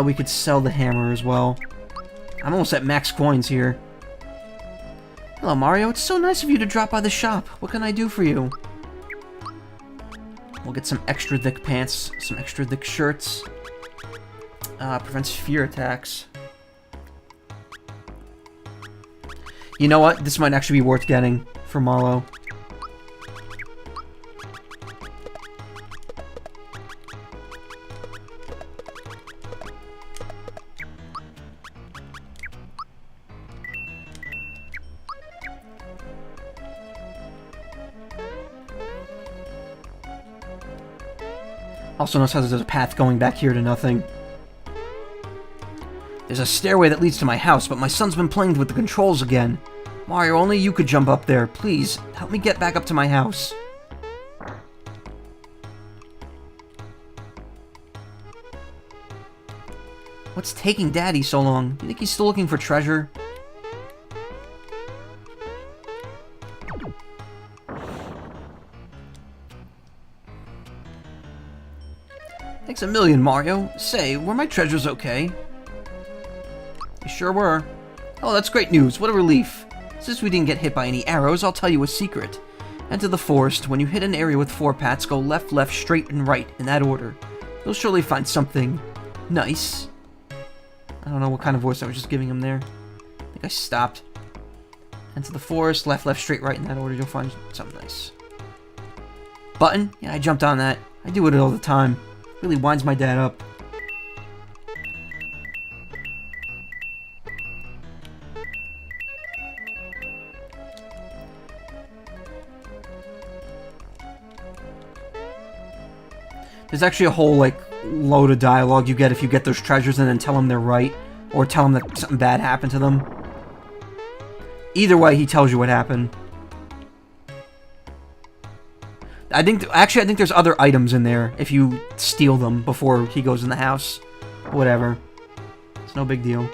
We could sell the hammer as well. I'm almost at max coins here. Hello, Mario. It's so nice of you to drop by the shop. What can I do for you? We'll get some extra thick pants, some extra thick shirts. Prevents fear attacks. You know what? This might actually be worth getting for Marlo. Also notice how there's a path going back here to nothing. There's a stairway that leads to my house, but my son's been playing with the controls again. Mario, only you could jump up there. Please, help me get back up to my house. What's taking Daddy so long? You think he's still looking for treasure? Thanks a million, Mario. Say, were my treasures okay? They sure were. Oh, that's great news. What a relief. Since we didn't get hit by any arrows, I'll tell you a secret. Enter the forest. When you hit an area with 4 paths, go left, left, straight, and right, in that order. You'll surely find something nice. I don't know what kind of voice I was just giving him there. I think I stopped. Enter the forest, left, left, straight, right, in that order. You'll find something nice. Button? Yeah, I jumped on that. I do it all the time. Really winds my dad up. There's actually a whole, like, load of dialogue you get if you get those treasures and then tell them they're right. Or tell them that something bad happened to them. Either way, he tells you what happened. I think there's other items in there if you steal them before he goes in the house. Whatever. It's no big deal.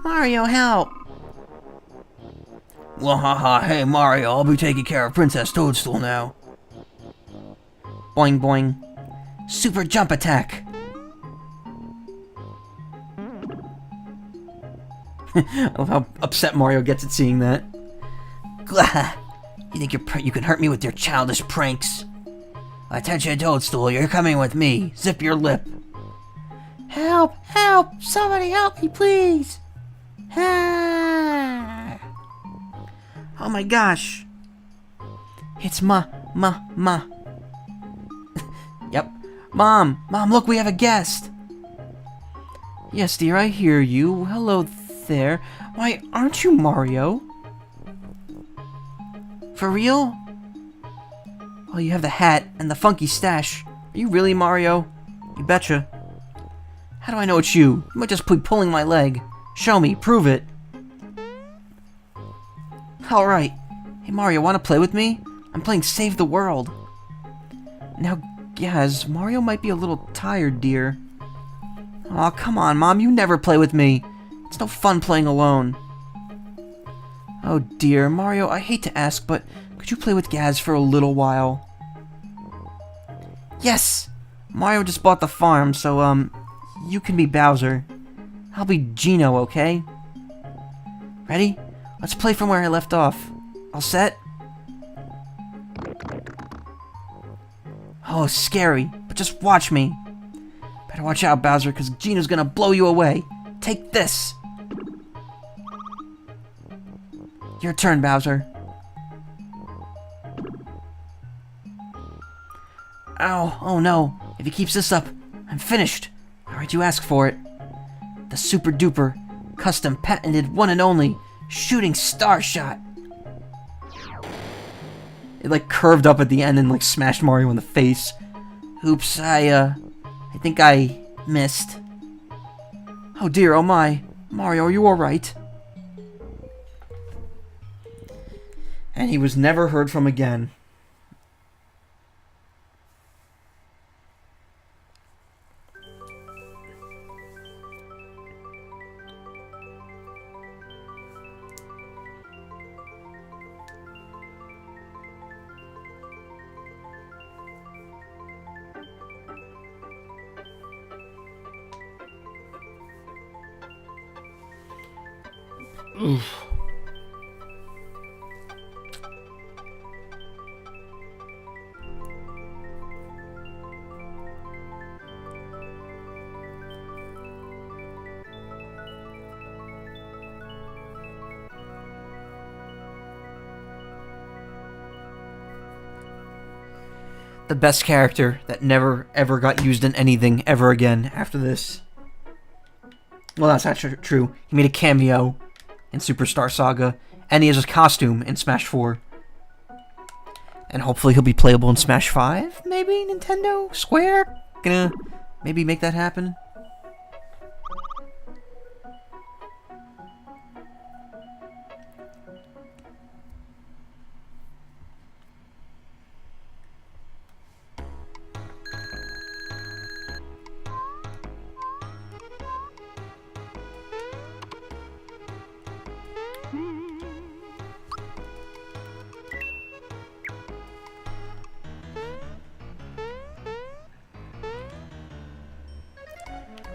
Mario, help! Well, haha, hey Mario, I'll be taking care of Princess Toadstool now. Boing boing. Super jump attack! I love how upset Mario gets at seeing that. You think you can hurt me with your childish pranks? Attention, Toadstool, you're coming with me. Zip your lip. Help! Help! Somebody help me, please! Oh my gosh. It's Ma. Yep. Mom, look, we have a guest. Yes, dear, I hear you. Hello there. Why, aren't you Mario? For real? Well, you have the hat and the funky stash. Are you really Mario? You betcha. How do I know it's you? You might just be pulling my leg. Show me, prove it. Alright. Hey Mario, wanna play with me? I'm playing Save the World. Now, Gaz, Mario might be a little tired, dear. Aw, come on, Mom, you never play with me. It's no fun playing alone. Oh dear, Mario, I hate to ask, but could you play with Gaz for a little while? Yes! Mario just bought the farm, so, you can be Bowser. I'll be Gino, okay? Ready? Let's play from where I left off. All set? Oh, scary, but just watch me. Better watch out, Bowser, because Gino's gonna blow you away. Take this! Your turn, Bowser. Ow, oh no. If he keeps this up, I'm finished. Alright, you asked for it. The super duper, custom patented one and only shooting star shot. It like curved up at the end and like smashed Mario in the face. Oops, I think I missed. Oh dear, oh my. Mario, are you alright? And he was never heard from again. Oof. The best character that never ever got used in anything ever again after this. Well, that's not true. He made a cameo in Superstar Saga, and he has his costume in Smash 4. And hopefully he'll be playable in Smash 5, maybe? Nintendo? Square? Gonna maybe make that happen?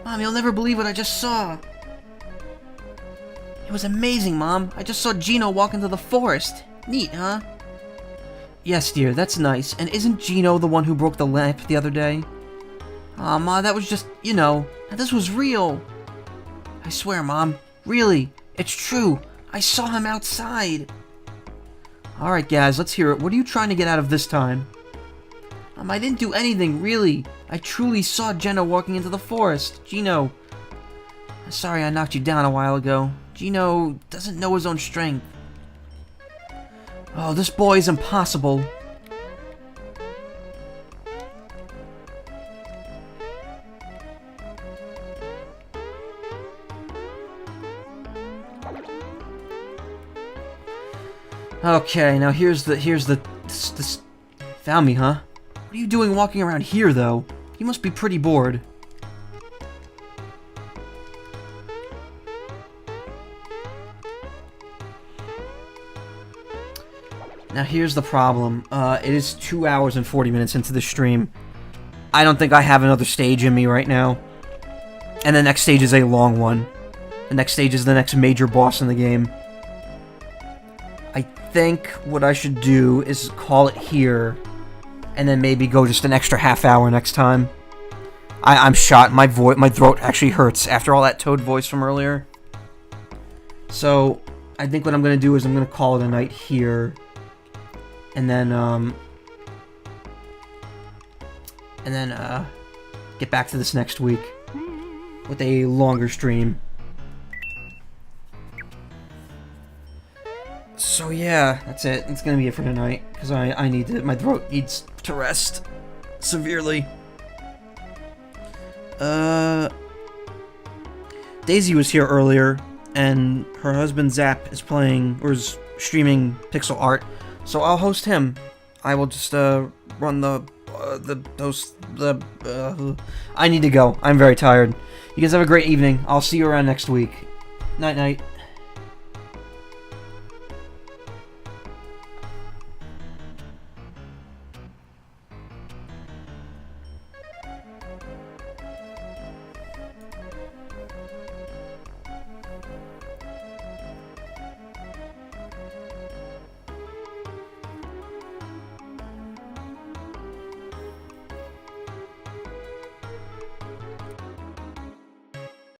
Mom, you'll never believe what I just saw. It was amazing, Mom. I just saw Gino walk into the forest. Neat, huh? Yes, dear, that's nice. And isn't Gino the one who broke the lamp the other day? Aw, Ma, that was just, you know. Now this was real. I swear, Mom. Really. It's true. I saw him outside. Alright, guys, let's hear it. What are you trying to get out of this time? I didn't do anything, really. I truly saw Gino walking into the forest. Gino. Sorry I knocked you down a while ago. Gino doesn't know his own strength. Oh, this boy is impossible. Okay, now here's this found me, huh? What are you doing walking around here, though? You must be pretty bored. Now here's the problem. It is 2 hours and 40 minutes into the stream. I don't think I have another stage in me right now. And the next stage is a long one. The next stage is the next major boss in the game. I think what I should do is call it here. And then maybe go just an extra half hour next time. I'm shot. My throat actually hurts after all that Toad voice from earlier. So, I think what I'm gonna do is I'm gonna call it a night here. And then, get back to this next week with a longer stream. So yeah, that's it. It's gonna be it for tonight, because I need to, my throat needs to rest severely. Daisy was here earlier, and her husband Zap is playing, or is streaming pixel art, so I'll host him. I will just, run I need to go. I'm very tired. You guys have a great evening. I'll see you around next week. Night-night.